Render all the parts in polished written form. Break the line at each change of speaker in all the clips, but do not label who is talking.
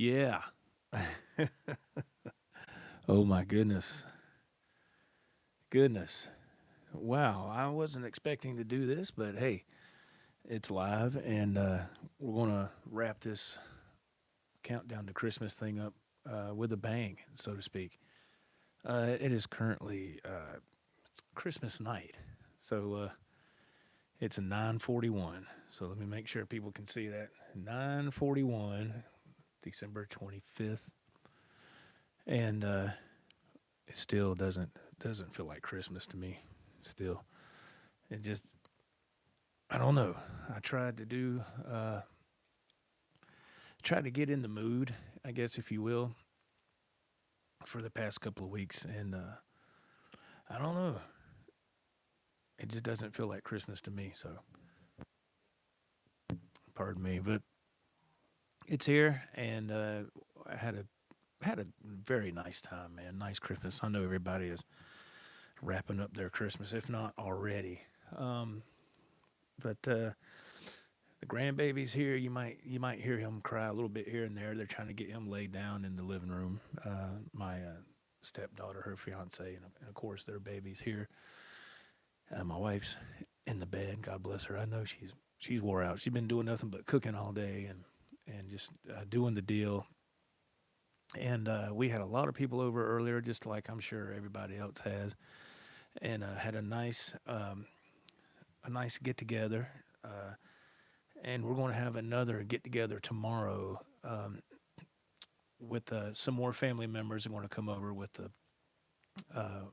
Yeah. Oh my goodness. Goodness. Wow. I wasn't expecting to do this, but hey, it's live and we're going to wrap this countdown to Christmas thing up with a bang, so to speak. It is currently it's Christmas night. So it's a 9:41. So let me make sure people can see that. 9:41, December 25th. And it still doesn't feel like Christmas to me. Still, it just I don't know. I tried to do tried to get in the mood, I guess if you will, for the past couple of weeks, and I don't know. It just doesn't feel like Christmas to me. So pardon me, but it's here, and I had a very nice time, man. Nice Christmas. I know everybody is wrapping up their Christmas, if not already. Um, but the grandbaby's here. You might hear him cry a little bit here and there. They're trying to get him laid down in the living room. My stepdaughter, her fiance, and of course their baby's here. My wife's in the bed. God bless her. I know she's wore out. She's been doing nothing but cooking all day and just doing the deal. And we had a lot of people over earlier, just like I'm sure everybody else has, and had a nice get together. And we're going to have another get together tomorrow with some more family members are going to come over with the. Uh,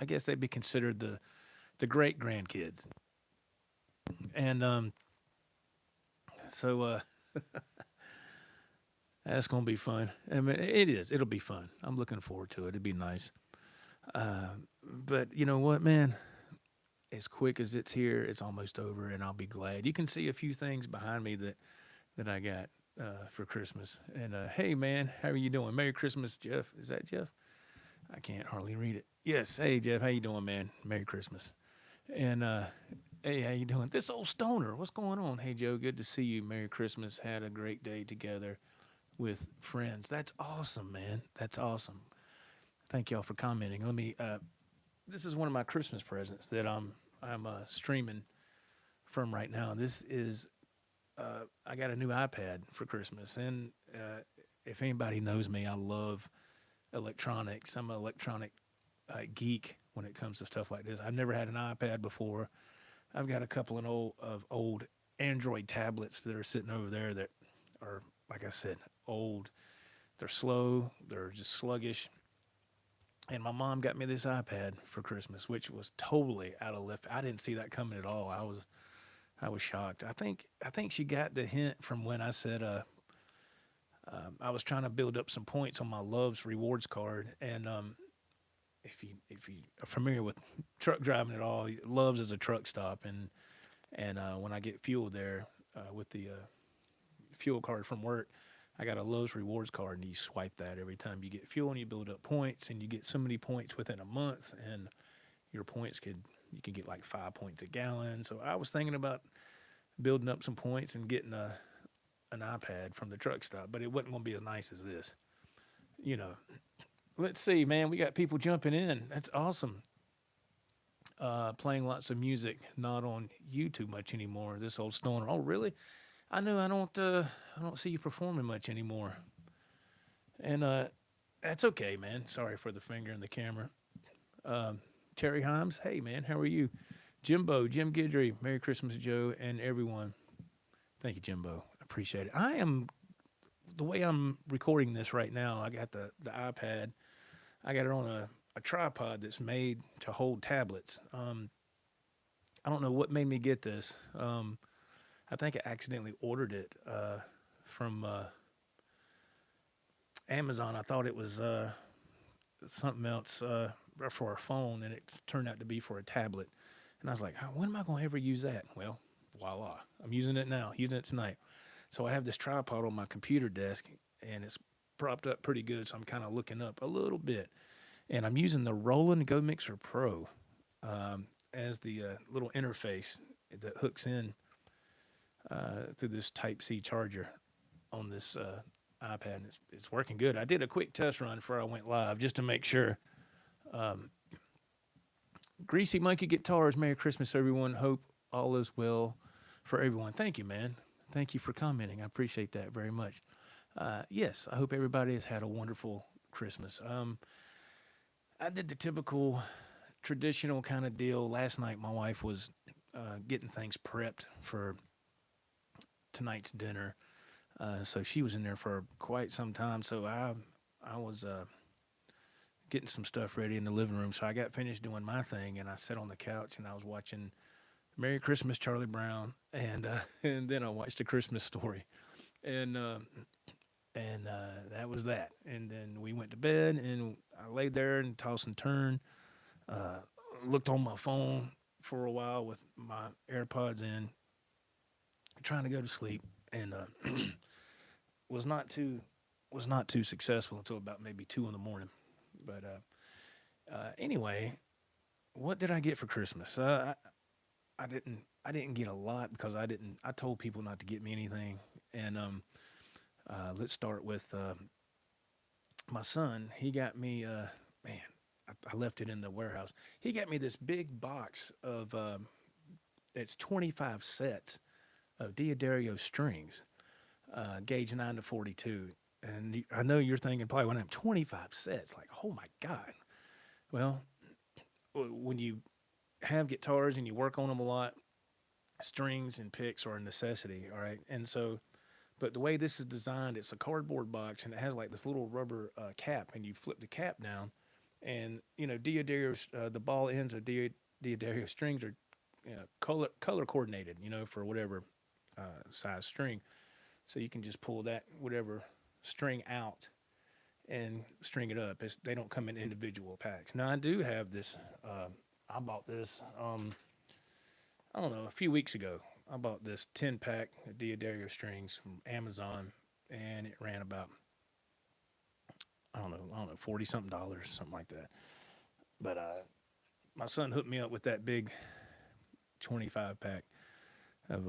I guess they'd be considered the great grandkids, and so that's going to be fun. I mean, it is. It'll be fun. I'm looking forward to it. It'd be nice. But you know what, man? As quick as it's here, it's almost over, and I'll be glad. You can see a few things behind me that I got for Christmas. And hey, man, how are you doing? Merry Christmas, Jeff. Is that Jeff? I can't hardly read it. Yes. Hey, Jeff, how you doing, man? Merry Christmas. And hey, how you doing? This old stoner. What's going on? Hey, Joe. Good to see you. Merry Christmas. Had a great day together with friends. That's awesome, man. That's awesome. Thank y'all for commenting. Let me. This is one of my Christmas presents that I'm streaming from right now. This is I got a new iPad for Christmas, and if anybody knows me, I love electronics. I'm an electronic geek when it comes to stuff like this. I've never had an iPad before. I've got a couple of old Android tablets that are sitting over there that are, like I said, old. They're slow. They're just sluggish. And my mom got me this iPad for Christmas, which was totally out of left. I didn't see that coming at all. I was shocked. I think she got the hint from when I said I was trying to build up some points on my Love's rewards card, and if you are familiar with truck driving at all, Love's is a truck stop, and when I get fuel there with the fuel card from work, I got a Lowe's rewards card, and you swipe that every time you get fuel, and you build up points, and you get so many points within a month, and your points you can get like 5 points a gallon. So I was thinking about building up some points and getting an iPad from the truck stop, but it wasn't going to be as nice as this. You know, let's see, man. We got people jumping in. That's awesome. Playing lots of music, not on YouTube much anymore. This old stoner. Oh, really? I know. I don't see you performing much anymore. And that's okay, man. Sorry for the finger in the camera. Um, Terry Himes. Hey, man. How are you? Jim Guidry. Merry Christmas, Joe, and everyone. Thank you, Jimbo. Appreciate it. I am the way I'm recording this right now. I got the iPad. I got it on a tripod that's made to hold tablets. I don't know what made me get this. I think I accidentally ordered it from Amazon. I thought it was something else for a phone, and it turned out to be for a tablet. And I was like, when am I going to ever use that? Well, voila. I'm using it now, using it tonight. So I have this tripod on my computer desk, and it's propped up pretty good, so I'm kind of looking up a little bit. And I'm using the Roland Go Mixer Pro as the little interface that hooks in through this Type C charger on this iPad, and it's working good. I did a quick test run before I went live just to make sure. Um, Greasy Monkey Guitars, Merry Christmas, everyone. Hope all is well for everyone. Thank you, man. Thank you for commenting. I appreciate that very much. Yes, I hope everybody has had a wonderful Christmas. I did the typical traditional kind of deal. Last night, my wife was getting things prepped for tonight's dinner. So she was in there for quite some time. So I was getting some stuff ready in the living room. So I got finished doing my thing, and I sat on the couch and I was watching Merry Christmas, Charlie Brown, and and then I watched A Christmas Story, and that was that. And then we went to bed, and I laid there and tossed and turned. Uh, Looked on my phone for a while with my AirPods in, trying to go to sleep, and was not too successful until about maybe 2 in the morning. But anyway, what did I get for Christmas? I didn't get a lot because I told people not to get me anything. And let's start with my son. He got me man. I left it in the warehouse. He got me this big box of it's 25 sets of Diodario strings, gauge 9 to 42. And I know you're thinking probably when I'm 25 sets, like, oh my God. Well, when you have guitars and you work on them a lot, strings and picks are a necessity, all right? And so, but the way this is designed, it's a cardboard box and it has like this little rubber cap, and you flip the cap down, and Diodario's the ball ends of Diodario strings are color coordinated, for whatever size string. So you can just pull that whatever string out and string it up. They don't come in individual packs. Now I do have this. I bought this. I don't know, a few weeks ago. I bought this 10-pack of Diodario strings from Amazon, and it ran about I don't know, $40-something, something like that. But my son hooked me up with that big 25-pack of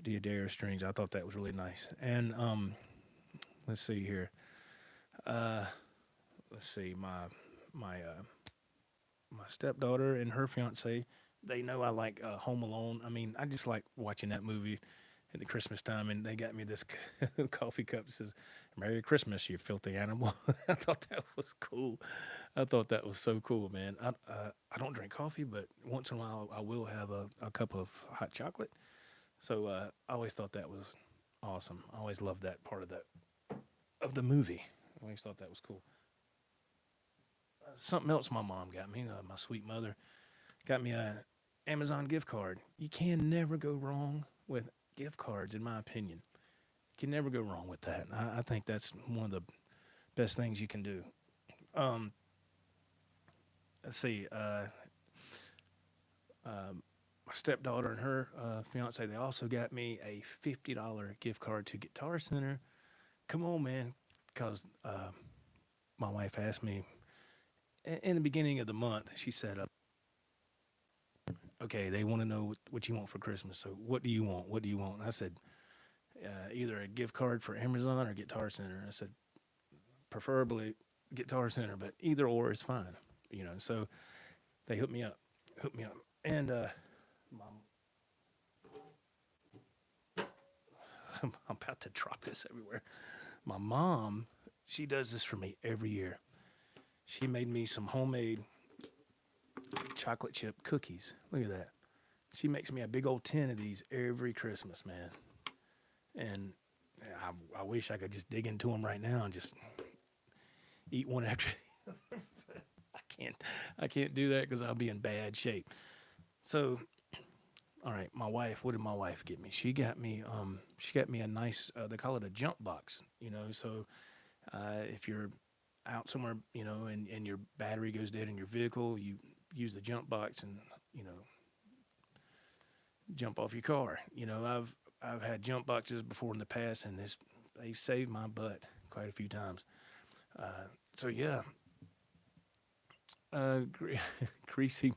Diodario strings. I thought that was really nice. And let's see here. Let's see, my stepdaughter and her fiance, they know I like Home Alone. I mean, I just like watching that movie at the Christmas time, and they got me this coffee cup that says, "Merry Christmas, you filthy animal." I thought that was cool. I thought that was so cool, man. I don't drink coffee, but once in a while I will have a cup of hot chocolate. So I always thought that was awesome. I always loved that part of the movie. I always thought that was cool. Something else my mom got me, my sweet mother, got me a Amazon gift card. You can never go wrong with gift cards, in my opinion. You can never go wrong with that. I think that's one of the best things you can do. Let's see. My stepdaughter and her fiance, they also got me a $50 gift card to Guitar Center. Come on, man, because my wife asked me in the beginning of the month. She said, "Okay, they want to know what you want for Christmas. So what do you want? What do you want?" And I said, "Either a gift card for Amazon or Guitar Center." I said, "Preferably Guitar Center, but either or is fine." So they hooked me up, and I'm about to drop this everywhere. My mom, she does this for me every year. She made me some homemade chocolate chip cookies. Look at that. She makes me a big old tin of these every Christmas, man. And I wish I could just dig into them right now and just eat one after the other. But I can't do that because I'll be in bad shape. So, all right, my wife. What did my wife get me? She got me a nice. They call it a jump box. So if you're out somewhere, and your battery goes dead in your vehicle, you use the jump box and jump off your car. I've had jump boxes before in the past, and they've saved my butt quite a few times. So yeah, greasy,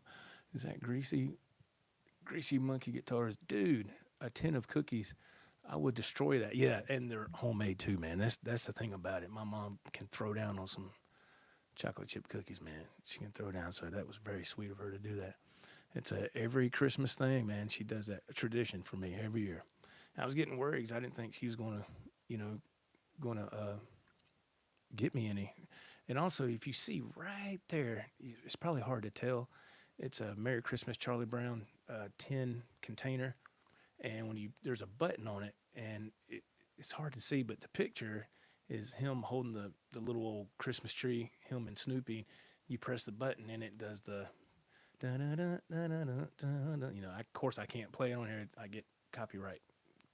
is that greasy monkey guitars, dude? A tin of cookies. I would destroy that. Yeah, and they're homemade too, man. That's the thing about it. My mom can throw down on some chocolate chip cookies, man. She can throw down, so that was very sweet of her to do that. It's a every Christmas thing, man. She does that, a tradition for me every year. I was getting worried because I didn't think she was going to, going to get me any. And also, if you see right there, it's probably hard to tell. It's a Merry Christmas Charlie Brown tin container, and when you there's a button on it, and it's hard to see, but the picture is him holding the little old Christmas tree, him and Snoopy. You press the button, and it does the da da da da da da da. Of course, I can't play it on here. I get copyright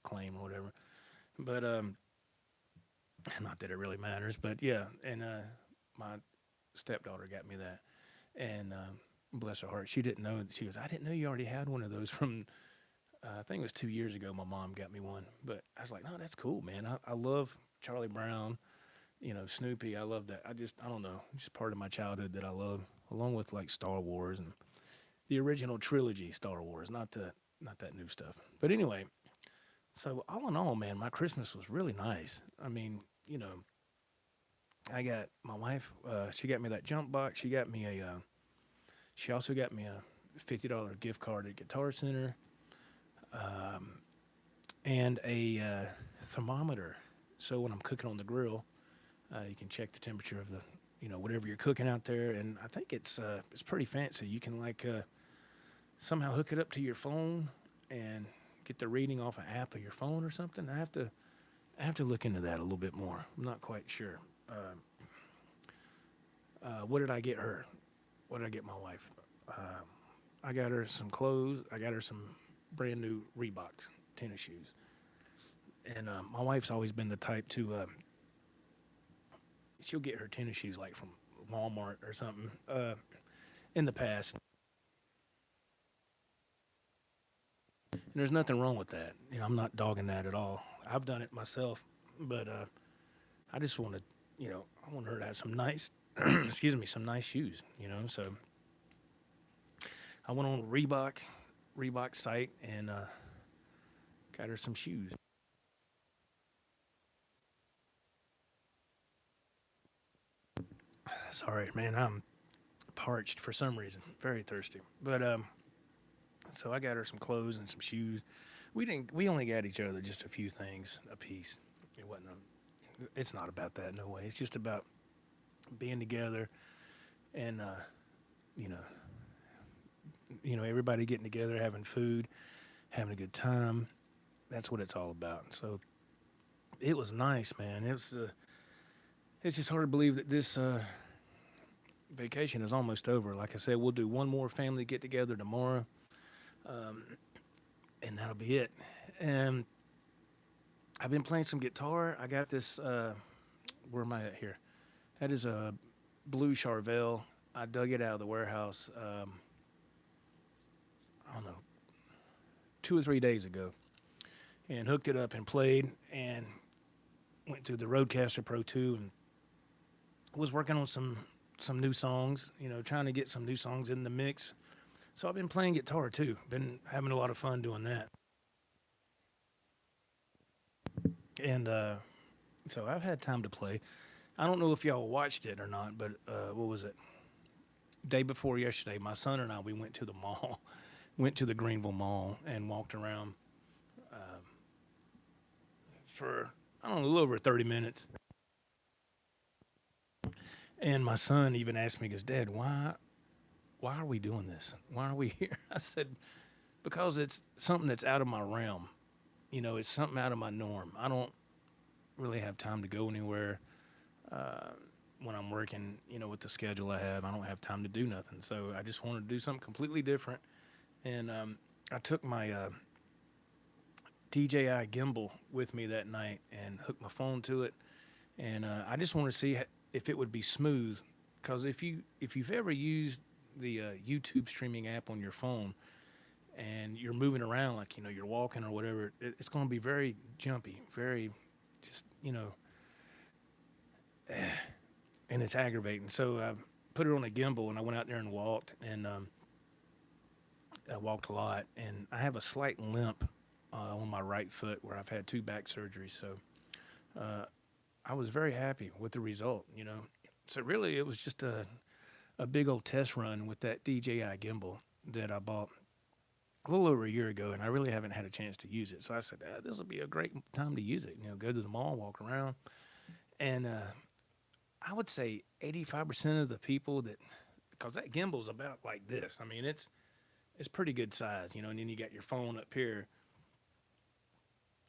claim or whatever. But not that it really matters. But yeah, and my stepdaughter got me that, and bless her heart, she didn't know. She goes, I didn't know you already had one of those from. I think it was 2 years ago. My mom got me one, but I was like, no, that's cool, man. I love Charlie Brown, Snoopy. I love that. I don't know, it's just part of my childhood that I love, along with like Star Wars and the original trilogy Star Wars, not that new stuff. But anyway, so all in all, man, my Christmas was really nice. I mean, I got my wife. She got me that jump box. She got me a. She also got me a $50 gift card at Guitar Center, and a thermometer. So when I'm cooking on the grill, you can check the temperature of the, whatever you're cooking out there. And I think it's pretty fancy. You can somehow hook it up to your phone and get the reading off an app of your phone or something. I have to look into that a little bit more. I'm not quite sure. What did I get her? What did I get my wife? I got her some clothes. I got her some brand new Reebok tennis shoes. And my wife's always been the type to, she'll get her tennis shoes like from Walmart or something in the past. And there's nothing wrong with that. I'm not dogging that at all. I've done it myself, but I just wanted, I want her to have some nice, excuse me, some nice shoes, So I went on Reebok site and got her some shoes. Sorry, man, I'm parched for some reason, very thirsty. But so I got her some clothes and some shoes. We only got each other just a few things a piece. It wasn't. It's not about that, no way. It's just about being together, and everybody getting together, having food, having a good time. That's what it's all about. So it was nice, man. It's just hard to believe that this vacation is almost over. Like I said, we'll do one more family get together tomorrow, and that'll be it. And I've been playing some guitar. I got this. Where am I at here? That is a blue Charvel. I dug it out of the warehouse. I don't know, 2 or 3 days ago, and hooked it up and played, and went through the Rodecaster Pro 2 and was working on some new songs, trying to get some new songs in the mix. So I've been playing guitar too. Been having a lot of fun doing that. And so I've had time to play. I don't know if y'all watched it or not, but what was it? Day before yesterday, my son and I, we went to the mall, went to the Greenville Mall and walked around for, I don't know, a little over 30 minutes. And my son even asked me, he goes, Dad, why are we doing this? Why are we here? I said, because it's something that's out of my realm. It's something out of my norm. I don't really have time to go anywhere when I'm working, with the schedule I have. I don't have time to do nothing. So I just wanted to do something completely different. And I took my DJI gimbal with me that night and hooked my phone to it. And I just wanted to see if it would be smooth. Because if you've ever used the YouTube streaming app on your phone, and you're moving around like, you're walking or whatever, it's going to be very jumpy, very just, and it's aggravating. So I put it on a gimbal, and I went out there and walked, and I walked a lot, and I have a slight limp on my right foot where I've had 2 back surgeries. So I was very happy with the result, you know. So really, it was just a big old test run with that DJI gimbal that I bought a little over a year ago, and I really haven't had a chance to use it. So I said, this will be a great time to use it. You know, go to the mall, walk around, and I would say 85% of the people that, because that gimbal's about like this. I mean, it's pretty good size, you know. And then you got your phone up here.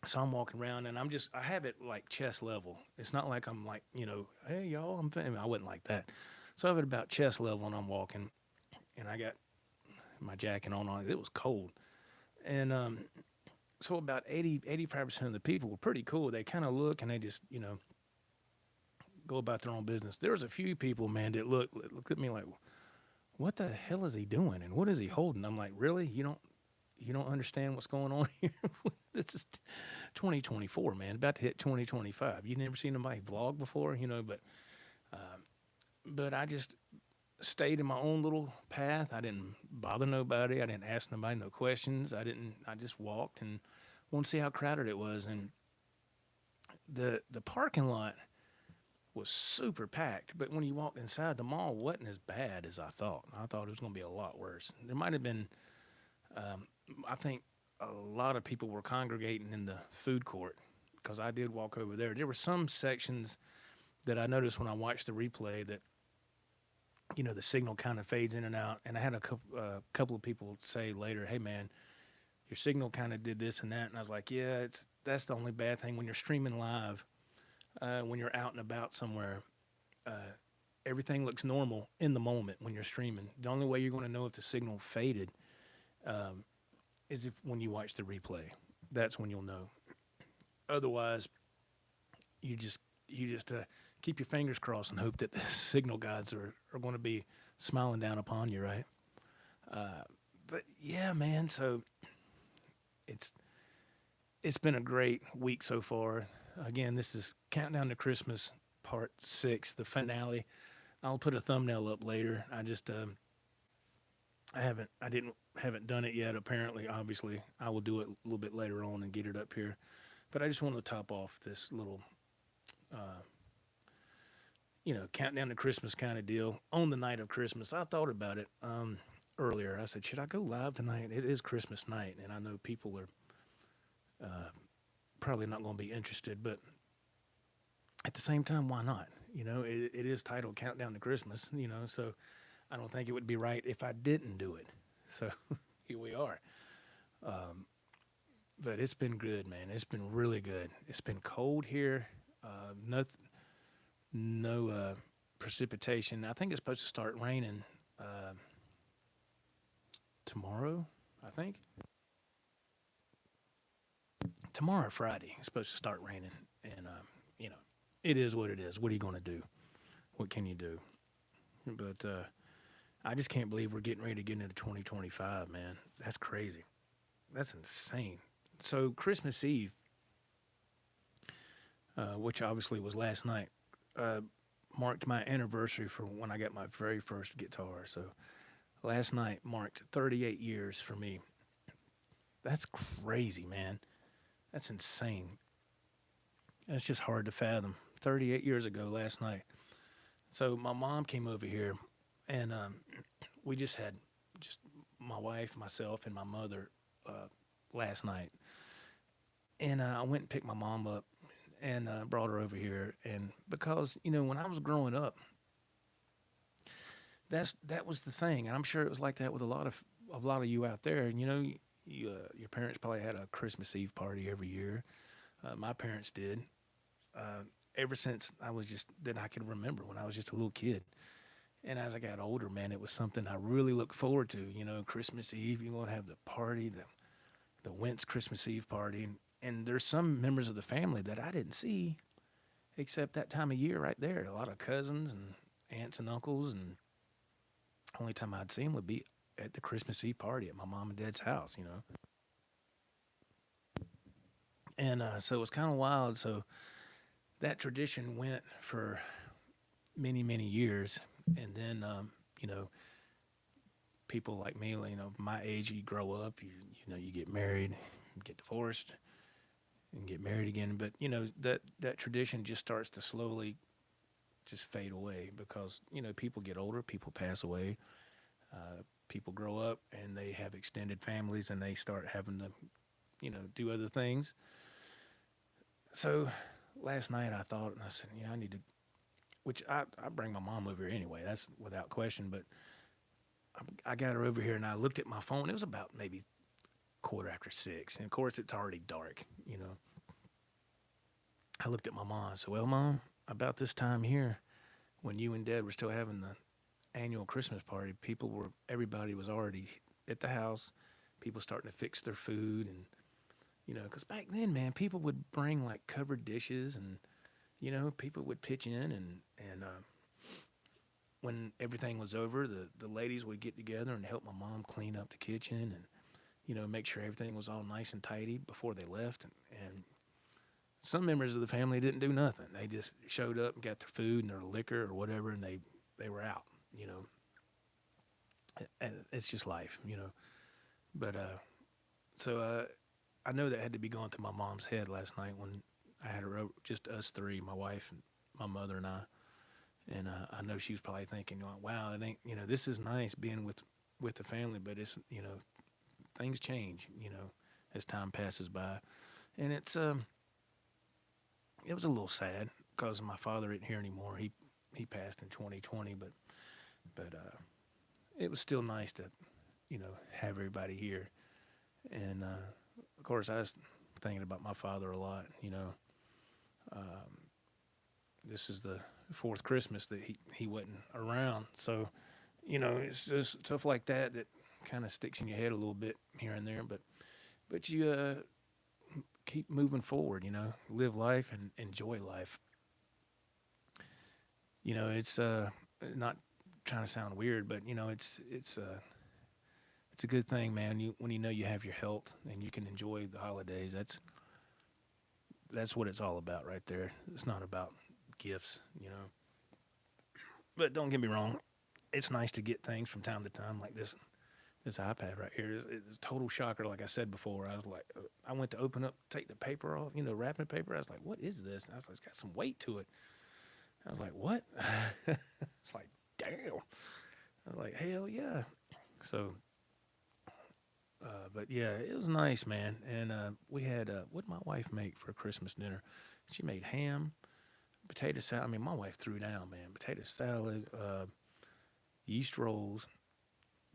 So I'm walking around, and I have it like chest level. It's not like I'm like, you know, hey y'all, I'm famous. I wasn't like that. So I have it about chest level, and I'm walking, and I got my jacket on. It was cold, and so about 85% of the people were pretty cool. They kind of look, and they just, you know, go about their own business. There was a few people, man, that looked at me like, what the hell is he doing, and what is he holding? I'm like, really? You don't understand what's going on here? This is 2024, man, about to hit 2025. You never seen anybody vlog before, you know, but I just stayed in my own little path. I didn't bother nobody. I didn't ask nobody no questions. I just walked and wanted to see how crowded it was. And the parking lot was super packed, but when you walked inside, the mall wasn't as bad as I thought. I thought it was going to be a lot worse. There might have been, I think a lot of people were congregating in the food court, because I did walk over there. There were some sections that I noticed when I watched the replay that, you know, the signal kind of fades in and out. And I had a couple of people say later, hey, man, your signal kind of did this and that. And I was like, yeah, that's the only bad thing when you're streaming live, when you're out and about somewhere. Everything looks normal in the moment when you're streaming. The only way you're going to know if the signal faded is if when you watch the replay. That's when you'll know. Otherwise, you just keep your fingers crossed and hope that the signal gods are going to be smiling down upon you, right? But yeah, man. So it's been a great week so far. Again, this is Countdown to Christmas Part 6, the finale. I'll put a thumbnail up later. I haven't done it yet. Apparently, obviously, I will do it a little bit later on and get it up here. But I just want to top off this little, countdown to Christmas kind of deal on the night of Christmas. I thought about it earlier. I said, should I go live tonight? It is Christmas night, and I know people are probably not going to be interested, but at the same time, why not? You know, it is titled Countdown to Christmas, you know, so I don't think it would be right if I didn't do it. So here we are. But it's been good, man. It's been really good. It's been cold here. No precipitation. I think it's supposed to start raining tomorrow, I think. Tomorrow, Friday, it's supposed to start raining. And, it is what it is. What are you going to do? What can you do? But I just can't believe we're getting ready to get into 2025, man. That's crazy. That's insane. So Christmas Eve, which obviously was last night, marked my anniversary for when I got my very first guitar. So last night marked 38 years for me. That's crazy, man. That's insane. That's just hard to fathom. 38 years ago last night. So my mom came over here, and we just had my wife, myself, and my mother last night. And I went and picked my mom up and brought her over here. And because, when I was growing up, that was the thing. And I'm sure it was like that with a lot of you out there. And, your parents probably had a Christmas Eve party every year. My parents did. Ever since I can remember when I was just a little kid. And as I got older, man, it was something I really looked forward to. Christmas Eve, you're going to have the party, the Wentz Christmas Eve party. And there's some members of the family that I didn't see except that time of year right there. A lot of cousins and aunts and uncles. And the only time I'd see them would be at the Christmas Eve party at my mom and dad's house, And so it was kind of wild. So that tradition went for many, many years. And then, people like me, my age, you grow up, you get married, get divorced, and get married again. But that tradition just starts to slowly just fade away because people get older, people pass away, people grow up, and they have extended families, and they start having to do other things. So last night I thought, and I said, I need to, which I bring my mom over here anyway. That's without question. But I got her over here, and I looked at my phone. It was about maybe 6:15, and of course it's already dark. I looked at my mom. I said, "Well, Mom, about this time here, when you and Dad were still having the annual Christmas party, everybody was already at the house. People starting to fix their food, and because back then, man, people would bring like covered dishes, and people would pitch in, and when everything was over, the ladies would get together and help my mom clean up the kitchen, and make sure everything was all nice and tidy before they left, and some members of the family didn't do nothing. They just showed up and got their food and their liquor or whatever, and they were out. And it's just life, But so I know that had to be going through my mom's head last night when I had her over, just us three, my wife, and my mother, and I. And I know she was probably thinking, wow, it ain't, this is nice being with the family, but it's, things change, as time passes by. And it was a little sad because my father isn't here anymore. He passed in 2020, but it was still nice to, have everybody here. And of course, I was thinking about my father a lot. This is the fourth Christmas that he wasn't around, so it's just stuff like that kind of sticks in your head a little bit here and there. But you keep moving forward. Live life and enjoy life. It's not trying to sound weird, but it's a good thing, man. When you have your health and you can enjoy the holidays. That's what it's all about right there. It's not about gifts, But don't get me wrong, it's nice to get things from time to time like this iPad right here. It's a total shocker. Like I said before, I was like, I went to take the paper off, wrapping paper. I was like, what is this? And I was like, it's got some weight to it. I was like, what? It's like, damn. I was like, hell yeah. So, but yeah, it was nice, man. And we had, what did my wife make for Christmas dinner? She made ham, potato salad. I mean, my wife threw down, man. Potato salad, yeast rolls,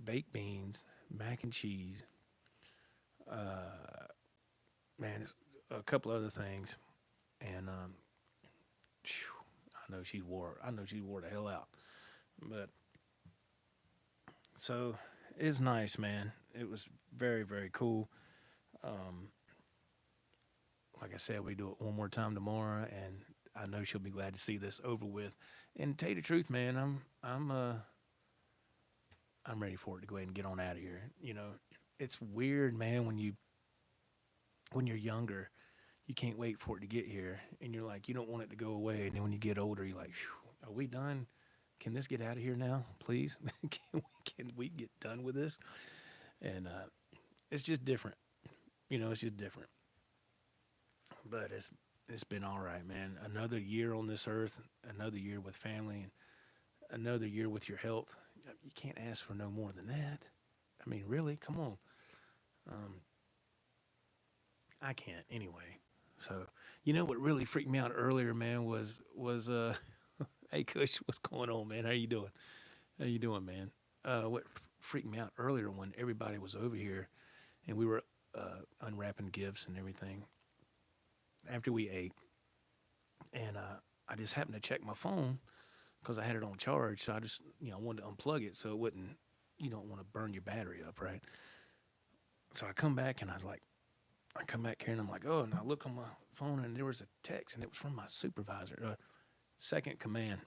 baked beans, mac and cheese, man, a couple other things, and I know she wore the hell out, but so it's nice, man. It was very, very cool. Like I said, we do it one more time tomorrow, and I know she'll be glad to see this over with. And to tell you the truth, man, I'm ready for it to go ahead and get on out of here. It's weird, man, when you're younger, you can't wait for it to get here, and you're like, you don't want it to go away. And then when you get older, you're like, are we done? Can this get out of here now, please? Can we get done with this? And it's just different. It's just different. But it's been all right, man. Another year on this earth, another year with family, and another year with your health. You can't ask for no more than that. I mean, really? Come on. I can't anyway. So, what really freaked me out earlier, man, was hey, Kush, what's going on, man? How you doing, man? What freaked me out earlier when everybody was over here and we were unwrapping gifts and everything after we ate, and I just happened to check my phone because I had it on charge, so I just, I wanted to unplug it so it wouldn't, you don't want to burn your battery up, right? So I come back and I come back here and I'm like, oh, and I look on my phone and there was a text and it was from my supervisor, second command,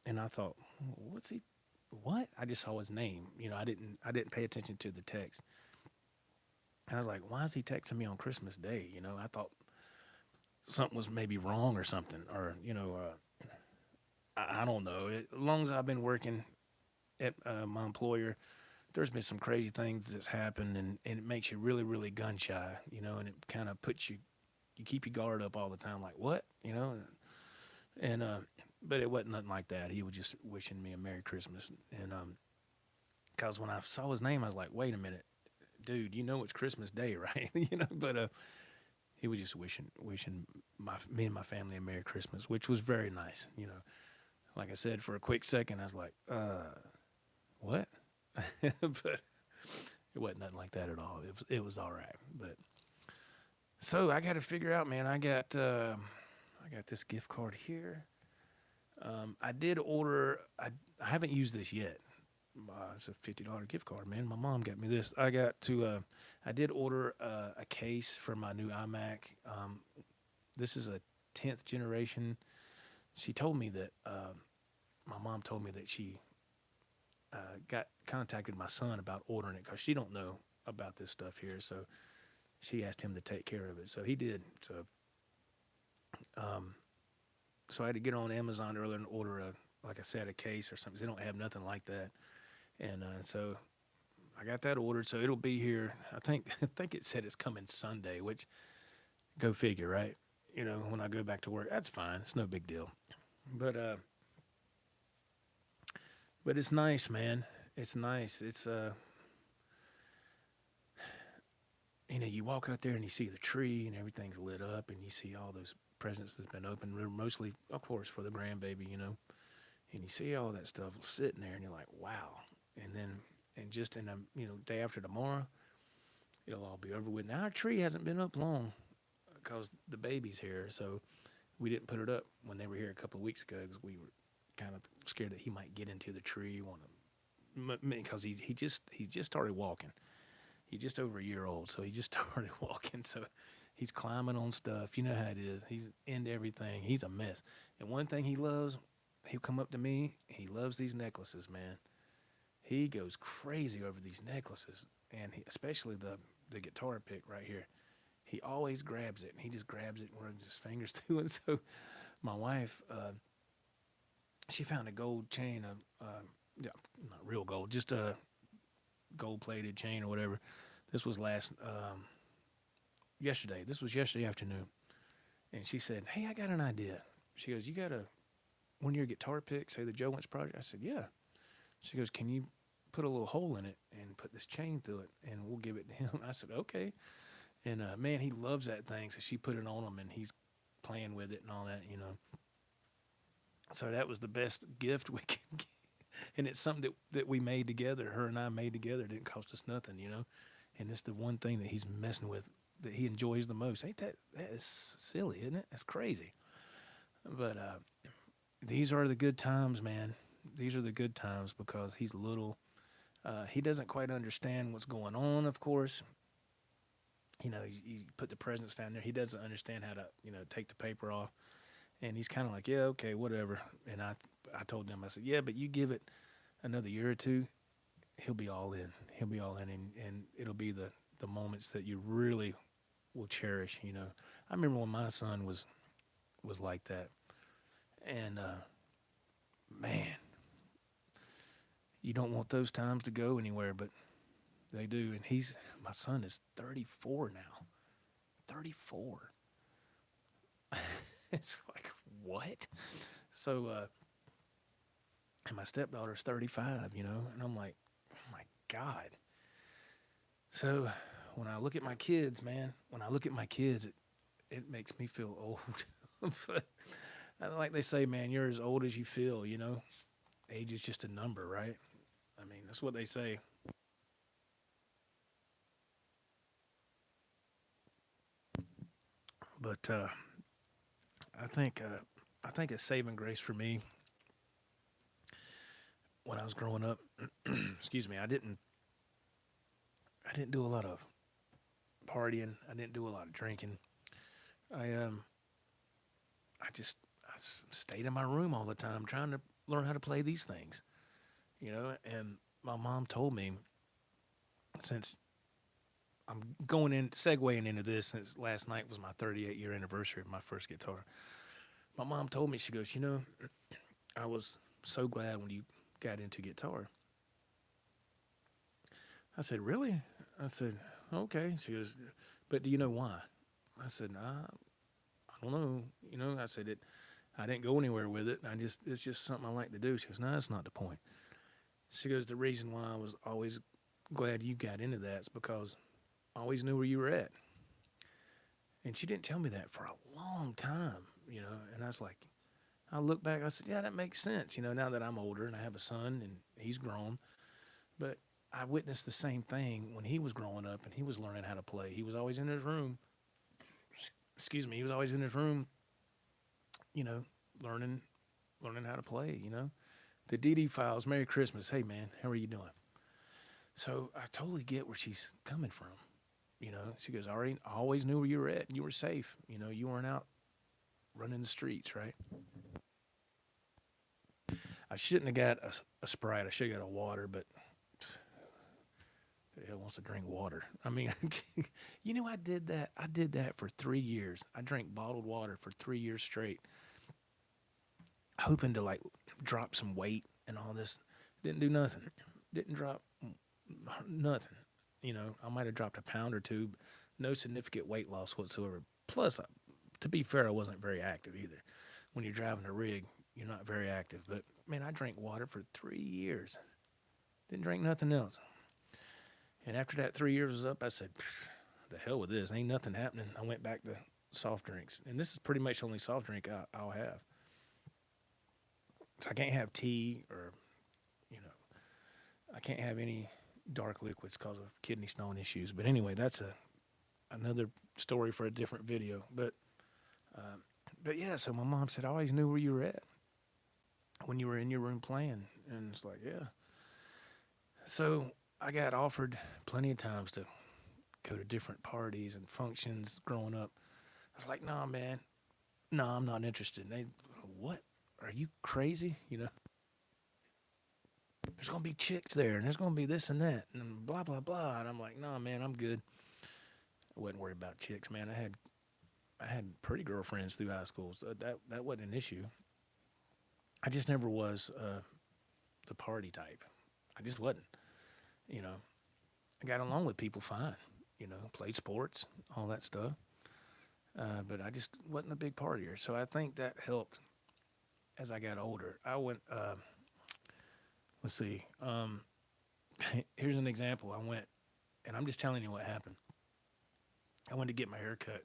and I thought, what? I just saw his name, I didn't pay attention to the text, and I was like, why is he texting me on Christmas Day? I thought something was maybe wrong or something, or I don't know. As long as I've been working at my employer, there's been some crazy things that's happened, and it makes you really, really gun shy, and it kind of puts you keep your guard up all the time, like, what, and but it wasn't nothing like that. He was just wishing me a Merry Christmas, and because when I saw his name, I was like, wait a minute, dude, it's Christmas Day, right? But he was just wishing me and my family a Merry Christmas, which was very nice. Like I said, for a quick second, I was like, what? But it wasn't nothing like that at all. It was all right. But so I got to figure out, man. I got this gift card here. I did order. I haven't used this yet. It's a $50 gift card, man. My mom got me this. I did order a case for my new iMac. This is a 10th generation. She told me that my mom told me that she got contacted my son about ordering it because she don't know about this stuff here. So she asked him to take care of it. So he did. So I had to get on Amazon earlier and order like I said, a case or something. They don't have nothing like that. And so I got that ordered. So it'll be here. I think it said it's coming Sunday, which go figure, right? When I go back to work, that's fine. It's no big deal. But it's nice, man. It's nice. It's you walk out there and you see the tree and everything's lit up, and you see all those presents that's been opened, mostly, of course, for the grandbaby, and you see all that stuff sitting there, and you're like, wow. And just in day after tomorrow, it'll all be over with. Now our tree hasn't been up long because the baby's here, so we didn't put it up when they were here a couple of weeks ago because we were kind of scared that he might get into the tree, because he just started walking. He's just over a year old, so he just started walking. So he's climbing on stuff. You know how it is. He's into everything. He's a mess. And one thing he loves, he'll come up to me. He loves these necklaces, man. He goes crazy over these necklaces, and especially the guitar pick right here. He always grabs it, and he just grabs it and runs his fingers through it. So my wife, she found a gold chain not real gold, just a gold-plated chain or whatever. This was yesterday. This was yesterday afternoon. And she said, hey, I got an idea. She goes, you got one of your guitar picks, say the Joe Wentz project? I said, yeah. She goes, can you put a little hole in it and put this chain through it, and we'll give it to him? I said, okay. And, man, he loves that thing, so she put it on him, and he's playing with it and all that, So that was the best gift we could get. And it's something that we made together, her and I made together. It didn't cost us nothing, And it's the one thing that he's messing with that he enjoys the most. Ain't that is silly, isn't it? That's crazy. But these are the good times, man. These are the good times because he's little. He doesn't quite understand what's going on, of course. You put the presents down there. He doesn't understand how to, take the paper off. And he's kind of like, yeah, okay, whatever. And I told him, I said, yeah, but you give it another year or two, he'll be all in. He'll be all in, and it'll be the moments that you really will cherish, I remember when my son was like that. And, man, you don't want those times to go anywhere, but they do. And my son is 34 now. 34. It's like, what? So, and my stepdaughter's 35, and I'm like, oh my God. So when I look at my kids, man, it makes me feel old. But like they say, man, you're as old as you feel, Age is just a number, right? I mean, that's what they say. But I think a saving grace for me when I was growing up, excuse me, I didn't do a lot of partying. I didn't do a lot of drinking. I stayed in my room all the time trying to learn how to play these things, and my mom told me, since I'm segueing into this, since last night was my 38-year anniversary of my first guitar. My mom told me, she goes, I was so glad when you got into guitar. I said, really? I said, okay. She goes, but do you know why? I said, I don't know. I said I didn't go anywhere with it. It's just something I like to do. She goes, no, that's not the point. She goes, the reason why I was always glad you got into that is because I always knew where you were at. And she didn't tell me that for a long time, and I was like, I look back, I said, yeah, that makes sense, now that I'm older and I have a son and he's grown. But I witnessed the same thing when he was growing up and he was learning how to play. He was always in his room. Excuse me. He was always in his room, you know, learning how to play, The DD Files, Merry Christmas. Hey, man, how are you doing? So I totally get where she's coming from. She goes, I always knew where you were at and you were safe. You weren't out running the streets, right? I shouldn't have got a Sprite. I should have got a water, but who the hell wants to drink water? I mean, I did that. I did that for 3 years. I drank bottled water for 3 years straight, hoping to drop some weight and all this. Didn't do nothing. Didn't drop nothing. I might have dropped a pound or two. No significant weight loss whatsoever. Plus, to be fair, I wasn't very active either. When you're driving a rig, you're not very active. But, man, I drank water for 3 years. Didn't drink nothing else. And after that 3 years was up, I said, the hell with this. Ain't nothing happening. I went back to soft drinks. And this is pretty much the only soft drink I'll have. So I can't have tea or, I can't have any dark liquids because of kidney stone issues. But anyway, that's another story for a different video. But yeah, so my mom said, I always knew where you were at when you were in your room playing. And it's like, yeah. So I got offered plenty of times to go to different parties and functions growing up. I was like, nah, man. No, I'm not interested. And they, what? Are you crazy? There's going to be chicks there, and there's going to be this and that, and blah, blah, blah. And I'm like, nah, man, I'm good. I wasn't worried about chicks, man. I had pretty girlfriends through high school, so that wasn't an issue. I just never was the party type. I just wasn't. I got along with people fine, played sports, all that stuff. But I just wasn't a big partier. So I think that helped as I got older. I went, let's see, here's an example. I went, and I'm just telling you what happened. I went to get my hair cut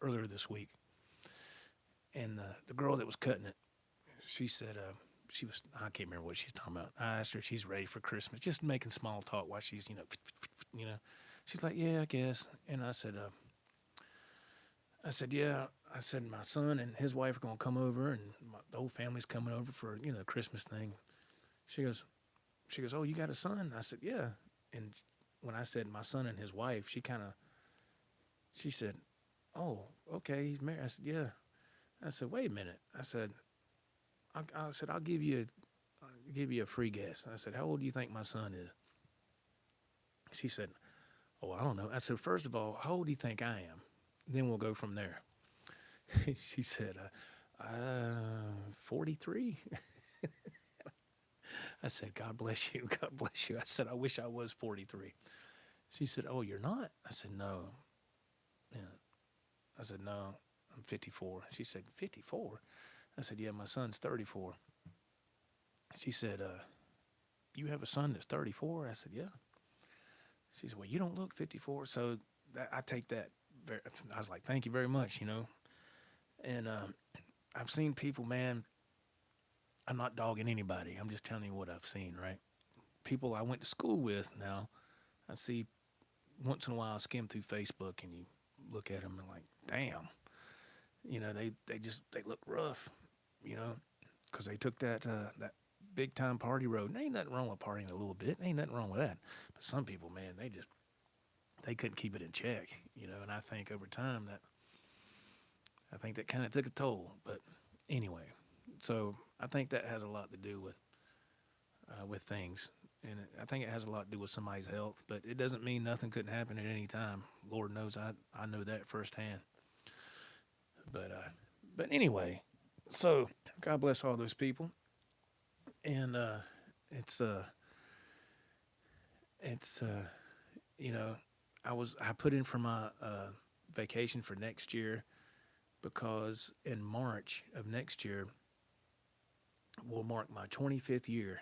earlier this week. And the girl that was cutting it, she said, I can't remember what she's talking about. I asked her if she's ready for Christmas, just making small talk while she's, she's like, yeah, I guess. And I said, yeah. I said, my son and his wife are going to come over, and the whole family's coming over for, the Christmas thing. She goes, oh, you got a son? I said, yeah. And when I said my son and his wife, she said, oh, okay, he's married. I said, yeah. I said, wait a minute. I said, I'll give you a free guess. I said, how old do you think my son is? She said, oh, I don't know. I said, first of all, how old do you think I am? Then we'll go from there. She said, 43. I said, God bless you. God bless you. I said, I wish I was 43. She said, oh, you're not? I said, no. Yeah. I said, no, I'm 54. She said, 54? I said, yeah, my son's 34. She said, you have a son that's 34? I said, yeah. She said, well, you don't look 54. So I take that. I was like, thank you very much, And I've seen people, man, I'm not dogging anybody. I'm just telling you what I've seen, right? People I went to school with now, I see once in a while I skim through Facebook and you look at them and like, damn. They look rough, because they took that big time party road. And ain't nothing wrong with partying a little bit. Ain't nothing wrong with that. But some people, man, they couldn't keep it in check, and I think over time that kind of took a toll. But anyway, so I think that has a lot to do with things. And I think it has a lot to do with somebody's health, but it doesn't mean nothing couldn't happen at any time. Lord knows I know that firsthand. But anyway, so God bless all those people. And it's it's you know, I put in for my vacation for next year because in March of next year will mark my 25th year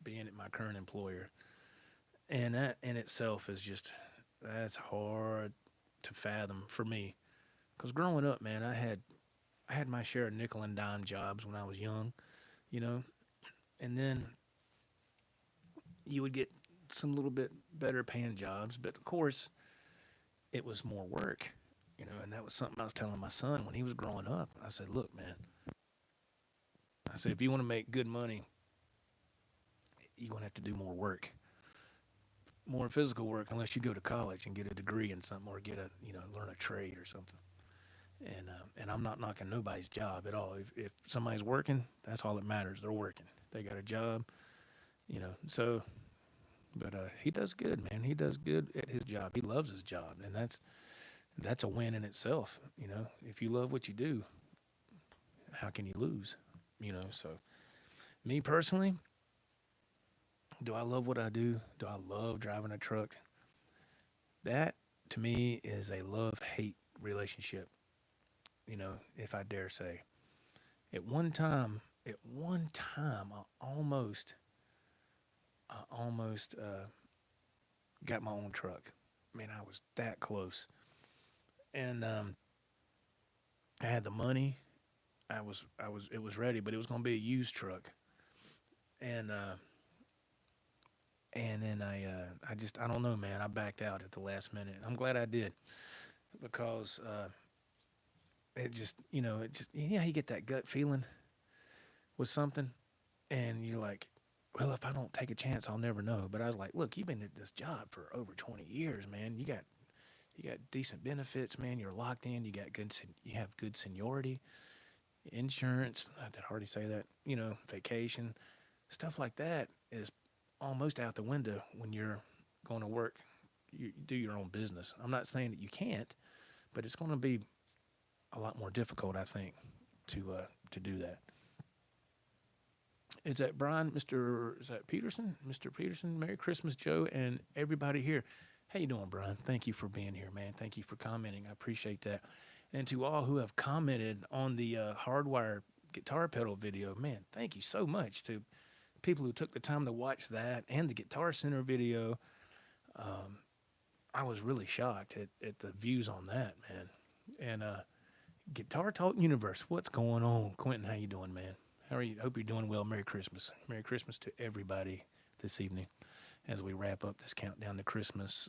being at my current employer, and that in itself is just that's hard to fathom for me. Because growing up, man, I had my share of nickel and dime jobs when I was young, you know, and then you would get some little bit better paying jobs, but of course it was more work, and that was something I was telling my son when he was growing up. I said, look, man, I said, if you want to make good money, you're going to have to do more work, more physical work, unless you go to college and get a degree in something or learn a trade or something. And I'm not knocking nobody's job at all. If somebody's working, that's all that matters. They're working. They got a job, so, but he does good, man. He does good at his job. He loves his job, and that's a win in itself. If you love what you do, how can you lose? So me personally, do I love what I do? Do I love driving a truck? That to me is a love-hate relationship, if I dare say. At one time, I almost got my own truck. Man, I was that close, and I had the money. It was ready, but it was going to be a used truck, and then I don't know, man. I backed out at the last minute. I'm glad I did because you get that gut feeling with something, and you're like, well, if I don't take a chance, I'll never know. But I was like, look, you've been at this job for over 20 years, man. You got decent benefits, man. You're locked in. You have good seniority, insurance. Did I already say that? Vacation, stuff like that is almost out the window when you're going to work. You do your own business. I'm not saying that you can't, but it's going to be a lot more difficult, I think, to do that. Is that Brian? Is that Peterson? Mr. Peterson? Merry Christmas, Joe, and everybody here. How you doing, Brian? Thank you for being here, man. Thank you for commenting. I appreciate that. And to all who have commented on the hardwire guitar pedal video, man, thank you so much to people who took the time to watch that and the Guitar Center video. I was really shocked at the views on that, man. And Guitar Talk Universe, what's going on? Quentin, how you doing, man? How are you? Hope you're doing well. Merry Christmas. Merry Christmas to everybody this evening as we wrap up this countdown to Christmas.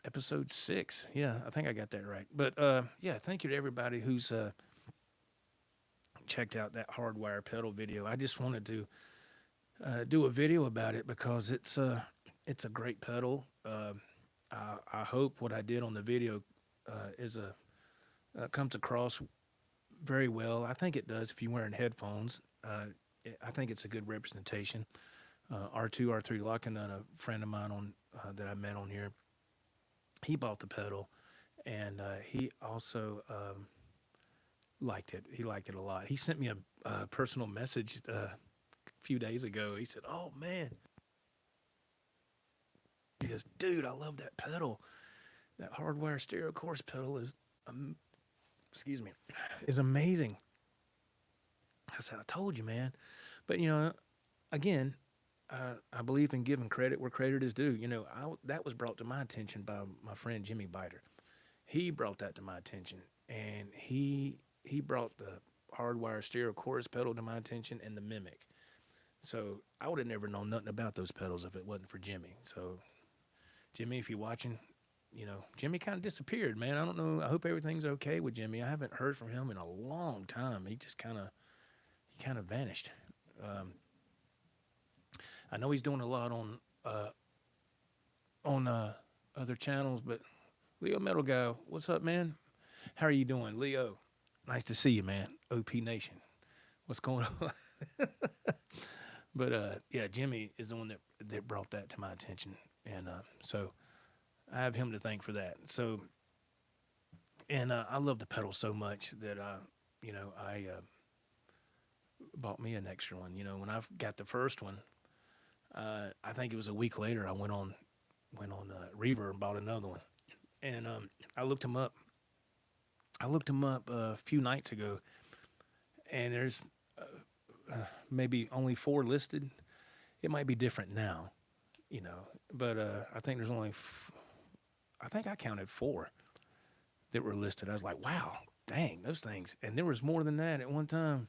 Episode 6. Yeah, I think I got that right. But yeah, thank you to everybody who's checked out that hardwire pedal video. I just wanted to do a video about it because it's a great pedal. I hope what I did on the video comes across very well. I think it does if you're wearing headphones. I think it's a good representation. R2, R3 Locking, a friend of mine that I met on here, he bought the pedal, and he also liked it. He liked it a lot. He sent me a personal message a few days ago. He said, "Oh man," he goes, "Dude, I love that pedal. That hardwire stereo chorus pedal is, is amazing." I said, "I told you, man." But again, I believe in giving credit where credit is due. That was brought to my attention by my friend Jimmy Biter. He brought that to my attention, and he brought the hardwire stereo chorus pedal to my attention and the Mimic. So I would have never known nothing about those pedals if it wasn't for Jimmy. So Jimmy, if you're watching, Jimmy kind of disappeared, man. I don't know. I hope everything's okay with Jimmy. I haven't heard from him in a long time. He just kind of vanished. I know he's doing a lot on other channels, but Leo Metal Guy, what's up, man? How are you doing, Leo? Nice to see you, man. OP Nation, what's going on? But yeah, Jimmy is the one that brought that to my attention, and so I have him to thank for that. So, and I love the pedal so much that I bought me an extra one. When I got the first one, I think it was a week later. I went on Reverb and bought another one, and I looked him up. I looked him up a few nights ago, and there's maybe only 4 listed. It might be different now, but I think there's only. I think I counted 4 that were listed. I was like, wow, dang, those things. And there was more than that at one time.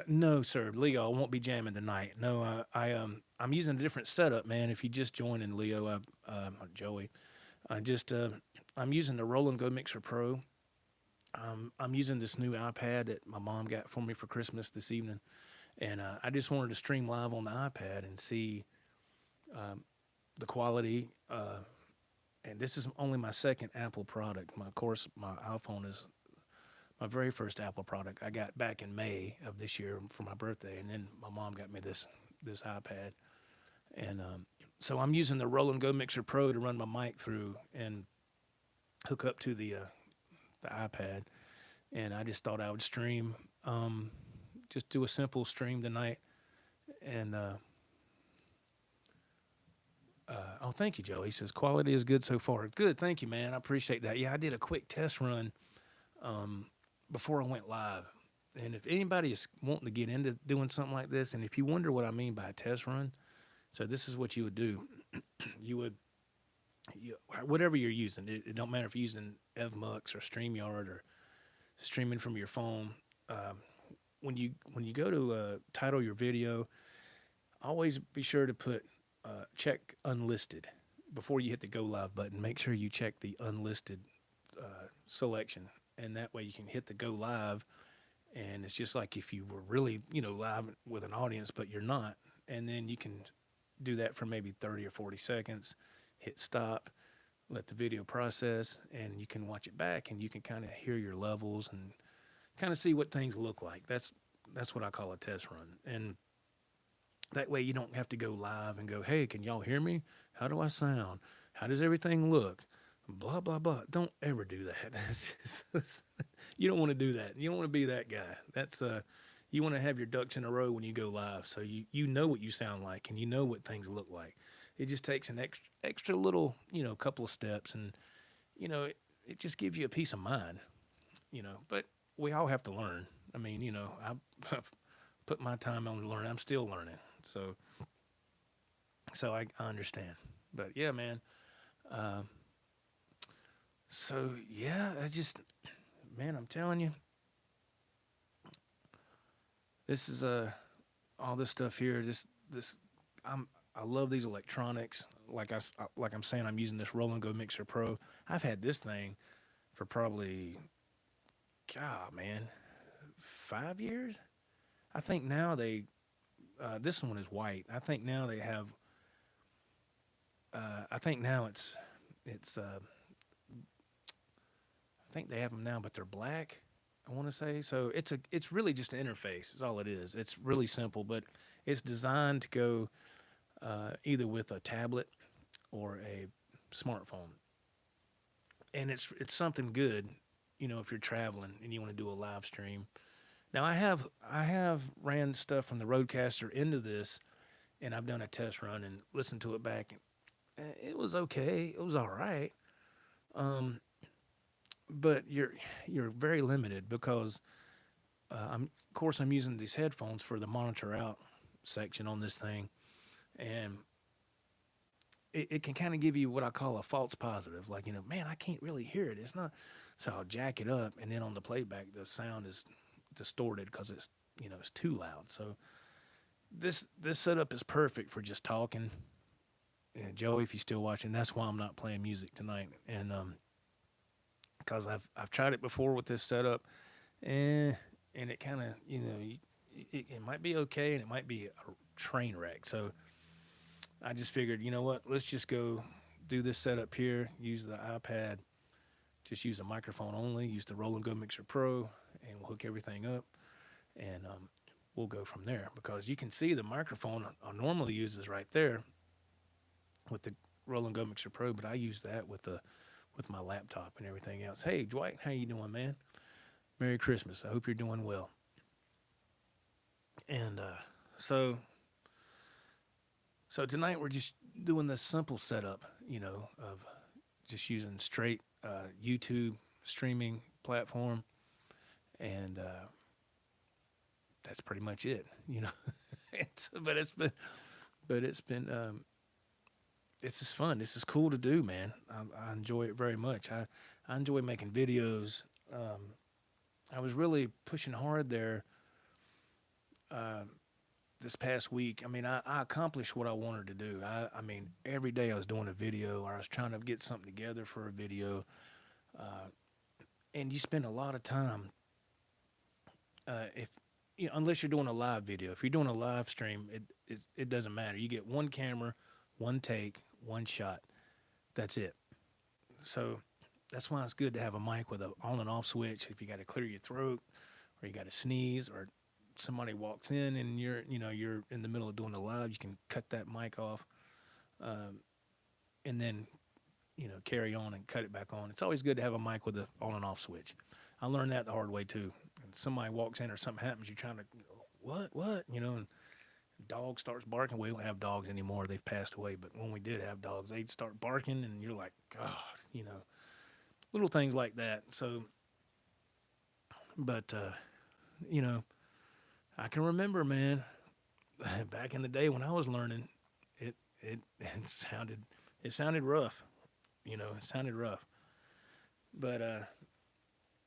No, sir, Leo, I won't be jamming tonight. No, I'm using a different setup, man. If you just joined in, Leo, Joey, I'm using the Roll and Go Mixer Pro. I'm using this new iPad that my mom got for me for Christmas this evening, and I just wanted to stream live on the iPad and see the quality. And this is only my second Apple product. Of course, my iPhone is my very first Apple product I got back in May of this year for my birthday, and then my mom got me this iPad, and so I'm using the Roll and Go Mixer Pro to run my mic through and hook up to the iPad, and I just thought I would stream, just do a simple stream tonight, and oh, thank you, Joe. He says quality is good so far. Good, thank you, man. I appreciate that. Yeah, I did a quick test run before I went live. And if anybody is wanting to get into doing something like this, and if you wonder what I mean by a test run, so this is what you would do. Whatever you're using, it don't matter if you're using EVMux or StreamYard or streaming from your phone. When you go to title your video, always be sure to put check unlisted before you hit the go live button. Make sure you check the unlisted selection, and that way you can hit the go live, and it's just like if you were really live with an audience, but you're not. And then you can do that for maybe 30 or 40 seconds, hit stop, let the video process, and you can watch it back, and you can kind of hear your levels and kind of see what things look like. That's what I call a test run. And that way you don't have to go live and go, hey, can y'all hear me? How do I sound? How does everything look? Blah, blah, blah. Don't ever do that. You don't want to do that. You don't want to be that guy. That's you want to have your ducks in a row when you go live, so you know what you sound like and you know what things look like. It just takes an extra little, couple of steps, and it just gives you a peace of mind, But we all have to learn. I mean, I've put my time on to learn. I'm still learning, so I understand. But yeah, man. So yeah, man, I'm telling you, this is all this stuff here. I love these electronics. Like I'm saying, I'm using this Roll and Go Mixer Pro. I've had this thing for probably, God, man, 5 years. I think now this one is white. I think now they have. I think now it's. I think they have them now, but they're black, I want to say. So it's really just an interface. Is all it is. It's really simple, but it's designed to go either with a tablet or a smartphone, and it's something good, if you're traveling and you want to do a live stream. Now I have ran stuff from the Rodecaster into this, and I've done a test run and listened to it back. It was okay. It was all right. But you're very limited because of course I'm using these headphones for the monitor out section on this thing, and it can kind of give you what I call a false positive, like man, I can't really hear it. It's not. So I'll jack it up, and then on the playback the sound is distorted because it's it's too loud. So this setup is perfect for just talking. And Joey, if you're still watching, that's why I'm not playing music tonight, and because I've tried it before with this setup, and it kind of it might be okay, and it might be a train wreck. So I just figured, what, let's just go do this setup here, use the iPad, just use the microphone only, use the Roll and Go Mixer Pro, and we'll hook everything up, and we'll go from there. Because you can see the microphone I normally use is right there with the Roll and Go Mixer Pro, but I use that with my laptop and everything else. Hey, Dwight, how you doing, man? Merry Christmas. I hope you're doing well. And so So tonight we're just doing this simple setup, of just using straight YouTube streaming platform, and that's pretty much it. But it's just fun. This is cool to do, man. I enjoy it very much. I enjoy making videos. I was really pushing hard there uh, this past week. I mean, I accomplished what I wanted to do. I mean, every day I was doing a video, or I was trying to get something together for a video. Uh, and you spend a lot of time, if unless you're doing a live video. If you're doing a live stream, it doesn't matter. You get one camera, one take, one shot. That's it. So that's why it's good to have a mic with an on and off switch. If you got to clear your throat, or you got to sneeze, or somebody walks in and you're in the middle of doing a live, you can cut that mic off, and then carry on and cut it back on. It's always good to have a mic with an on and off switch. I learned that the hard way too. And somebody walks in or something happens, you're trying to what and dog starts barking. We don't have dogs anymore; they've passed away. But when we did have dogs, they'd start barking, and you're like, God, little things like that. So, but I can remember, man, back in the day when I was learning, it sounded rough. It sounded rough.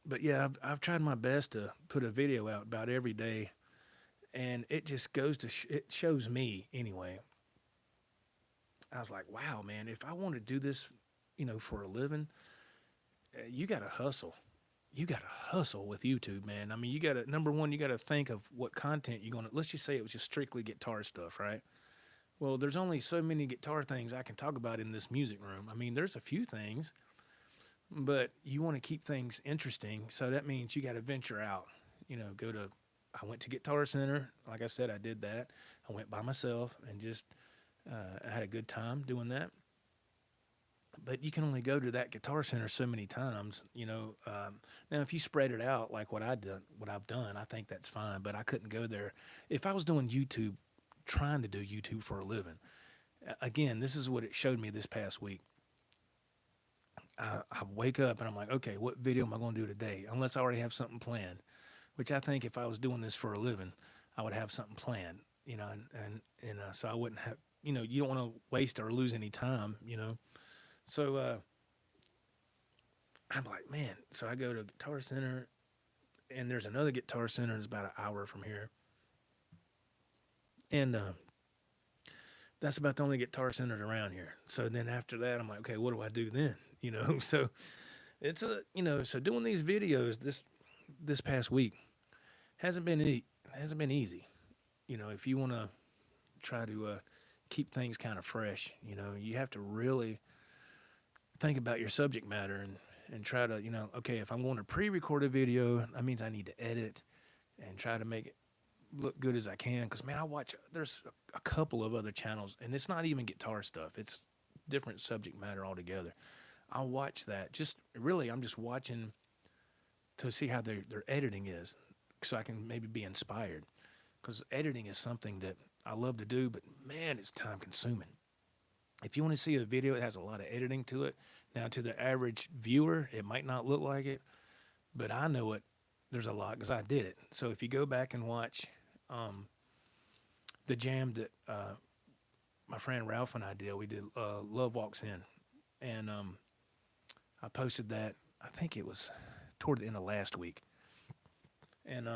But yeah, I've tried my best to put a video out about every day, and it just goes to it shows me anyway. I was like, wow, man, if I want to do this, for a living, you got to hustle. You got to hustle with YouTube, man. I mean, you got to, number one, you got to think of what content you're going to, let's just say it was just strictly guitar stuff, right? Well, there's only so many guitar things I can talk about in this music room. I mean, there's a few things, but you want to keep things interesting. So that means you got to venture out, I went to Guitar Center. Like I said, I did that. I went by myself and just, I had a good time doing that. But you can only go to that Guitar Center so many times, Now, if you spread it out like what I've done, I think that's fine. But I couldn't go there if I was doing YouTube, trying to do YouTube for a living. Again, this is what it showed me this past week. I wake up and I'm like, okay, what video am I going to do today? Unless I already have something planned, which I think if I was doing this for a living, I would have something planned, and so I wouldn't have, you don't want to waste or lose any time, So I'm like, man. So I go to Guitar Center, and there's another Guitar Center that's about an hour from here, and that's about the only Guitar Centers around here. So then after that, I'm like, okay, what do I do then? So it's so doing these videos this past week hasn't been easy. If you want to try to keep things kind of fresh, you have to really think about your subject matter and try to, okay, if I'm going to pre-record a video, that means I need to edit and try to make it look good as I can. Because, man, there's a couple of other channels, and it's not even guitar stuff. It's different subject matter altogether. I'll watch that. I'm just watching to see how their editing is, so I can maybe be inspired. Because editing is something that I love to do, but, man, it's time-consuming. If you want to see a video that has a lot of editing to it, now to the average viewer, it might not look like it, but I know it. There's a lot because I did it. So if you go back and watch the jam that my friend Ralph and I did, we did Love Walks In, and I posted that. I think it was toward the end of last week, and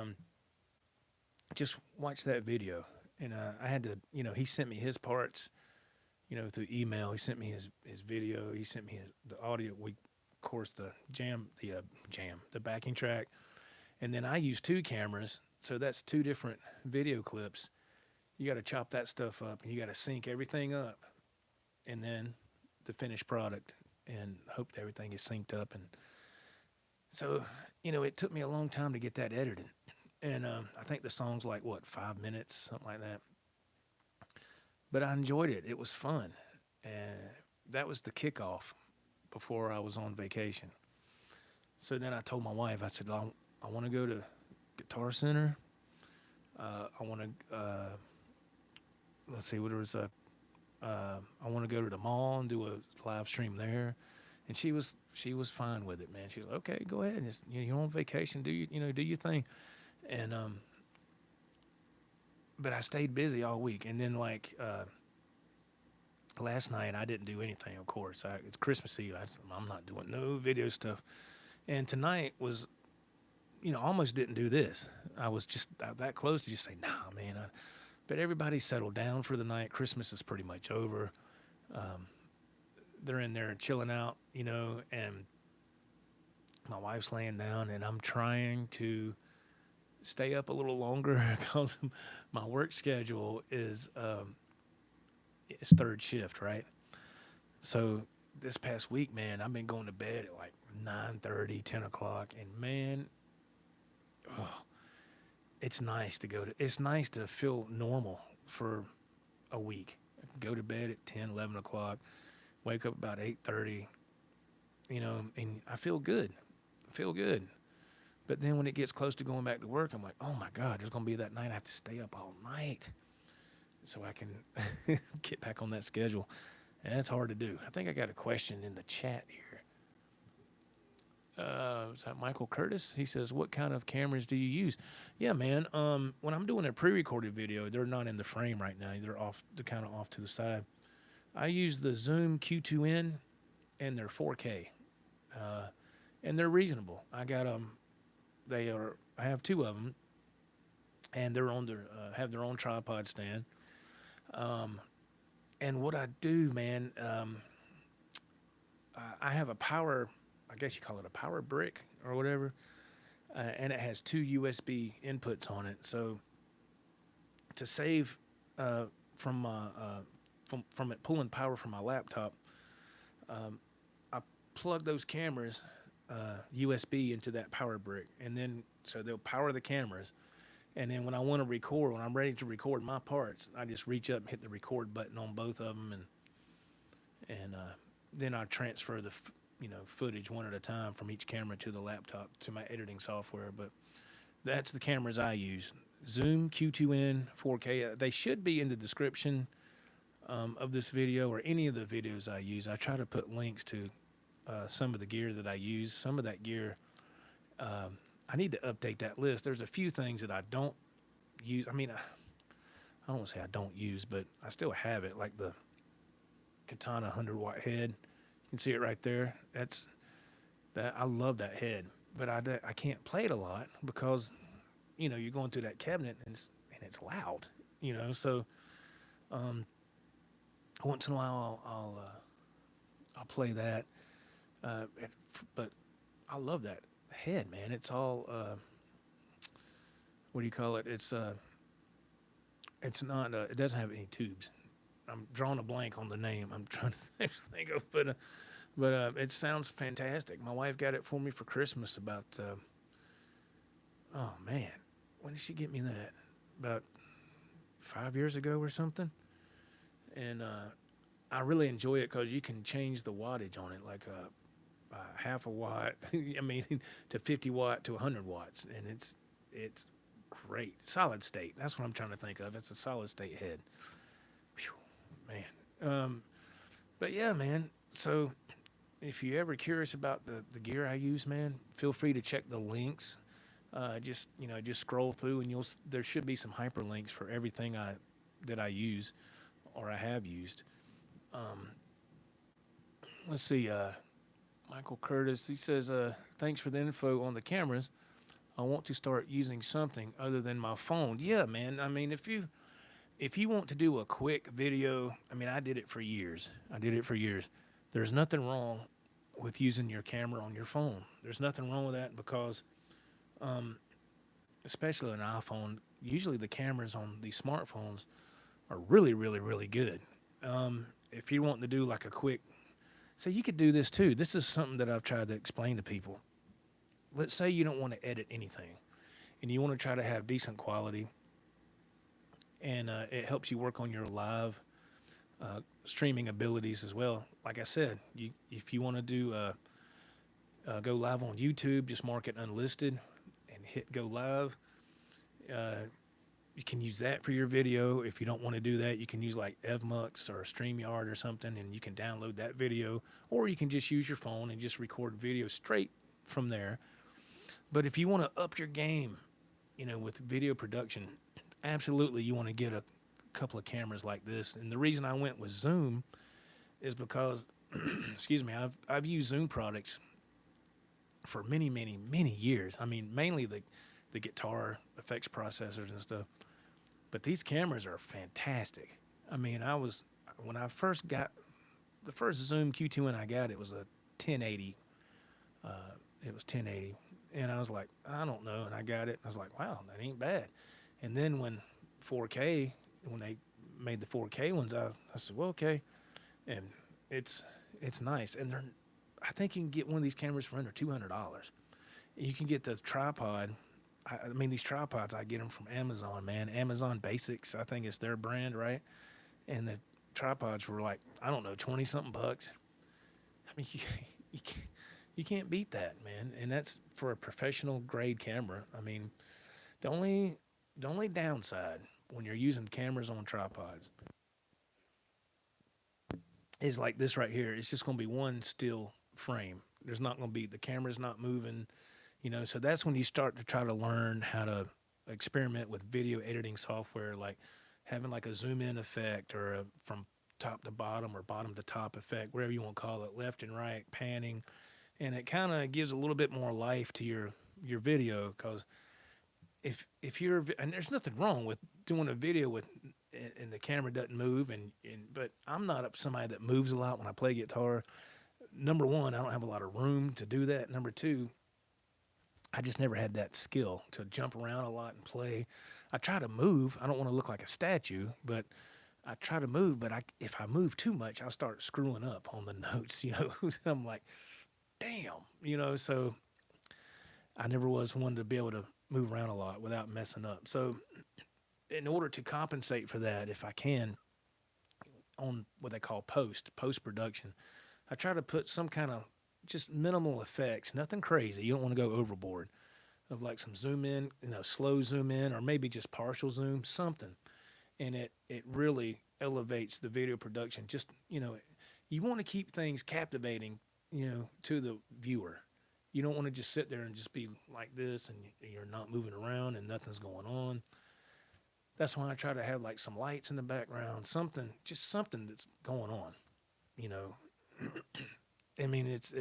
just watch that video. And I had to, he sent me his parts. Through email. He sent me his video. He sent me the audio. Of course, the the backing track. And then I use 2 cameras, so that's 2 different video clips. You got to chop that stuff up, and you got to sync everything up, and then the finished product, and hope that everything is synced up. And so, it took me a long time to get that edited. And I think the song's like, 5 minutes, something like that. But I enjoyed it. It was fun. And that was the kickoff before I was on vacation. So then I told my wife, I said, I want to go to Guitar Center. I want to, let's see, there was I want to go to the mall and do a live stream there. And she was fine with it, man. She's like, okay, go ahead. Just, you're on vacation, do your thing. And but I stayed busy all week. And then like last night I didn't do anything. Of course, it's Christmas Eve. I'm not doing no video stuff. And tonight was, almost didn't do this. I was just that close to just say, nah, man. But everybody settled down for the night. Christmas is pretty much over. They're in there chilling out, and my wife's laying down, and I'm trying to stay up a little longer because my work schedule is it's third shift, right? So this past week, man, I've been going to bed at like 9:30, 10 o'clock, and man, it's nice to feel normal for a week. Go to bed at 10, 11 o'clock, wake up about 8:30, and I feel good. But then when it gets close to going back to work, I'm like, oh my God, there's going to be that night I have to stay up all night so I can get back on that schedule. And that's hard to do. I think I got a question in the chat here. Is that Michael Curtis? He says, what kind of cameras do you use? Yeah, man. When I'm doing a pre-recorded video, they're not in the frame right now. They're kind of off to the side. I use the Zoom Q2N, and they're 4K. And they're reasonable. I got I have two of them, and they're on have their own tripod stand. And what I do, man, I have a power, I guess you call it a power brick or whatever, and it has two USB inputs on it. So to save from it pulling power from my laptop, I plug those cameras USB into that power brick, and then so they'll power the cameras. And then when I'm ready to record my parts, I just reach up and hit the record button on both of them, and then I transfer the footage one at a time from each camera to the laptop to my editing software. But that's the cameras I use. Zoom Q2N 4K. They should be in the description of this video or any of the videos I use. I try to put links to some of the gear that I use. Some of that gear, I need to update that list. There's a few things that I don't use. I mean, I don't want to say I don't use, but I still have it, like the Katana 100-watt head. You can see it right there. I love that head, but I can't play it a lot because, you're going through that cabinet and it's loud, So once in a while I'll play that, but I love that head, man. It's all what do you call it? It's not it doesn't have any tubes. I'm drawing a blank on the name. I'm trying to think of, but it sounds fantastic. My wife got it for me for Christmas about oh man, when did she get me that? About 5 years ago or something. And I really enjoy it because you can change the wattage on it, like half a watt, I mean, to 50 watt to 100 watts, and it's great. Solid state. That's what I'm trying to think of. It's a solid state head. Whew, man. But yeah, man. So if you're ever curious about the gear I use, man, feel free to check the links. Just scroll through, and there should be some hyperlinks for everything that I use or I have used. Let's see. Michael Curtis, he says, thanks for the info on the cameras. I want to start using something other than my phone. Yeah, man. I mean, if you want to do a quick video, I mean, I did it for years. There's nothing wrong with using your camera on your phone. There's nothing wrong with that because, especially an iPhone, usually the cameras on these smartphones are really, really, really good. If you want to do like a quick, so you could do this too. This is something that I've tried to explain to people. Let's say you don't want to edit anything and you want to try to have decent quality, and it helps you work on your live streaming abilities as well. Like I said, if you want to do go live on YouTube, just mark it unlisted and hit go live. you can use that for your video. If you don't want to do that, you can use like EvMux or StreamYard or something, and you can download that video, or you can just use your phone and just record video straight from there. But if you want to up your game, with video production, absolutely you want to get a couple of cameras like this. And the reason I went with Zoom is because, excuse me, I've used Zoom products for many, many, many years. I mean, mainly the guitar effects processors and stuff. But these cameras are fantastic. I mean, when I first got the first Zoom Q2N I got, it was a 1080. It was 1080. And I was like, I don't know. And I got it. And I was like, wow, that ain't bad. And then when they made the 4K ones, I said, well, okay. And it's nice. And I think you can get one of these cameras for under $200. You can get the tripod. I mean, these tripods, I get them from Amazon, man. Amazon Basics, I think it's their brand, right? And the tripods were like, I don't know, 20-something bucks. I mean, you can't beat that, man. And that's for a professional grade camera. I mean, the only downside when you're using cameras on tripods is like this right here. It's just going to be one still frame. There's not going to be, the camera's not moving, so that's when you start to try to learn how to experiment with video editing software, like having like a zoom in effect or from top to bottom or bottom to top effect, whatever you want to call it, left and right, panning. And it kind of gives a little bit more life to your video, because if you're, and there's nothing wrong with doing a video and the camera doesn't move, but I'm not somebody that moves a lot when I play guitar. Number one, I don't have a lot of room to do that. Number two, I just never had that skill to jump around a lot and play. I try to move. I don't want to look like a statue, but I try to move. But if I move too much, I'll start screwing up on the notes, I'm like, damn, so I never was one to be able to move around a lot without messing up. So in order to compensate for that, if I can, on what they call post-production, I try to put some kind of just minimal effects, nothing crazy. You don't want to go overboard, of like some zoom in, slow zoom in, or maybe just partial zoom, something. And it really elevates the video production. Just, you want to keep things captivating, to the viewer. You don't want to just sit there and just be like this and you're not moving around and nothing's going on. That's why I try to have like some lights in the background, something that's going on, I mean, it's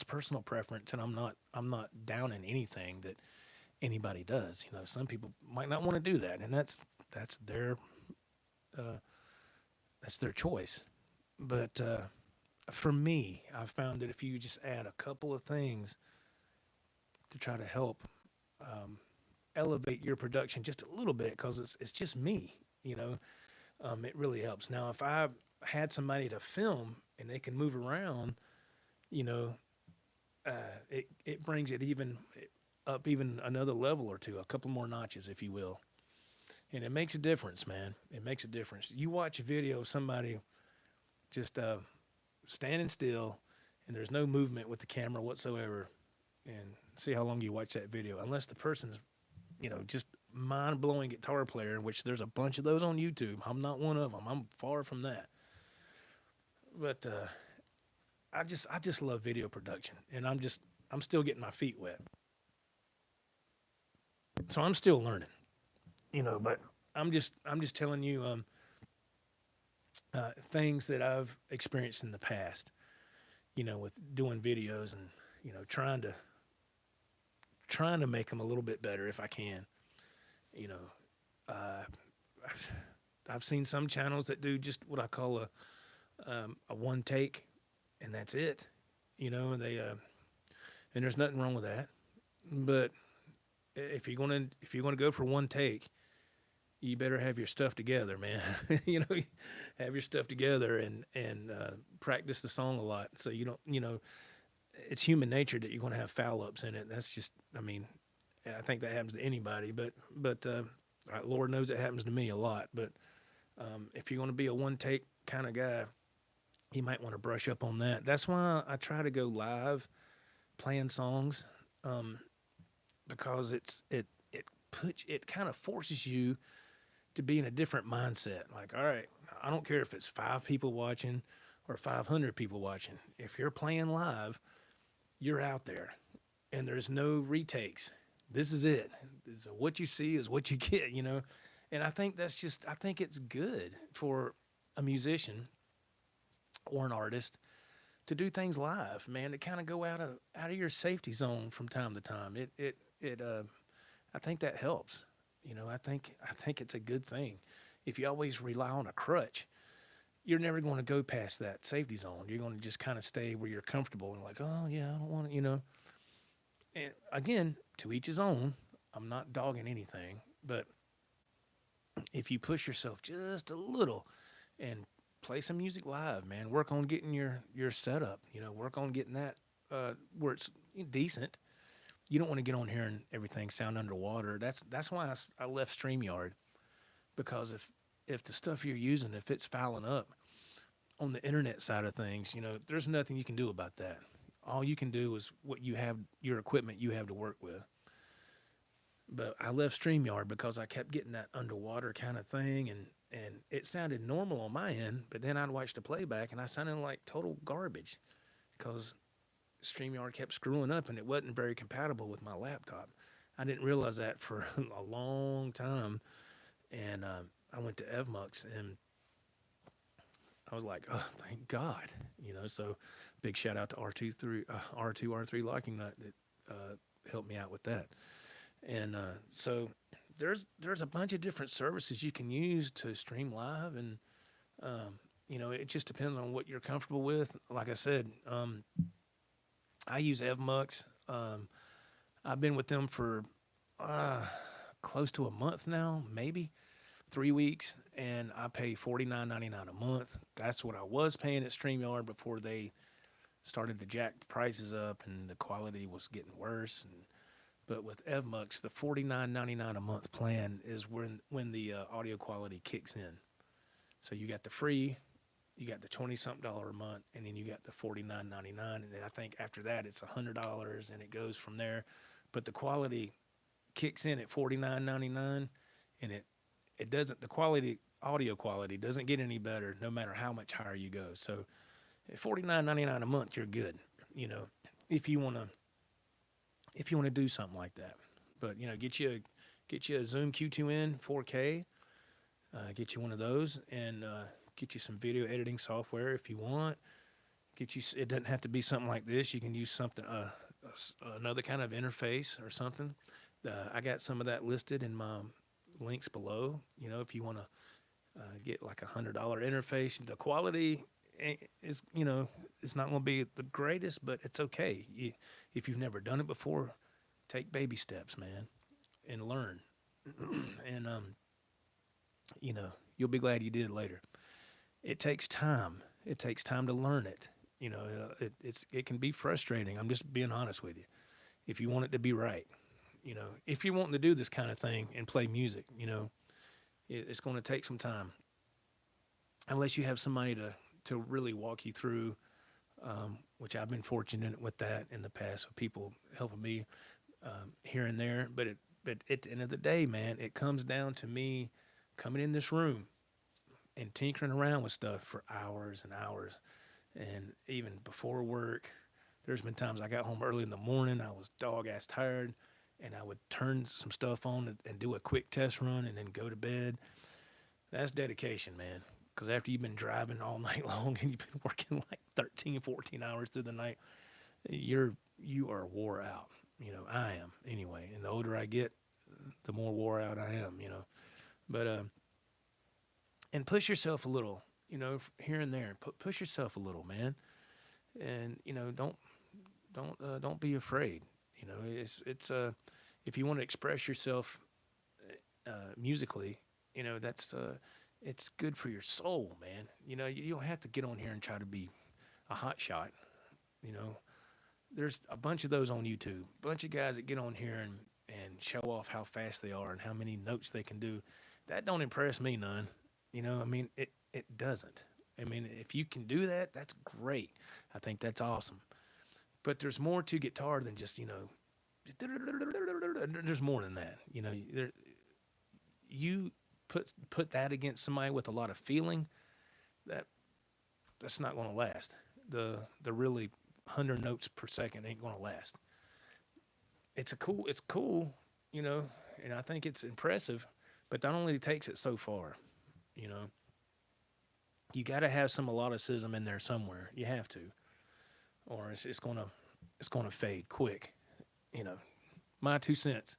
personal preference, and I'm not downing anything that anybody does. Some people might not want to do that, and that's their choice. But for me, I've found that if you just add a couple of things to try to help elevate your production just a little bit, because it's just me, it really helps. Now, if I had somebody to film and they can move around, it brings it up even another level or two, a couple more notches, if you will. And it makes a difference, man. It makes a difference. You watch a video of somebody just standing still and there's no movement with the camera whatsoever, and see how long you watch that video. Unless the person's, just mind-blowing guitar player, which there's a bunch of those on YouTube. I'm not one of them. I'm far from that. But I just love video production, and I'm still getting my feet wet. So I'm still learning, but I'm just telling you things that I've experienced in the past, with doing videos and, trying to make them a little bit better if I can. I've seen some channels that do just what I call a one take, and that's it. And they and there's nothing wrong with that. But if you're gonna go for one take, you better have your stuff together, man. Have your stuff together and practice the song a lot, so you don't. It's human nature that you're gonna have foul ups in it. That's just, I think that happens to anybody, but Lord knows it happens to me a lot. But if you're gonna be a one take kind of guy, you might want to brush up on that. That's why I try to go live playing songs, because it it kind of forces you to be in a different mindset. Like, all right, I don't care if it's 5 people watching or 500 people watching. If you're playing live, you're out there, and there's no retakes. This is it. So what you see is what you get, you know. And I think I think it's good for a musician or an artist to do things live, man. To kind of go out of your safety zone from time to time. I think that helps. You know, I think it's a good thing. If you always rely on a crutch, you're never going to go past that safety zone. You're going to just kind of stay where you're comfortable and like, oh yeah, I don't want to, you know. And again, to each his own. I'm not dogging anything, but if you push yourself just a little and play some music live, man, work on getting your setup. You know, work on getting that where it's decent. You don't want to get on here and everything sound underwater. That's why I left StreamYard, because if the stuff you're using, if it's fouling up on the internet side of things, you know, there's nothing you can do about that. All you can do is what you have, your equipment you have to work with. But I left StreamYard because I kept getting that underwater kind of thing, and it sounded normal on my end, but then I'd watch the playback and I sounded like total garbage because StreamYard kept screwing up and it wasn't very compatible with my laptop. I didn't realize that for a long time, and I went to EVMux and I was like, oh, thank God, you know. So big shout out to R2R3 Locking Nut that helped me out with that. And so there's a bunch of different services you can use to stream live, and you know, it just depends on what you're comfortable with. Like I said, I use EVMux. I've been with them for close to a month now, maybe 3 weeks, and I pay $49.99 a month. That's what I was paying at StreamYard before they started to jack the prices up and the quality was getting worse. But with EVMux, the $49.99 a month plan is when the audio quality kicks in. So you got the free, you got the $20-something a month, and then you got the $49.99, and then I think after that it's $100, and it goes from there. But the quality kicks in at $49.99, and it doesn't. The audio quality doesn't get any better no matter how much higher you go. So at $49.99 a month, you're good. You know, if you want to do something like that. But, you know, get you a Zoom Q2N 4K, get you one of those, and get you some video editing software if you want. It doesn't have to be something like this. You can use something, another kind of interface or something. I got some of that listed in my links below. You know, if you want to get like $100 interface, the quality is, you know, it's not going to be the greatest, but it's okay. If you've never done it before, take baby steps, man, and learn. And you know, you'll be glad you did later. It takes time. It takes time to learn it. You know, it can be frustrating. I'm just being honest with you. If you want it to be right, you know, if you're wanting to do this kind of thing and play music, you know, it's going to take some time. Unless you have somebody to really walk you through, which I've been fortunate with that in the past, with people helping me here and there. But at the end of the day, man, it comes down to me coming in this room and tinkering around with stuff for hours and hours. And even before work, there's been times I got home early in the morning, I was dog-ass tired, and I would turn some stuff on and do a quick test run and then go to bed. That's dedication, man. Because after you've been driving all night long and you've been working like 13, 14 hours through the night, you are wore out. You know, I am anyway. And the older I get, the more wore out I am, you know. But, and push yourself a little, you know, here and there. Push yourself a little, man. And, you know, don't be afraid. You know, it's if you want to express yourself musically, you know, it's good for your soul, man. You know, you don't have to get on here and try to be a hot shot. You know, there's a bunch of those on YouTube. A bunch of guys that get on here and show off how fast they are and how many notes they can do. That don't impress me none. You know, I mean, it doesn't. I mean, if you can do that, that's great. I think that's awesome. But there's more to guitar than just, you know, there's more than that. You know, you put that against somebody with a lot of feeling, that's not going to last. The really 100 notes per second ain't going to last. It's cool, you know, and I think it's impressive, but that only takes it so far, you know. You got to have some melodicism in there somewhere. You have to, or it's gonna fade quick, you know. My 2 cents.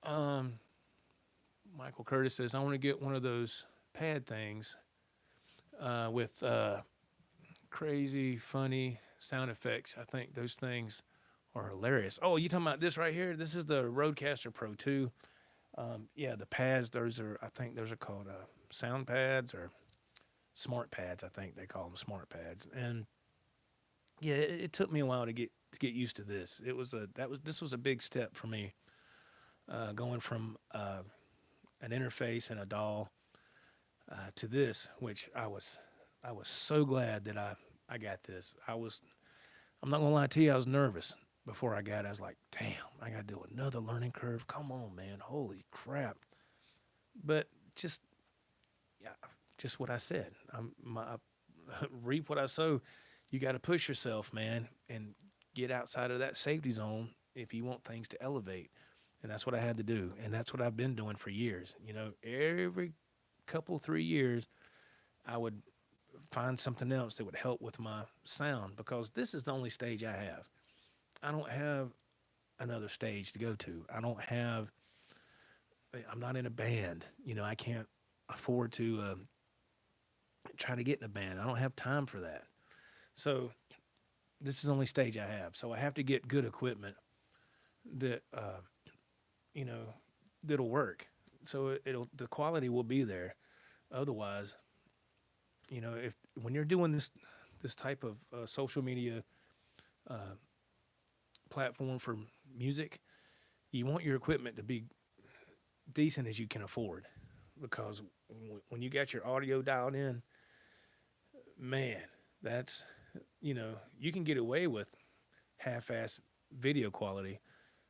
Michael Curtis says, I want to get one of those pad things with crazy, funny sound effects. I think those things are hilarious. Oh, you talking about this right here? This is the Rodecaster Pro 2. Yeah, the pads, I think those are called sound pads or smart pads. I think they call them smart pads. And yeah, it took me a while to get used to this. This was a big step for me, going from an interface and a DAW to this, which I was so glad that I got this. I'm not gonna lie to you, I was nervous before I got it. I was like, damn, I gotta do another learning curve. Come on, man, holy crap! But just what I said. I reap what I sow. You got to push yourself, man, and get outside of that safety zone if you want things to elevate. And that's what I had to do. And that's what I've been doing for years. You know, every couple, 3 years, I would find something else that would help with my sound, because this is the only stage I have. I don't have another stage to go to. I'm not in a band. You know, I can't afford to try to get in a band. I don't have time for that. So this is the only stage I have. So I have to get good equipment that, you know, that'll work. So the quality will be there. Otherwise, you know, when you're doing this type of social media platform for music, you want your equipment to be decent as you can afford, because when you got your audio dialed in, man, that's, you know, you can get away with half-ass video quality,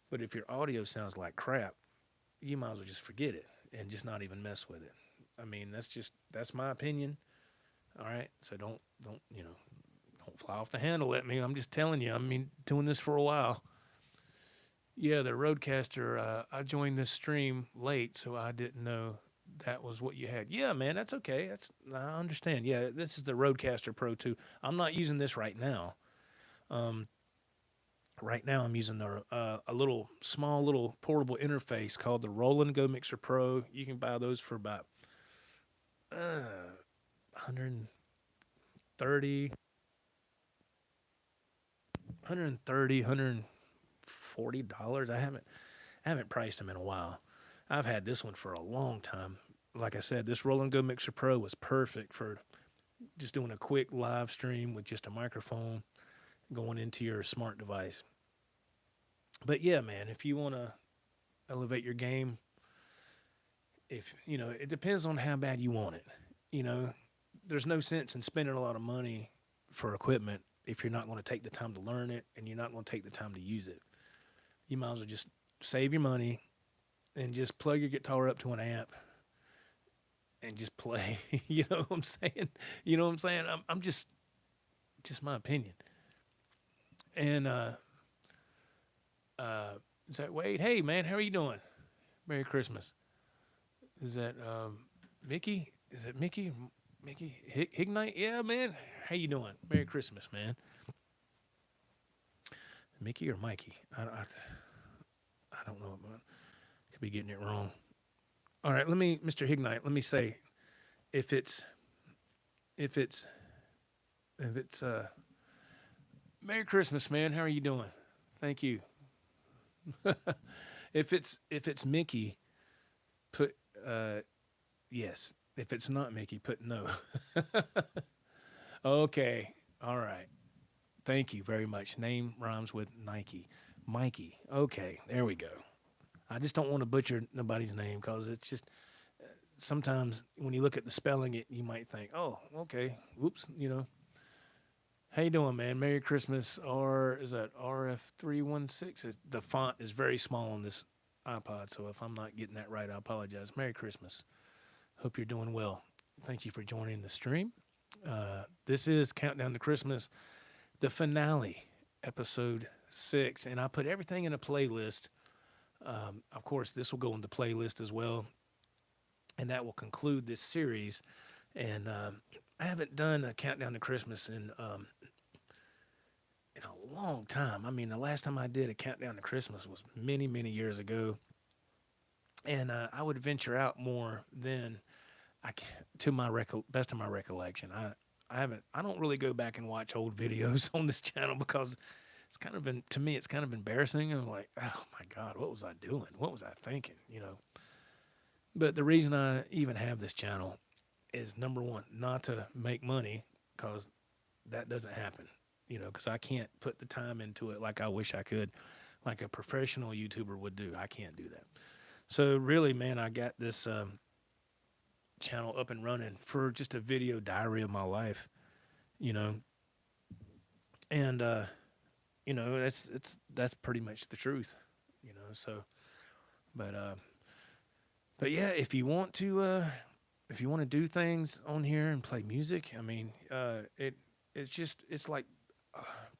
but if your audio sounds like crap, you might as well just forget it and just not even mess with it. I mean, that's my opinion. All right, so don't fly off the handle at me. I'm just telling you. I mean, doing this for a while. Yeah, the Rodecaster. I joined this stream late, so I didn't know that was what you had. Yeah, man, that's okay. I understand. Yeah, this is the Rodecaster Pro 2. I'm not using this right now. Right now I'm using a small little portable interface called the Roll and Go Mixer Pro. You can buy those for about $130. $140. I haven't priced them in a while. I've had this one for a long time. Like I said, this Roll and Go Mixer Pro was perfect for just doing a quick live stream with just a microphone going into your smart device. But yeah, man, if you want to elevate your game, it depends on how bad you want it. You know, there's no sense in spending a lot of money for equipment if you're not going to take the time to learn it and you're not going to take the time to use it. You might as well just save your money and just plug your guitar up to an amp and just play. You know what I'm saying? You know what I'm saying? I'm just my opinion. And is that Wade? Hey, man, how are you doing? Merry Christmas. Is that Mickey? Is it Mickey? Mickey Ignite? Yeah, man. How you doing? Merry Christmas, man. Mickey or Mikey? I don't know. Could be getting it wrong. All right, Mr. Ignite, let me say, if it's Merry Christmas, man. How are you doing? Thank you. If it's Mickey, put yes. If it's not Mickey, put no. Okay. All right. Thank you very much. Name rhymes with Nike. Mikey. Okay. There we go. I just don't want to butcher nobody's name, because it's just sometimes when you look at the spelling, you might think, oh, okay, whoops, you know. How you doing, man? Merry Christmas. Or is that RF316? The font is very small on this iPod, so if I'm not getting that right, I apologize. Merry Christmas. Hope you're doing well. Thank you for joining the stream. This is Countdown to Christmas, the finale, episode 6, and I put everything in a playlist. Of course, this will go in the playlist as well, and that will conclude this series. And I haven't done a Countdown to Christmas in a long time. I mean, the last time I did a Countdown to Christmas was many, many years ago, and I would venture out more than to my best of my recollection. I don't really go back and watch old videos on this channel because it's kind of been, to me, it's kind of embarrassing. I'm like, oh my God, what was I doing? What was I thinking? But the reason I even have this channel is, number one, not to make money, because that doesn't happen, because I can't put the time into it like I wish I could, like a professional YouTuber would do. I can't do that. So really, man, I got this channel up and running for just a video diary of my life, and that's pretty much the truth, So, but yeah, if you want to do things on here and play music, I mean, it's like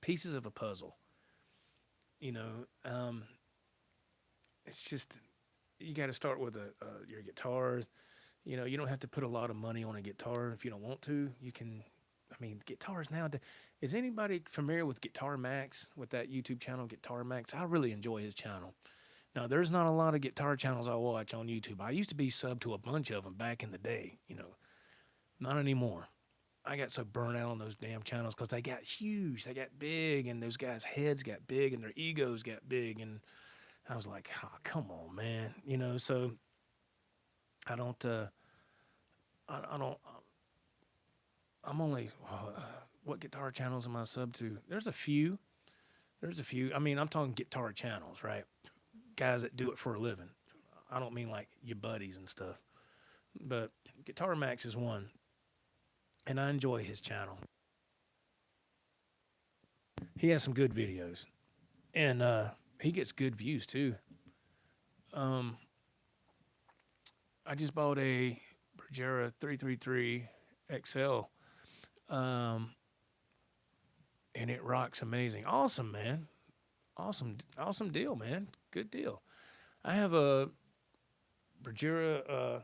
pieces of a puzzle, it's just, you got to start with your guitars. You don't have to put a lot of money on a guitar if you don't want to. You can, I mean, guitars nowadays. Is anybody familiar with Guitar Max, with that YouTube channel, Guitar Max? I really enjoy his channel. Now, there's not a lot of guitar channels I watch on YouTube. I used to be subbed to a bunch of them back in the day, not anymore. I got so burnt out on those damn channels because they got huge, they got big, and those guys' heads got big and their egos got big. And I was like, oh, come on, man. So I don't, I don't, I'm only, what guitar channels am I sub to? There's a few. I mean, I'm talking guitar channels, right? Guys that do it for a living. I don't mean like your buddies and stuff. But Guitar Max is one, and I enjoy his channel. He has some good videos, and he gets good views too. I just bought a Bergera 333 XL, and it rocks amazing. Awesome, man. Awesome deal, man. Good deal. I have a Bergera,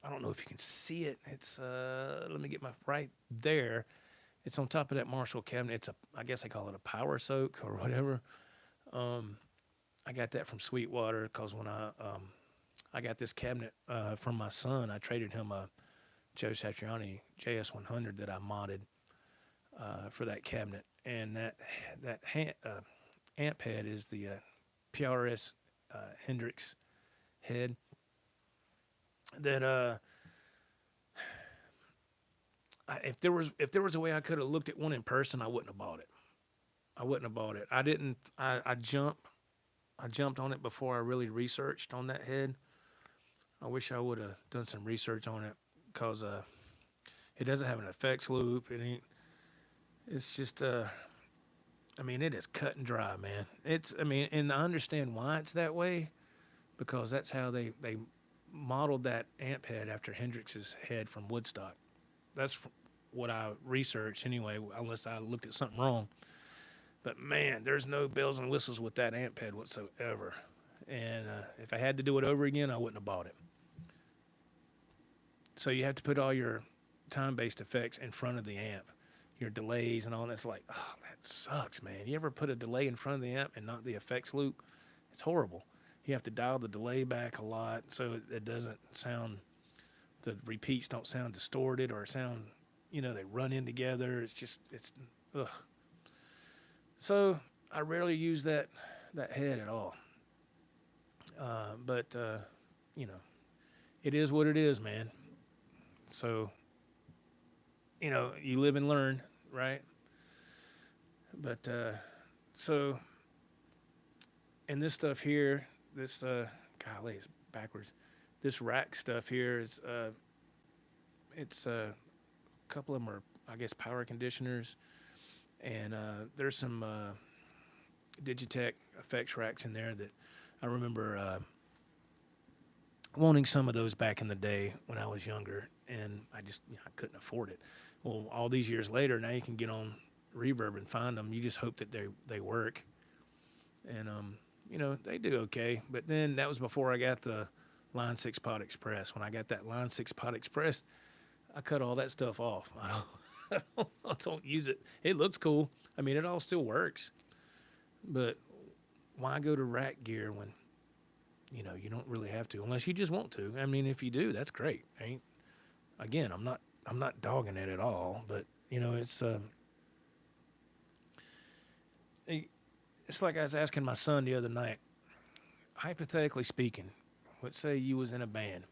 I don't know if you can see it. It's, let me get my, right there. It's on top of that Marshall cabinet. It's I guess they call it a power soak or whatever. I got that from Sweetwater because when I got this cabinet from my son, I traded him a Joe Satriani JS100 that I modded for that cabinet. And that amp head is the PRS Hendrix head that if there was a way I could have looked at one in person, I wouldn't have bought it. I jumped on it before I really researched on that head. I wish I would have done some research on it because it doesn't have an effects loop. It's just I mean, it is cut and dry, man. And I understand why it's that way, because that's how they modeled that amp head after Hendrix's head from Woodstock. That's what I researched anyway, unless I looked at something wrong. But man, there's no bells and whistles with that amp head whatsoever. And if I had to do it over again, I wouldn't have bought it. So you have to put all your time-based effects in front of the amp, your delays and all that. It's like, oh, that sucks, man. You ever put a delay in front of the amp and not the effects loop? It's horrible. You have to dial the delay back a lot so it doesn't sound, the repeats don't sound distorted or sound, they run in together. It's ugh. So I rarely use that head at all. But it is what it is, man. So, you live and learn, right? But, so, and this stuff here, golly, it's backwards. This rack stuff here is, it's a couple of them are, I guess, power conditioners. And there's some Digitech effects racks in there that I remember wanting some of those back in the day when I was younger, and I just I couldn't afford it. Well, all these years later, now you can get on Reverb and find them. You just hope that they work, and they do okay. But then that was before I got the Line 6 Pod Express. When I got that Line 6 Pod Express, I cut all that stuff off. I don't use it. It looks cool. I mean, it all still works. But why go to rack gear when, you don't really have to, unless you just want to. I mean, if you do, that's great. Again, I'm not dogging it at all, but it's like I was asking my son the other night. Hypothetically speaking, let's say you was in a band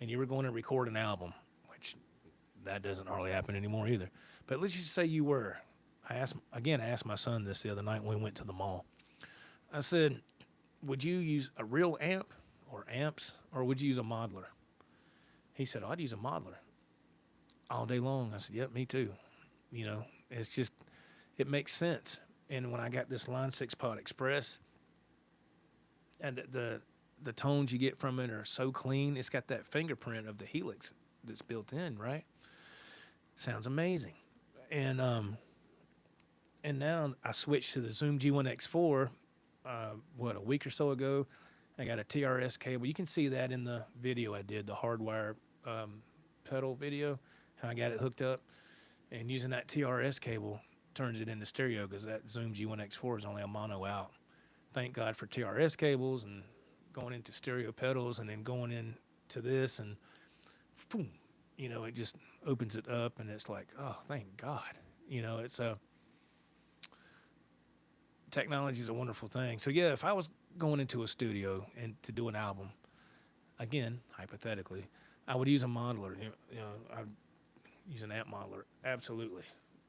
and you were going to record an album, which that doesn't hardly happen anymore either. But let's just say you were. I asked my son this the other night when we went to the mall. I said, would you use a real amp or amps, or would you use a modeler? He said, I'd use a modeler all day long. I said, yep, me too. It's just, it makes sense. And when I got this Line 6 Pod Express, and the tones you get from it are so clean, it's got that fingerprint of the Helix that's built in, right? Sounds amazing. And now I switched to the Zoom G1 Xfour, a week or so ago. I got a TRS cable. You can see that in the video I did, the hardwire pedal video, how I got it hooked up. And using that TRS cable turns it into stereo, because that Zoom G1 Xfour is only a mono out. Thank God for TRS cables and going into stereo pedals and then going into this, and boom, it just opens it up, and it's like, oh, thank God. It's technology is a wonderful thing. So yeah, if I was going into a studio and to do an album, again, hypothetically, I would use a modeler. I'd use an amp modeler. Absolutely.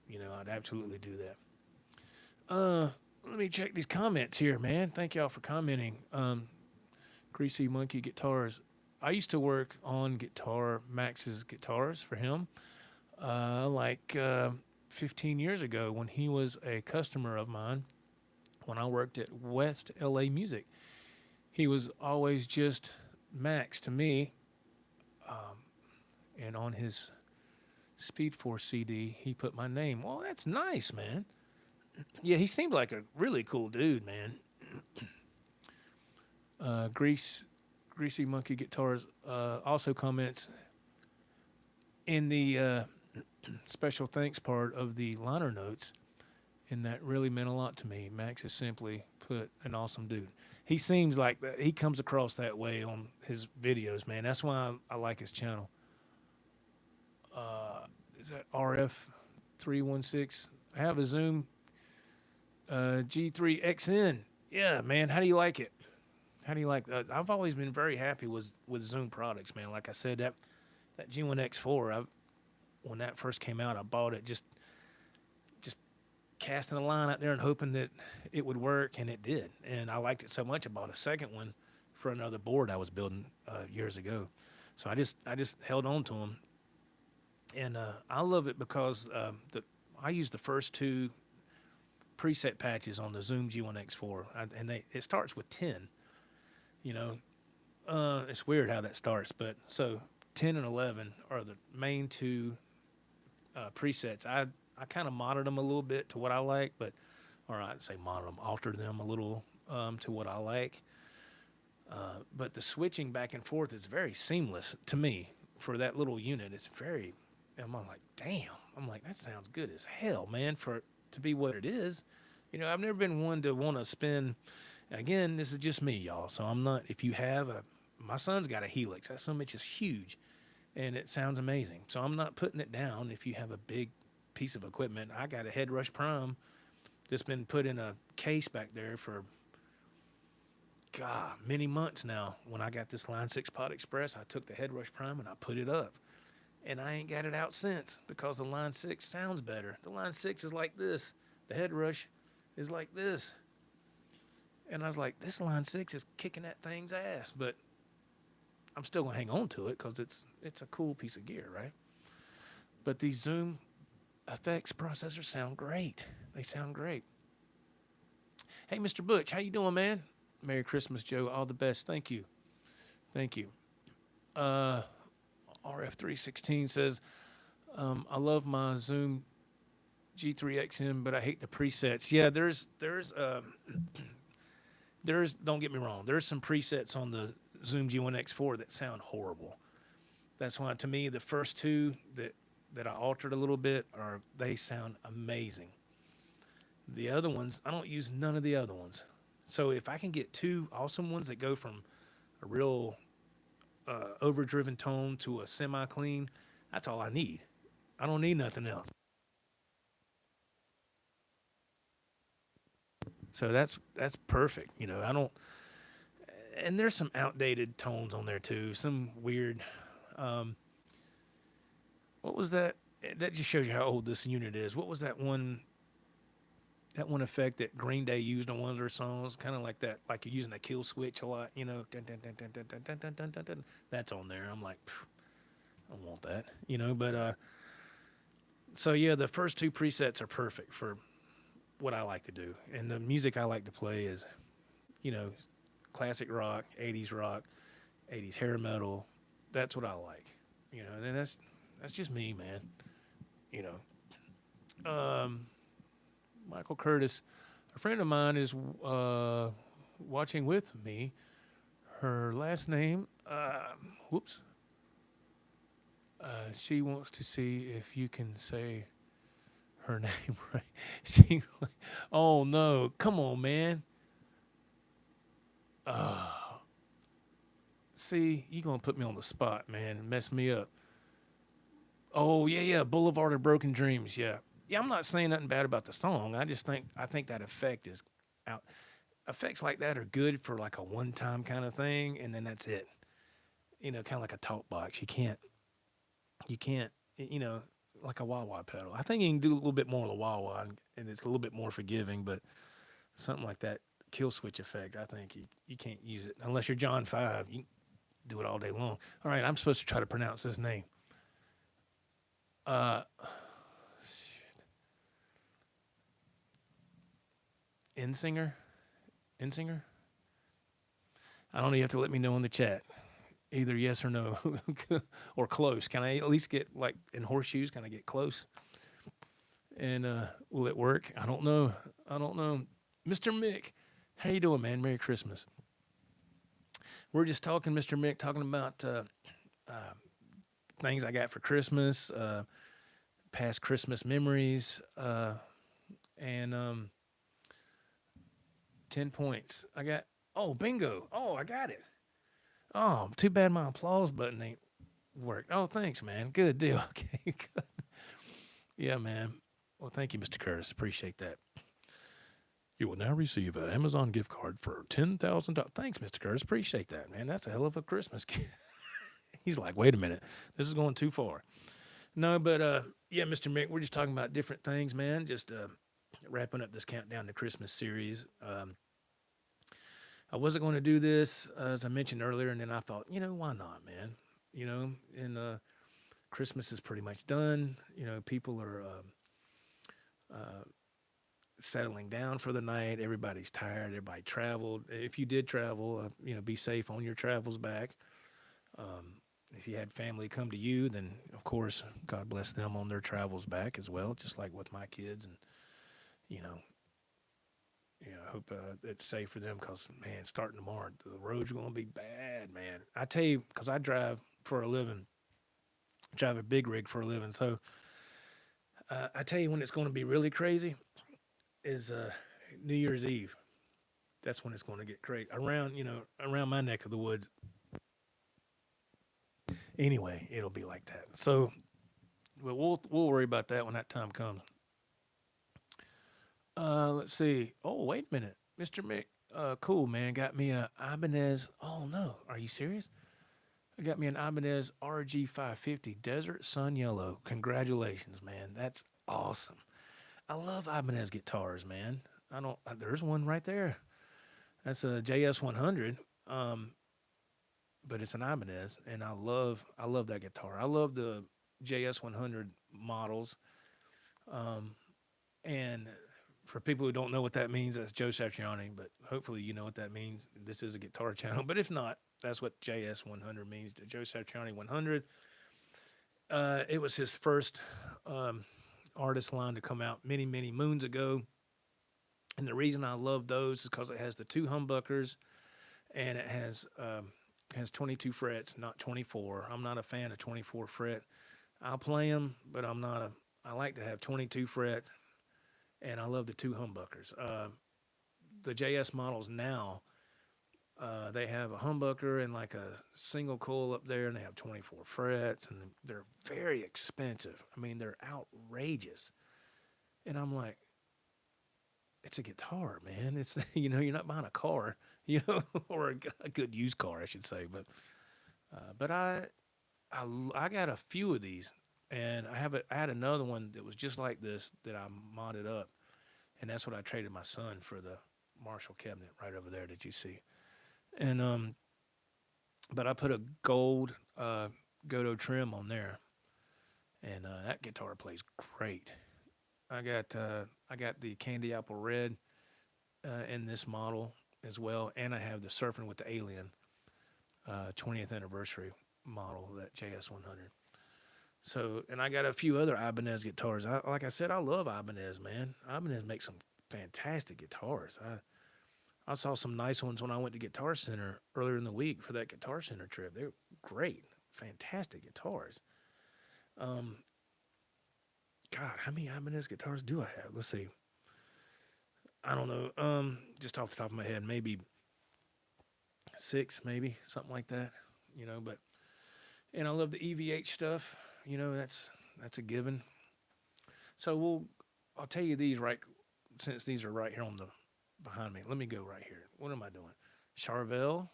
I'd absolutely do that. Let me check these comments here, man. Thank y'all for commenting. Greasy Monkey Guitars. I used to work on Max's guitars for him, 15 years ago when he was a customer of mine. When I worked at West LA Music, he was always just Max to me. And on his Speed Force CD, he put my name. Well, that's nice, man. Yeah, he seemed like a really cool dude, man. Greasy Monkey Guitars also comments in the special thanks part of the liner notes, and that really meant a lot to me. Max is simply put an awesome dude. He seems like that. He comes across that way on his videos, man. That's why I like his channel. Is that RF316? I have a Zoom G3 XN. Yeah, man. How do you like it? How do you like that? I've always been very happy with Zoom products, man. Like I said, that G1 Xfour, when that first came out, I bought it just casting a line out there and hoping that it would work, and it did. And I liked it so much, I bought a second one for another board I was building years ago. So I just held on to them, and I love it because I used the first two preset patches on the Zoom G1 Xfour, and it starts with 10. It's weird how that starts, but so 10 and 11 are the main two presets. I kind of modded them a little bit to what I like, altered them a little to what I like. But the switching back and forth is very seamless to me for that little unit. I'm like, damn. I'm like, that sounds good as hell, man, for it to be what it is. I've never been one to want to spend. Again, this is just me, y'all. So I'm not. If you have my son's got a Helix. That son bitch is huge, and it sounds amazing. So I'm not putting it down. If you have a big piece of equipment, I got a HeadRush Prime that's been put in a case back there for many months now. When I got this Line 6 Pod Express, I took the HeadRush Prime and I put it up, and I ain't got it out since because the Line 6 sounds better. The Line 6 is like this. The HeadRush is like this. And I was like, this Line 6 is kicking that thing's ass, but I'm still going to hang on to it because it's a cool piece of gear, right? But these Zoom effects processors sound great. They sound great. Hey, Mr. Butch, how you doing, man? Merry Christmas, Joe. All the best. Thank you. Thank you. Uh, RF316 says, I love my Zoom G3XM, but I hate the presets. Yeah, there's don't get me wrong, there's some presets on the Zoom G1 Xfour that sound horrible. That's why, to me, the first two that I altered a little bit they sound amazing. The other ones, I don't use none of the other ones. So if I can get two awesome ones that go from a real overdriven tone to a semi-clean, that's all I need. I don't need nothing else. So that's perfect. I don't. And there's some outdated tones on there too. Some weird. Um, what was that? That just shows you how old this unit is. What was that one? That one effect that Green Day used on one of their songs, kind of like that, like you're using a kill switch a lot. Dun, dun, dun, dun, dun, dun, dun, dun, dun, dun, dun. That's on there. I'm like, I don't want that. But so yeah, the first two presets are perfect for what I like to do, and the music I like to play is, classic rock, 80s rock, 80s hair metal. That's what I like. And that's just me, man. You know. Michael Curtis, a friend of mine, is watching with me. Her last name, whoops. She wants to see if you can say her name right. She, oh no, come on, man. See, you gonna put me on the spot, man, and mess me up. Oh yeah, Boulevard of Broken Dreams, yeah. Yeah, I'm not saying nothing bad about the song. I think that effect is out. Effects like that are good for like a one-time kind of thing, and then that's it. Kind of like a talk box. You can't, like a wah-wah pedal. I think you can do a little bit more of the wah-wah, and it's a little bit more forgiving, but something like that kill switch effect, I think you can't use it unless you're John 5. You can do it all day long. All right, I'm supposed to try to pronounce his name. Insinger? I don't know. You have to let me know in the chat. Either yes or no, or close. Can I at least get, like, in horseshoes, can I get close? And will it work? I don't know. Mr. Mick, how you doing, man? Merry Christmas. We're just talking, Mr. Mick, talking about things I got for Christmas, past Christmas memories, and 10 points. Bingo. Oh, I got it. Oh, too bad my applause button ain't worked. Oh, thanks, man. Good deal. Okay, good. Yeah, man. Well, thank you, Mr. Curtis. Appreciate that. You will now receive an Amazon gift card for $10,000. Thanks, Mr. Curtis. Appreciate that, man. That's a hell of a Christmas gift. He's like, wait a minute. This is going too far. No, but yeah, Mr. Mick, we're just talking about different things, man. Just wrapping up this countdown to Christmas series. I wasn't going to do this, as I mentioned earlier, and then I thought, why not, man? And Christmas is pretty much done. People are settling down for the night. Everybody's tired. Everybody traveled. If you did travel, be safe on your travels back. If you had family come to you, then, of course, God bless them on their travels back as well, just like with my kids. And, I hope it's safe for them because, man, starting tomorrow, the roads are going to be bad, man. I tell you, because I drive for a living, drive a big rig for a living. So I tell you when it's going to be really crazy is New Year's Eve. That's when it's going to get crazy. Around my neck of the woods. Anyway, it'll be like that. So we'll worry about that when that time comes. Let's see. Oh, wait a minute. Mr. Mick. Cool, man. Got me a Ibanez. Oh, no. Are you serious? I got me an Ibanez RG550 Desert Sun Yellow. Congratulations, man. That's awesome. I love Ibanez guitars, man. There's one right there. That's a JS100. But it's an Ibanez, and I love that guitar. I love the JS100 models. And for people who don't know what that means, that's Joe Satriani, but hopefully you know what that means. This is a guitar channel, but if not, that's what JS 100 means, the Joe Satriani 100. It was his first artist line to come out many, many moons ago. And the reason I love those is because it has the two humbuckers and it has 22 frets, not 24. I'm not a fan of 24 fret. I'll play them, but I like to have 22 frets, and I love the two humbuckers. The JS models now, they have a humbucker and like a single coil up there, and they have 24 frets, and they're very expensive. I mean, they're outrageous. And I'm like, it's a guitar, man. It's you're not buying a car, or a good used car, I should say. But I got a few of these, and I had another one that was just like this that I modded up, and that's what I traded my son for, the Marshall cabinet right over there that you see. And but I put a gold Godot trim on there, and that guitar plays great. I got the Candy Apple Red in this model as well, and I have the Surfing with the Alien 20th anniversary model, that JS 100. So, and I got a few other Ibanez guitars. Like I said, I love Ibanez, man. Ibanez makes some fantastic guitars. I saw some nice ones when I went to Guitar Center earlier in the week for that Guitar Center trip. They were great, fantastic guitars. God, how many Ibanez guitars do I have? Let's see. I don't know. Just off the top of my head, maybe 6, maybe something like that. But and I love the EVH stuff. That's a given. So I'll tell you these right, since these are right here on the behind me. Let me go right here. What am I doing? Charvel.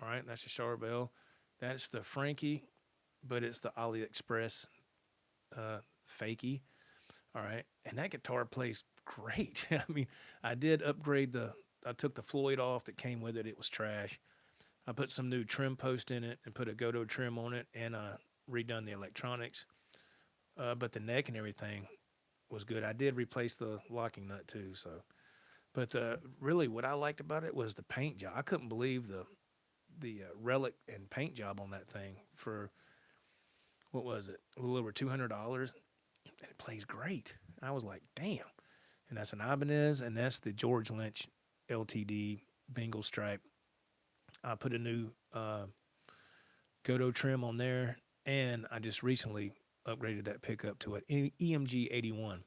All right, that's a Charvel. That's the Frankie, but it's the AliExpress fakie. All right, and that guitar plays great. I mean, I did upgrade I took the Floyd off that came with it. It was trash. I put some new trim post in it and put a Godot trim on it, and redone the electronics. But the neck and everything was good. I did replace the locking nut too. So, but really what I liked about it was the paint job. I couldn't believe the relic and paint job on that thing for, what was it, a little over $200, and it plays great. I was like, damn. And that's an Ibanez, and that's the George Lynch LTD Bengal stripe. I put a new Godot trim on there, and I just recently upgraded that pickup to an EMG 81.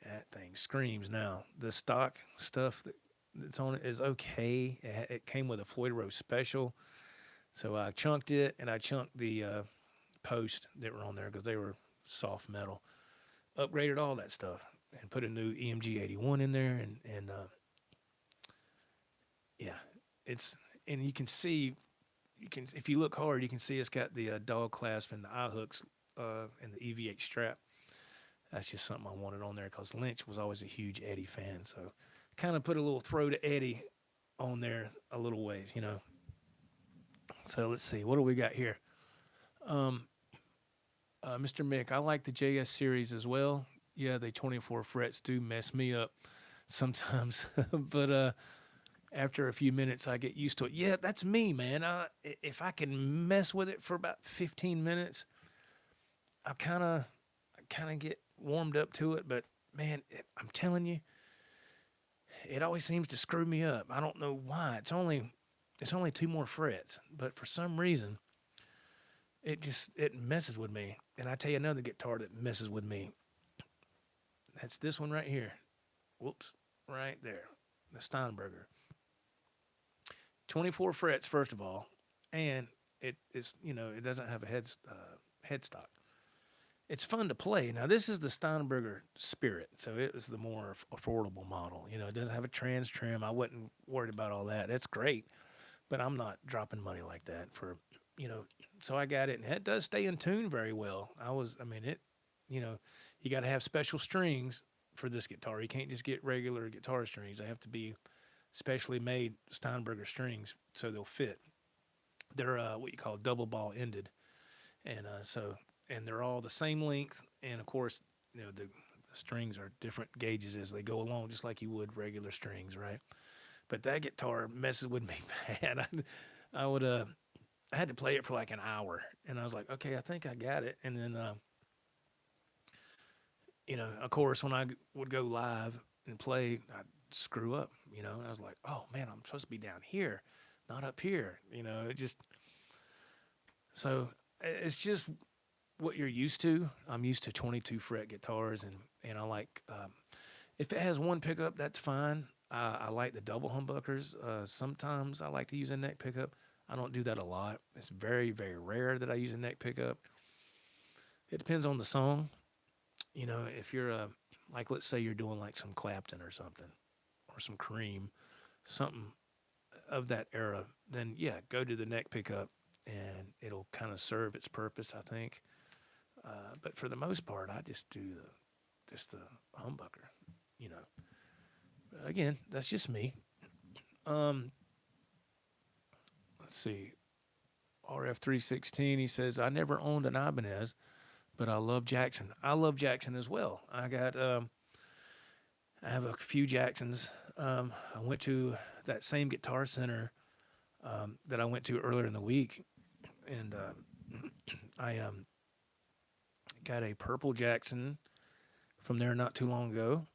That thing screams now. The stock stuff that's on it is okay. It came with a Floyd Rose special, so I chunked it, and I chunked the posts that were on there because they were soft metal. Upgraded all that stuff and put a new EMG 81 in there, and yeah, and you can see, if you look hard, you can see it's got the dog clasp and the eye hooks and the EVH strap. That's just something I wanted on there because Lynch was always a huge Eddie fan, so kind of put a little throw to Eddie on there a little ways, So let's see, what do we got here? Mr. Mick, I like the JS series as well. Yeah, the 24 frets do mess me up sometimes, but after a few minutes, I get used to it. Yeah, that's me, man. If I can mess with it for about 15 minutes, I kind of get warmed up to it. But man, I'm telling you, it always seems to screw me up. I don't know why. It's only 2 more frets, but for some reason, it messes with me. And I tell you another guitar that messes with me. That's this one right here. Whoops, right there, the Steinberger. 24 frets, first of all, and it doesn't have a headstock. It's fun to play. Now, this is the Steinberger Spirit, so it was the more affordable model. It doesn't have a trans trim. I wasn't worried about all that. That's great, but I'm not dropping money like that for, so I got it, and it does stay in tune very well. You got to have special strings for this guitar. You can't just get regular guitar strings. They have to be specially made Steinberger strings so they'll fit. They're what you call double ball ended, and they're all the same length. And of course, the strings are different gauges as they go along, just like you would regular strings, right? But that guitar messes with me bad. I would I had to play it for like an hour, and I was like, okay, I think I got it. And then of course, when I would go live and play, I'd screw up, and I was like, oh man, I'm supposed to be down here, not up here. It just so it's just what you're used to. I'm used to 22 fret guitars, and I like if it has one pickup, that's fine. I like the double humbuckers. Sometimes I like to use a neck pickup. I don't do that a lot. It's very, very rare that I use a neck pickup. It depends on the song. If you're like, let's say you're doing like some Clapton or something, or some Cream, something of that era, then yeah, go to the neck pickup, and it'll kind of serve its purpose, I think. But for the most part, I just do the humbucker. You know, again, that's just me. Let's see. RF316. He says, I never owned an Ibanez, but I love Jackson. I love Jackson as well. I have a few Jacksons. I went to that same Guitar Center that I went to earlier in the week, and I got a purple Jackson from there not too long ago.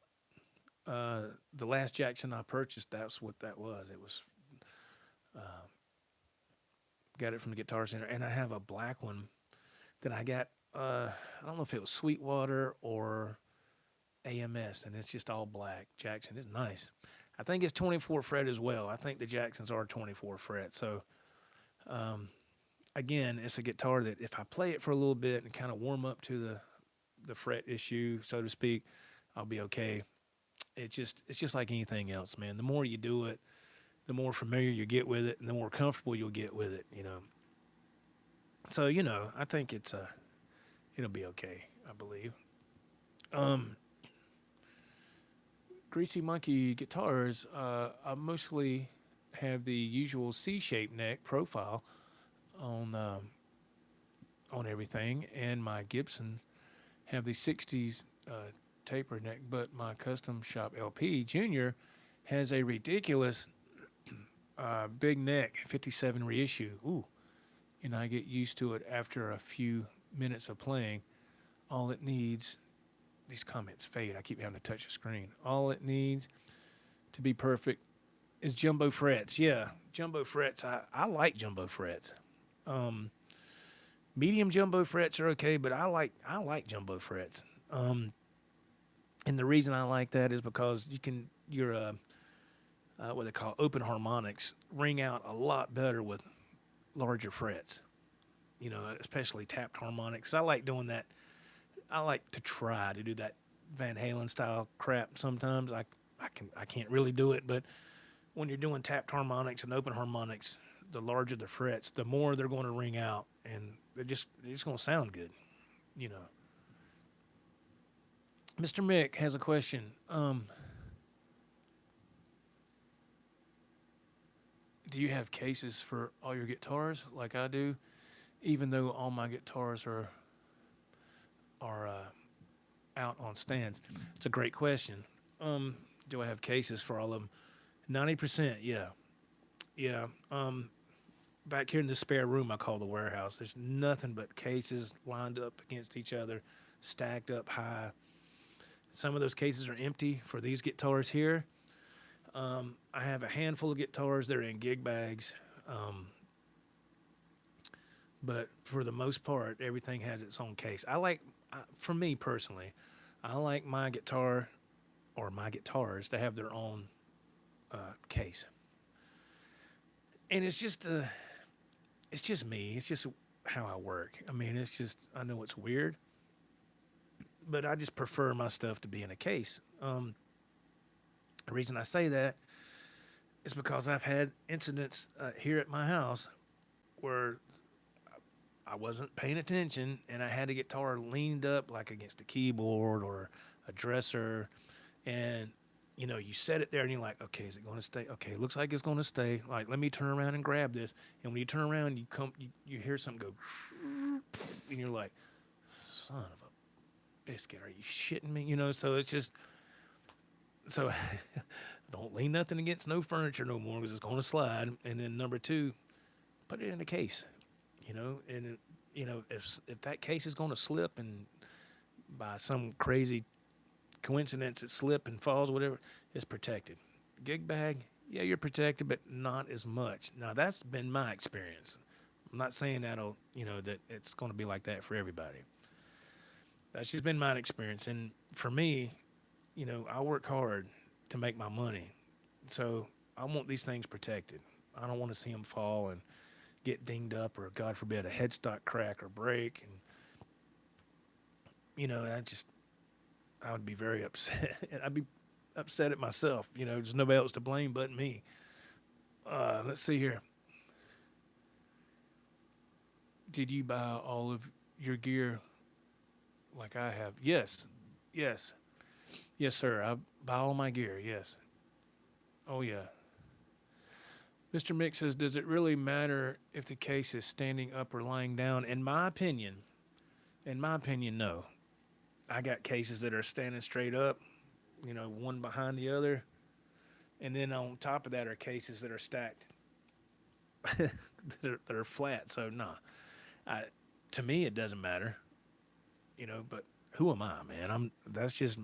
The last Jackson I purchased, that's what that was. It was got it from the Guitar Center, and I have a black one that I got. I don't know if it was Sweetwater or AMS, and it's just all black. Jackson is nice. I think it's 24 fret as well. I think the Jacksons are 24 fret. So, again, it's a guitar that if I play it for a little bit and kind of warm up to the fret issue, so to speak, I'll be okay. It's just like anything else, man. The more you do it, the more familiar you get with it, and the more comfortable you'll get with it. So I think it'll be okay. I believe. Greasy Monkey guitars, I mostly have the usual C-shaped neck profile on everything, and my Gibson have the 60s taper neck, but my custom shop LP Junior has a ridiculous big neck 57 reissue. Ooh, and I get used to it after a few minutes of playing. All it needs, these comments fade. I keep having to touch the screen. All it needs to be perfect is jumbo frets. Yeah, jumbo frets. I like jumbo frets. Medium jumbo frets are okay, but I like jumbo frets. And the reason I like that is because your what they call open harmonics ring out a lot better with larger frets. Especially tapped harmonics. I like doing that. I like to try to do that Van Halen style crap. Sometimes I can't really do it, but when you're doing tapped harmonics and open harmonics, the larger the frets, the more they're going to ring out, and they're just going to sound good. Mr. Mick has a question. Do you have cases for all your guitars like I do, even though all my guitars are out on stands? It's a great question. Do I have cases for all of them? 90%, yeah. Yeah. Back here in the spare room I call the warehouse, there's nothing but cases lined up against each other, stacked up high. Some of those cases are empty for these guitars here. I have a handful of guitars that are in gig bags. But for the most part, everything has its own case. For me personally, I like my guitar or my guitars to have their own case. And it's just me. It's just how I work. I mean, I know it's weird, but I just prefer my stuff to be in a case. The reason I say that is because I've had incidents here at my house where I wasn't paying attention and I had a guitar leaned up like against a keyboard or a dresser, and you set it there and you're like, okay, is it going to stay? Okay, it looks like it's going to stay. Like, let me turn around and grab this. And when you turn around, you hear something go, and you're like, son of a. Biscuit, are you shitting me? You know, so it's just, so don't lean nothing against no furniture no more because it's going to slide. And then number two, put it in a case, you know, and, you know, if that case is going to slip and by some crazy coincidence it slip and falls, whatever, it's protected. Gig bag, yeah, you're protected, but not as much. Now, that's been my experience. I'm not saying that'll, you know, that it's going to be like that for everybody. That's just been my experience. And for me, you know, I work hard to make my money. So I want these things protected. I don't want to see them fall and get dinged up or, God forbid, a headstock crack or break. And, you know, I would be very upset. And I'd be upset at myself. You know, there's nobody else to blame but me. Let's see here. Did you buy all of your gear like I have? Yes. Yes. Yes, sir. I buy all my gear. Yes. Oh, yeah. Mr. Mick says, does it really matter if the case is standing up or lying down? In my opinion, no. I got cases that are standing straight up, you know, one behind the other. And then on top of that are cases that are stacked, that are flat. So, nah. To me, it doesn't matter, you know, but who am I, man? That's just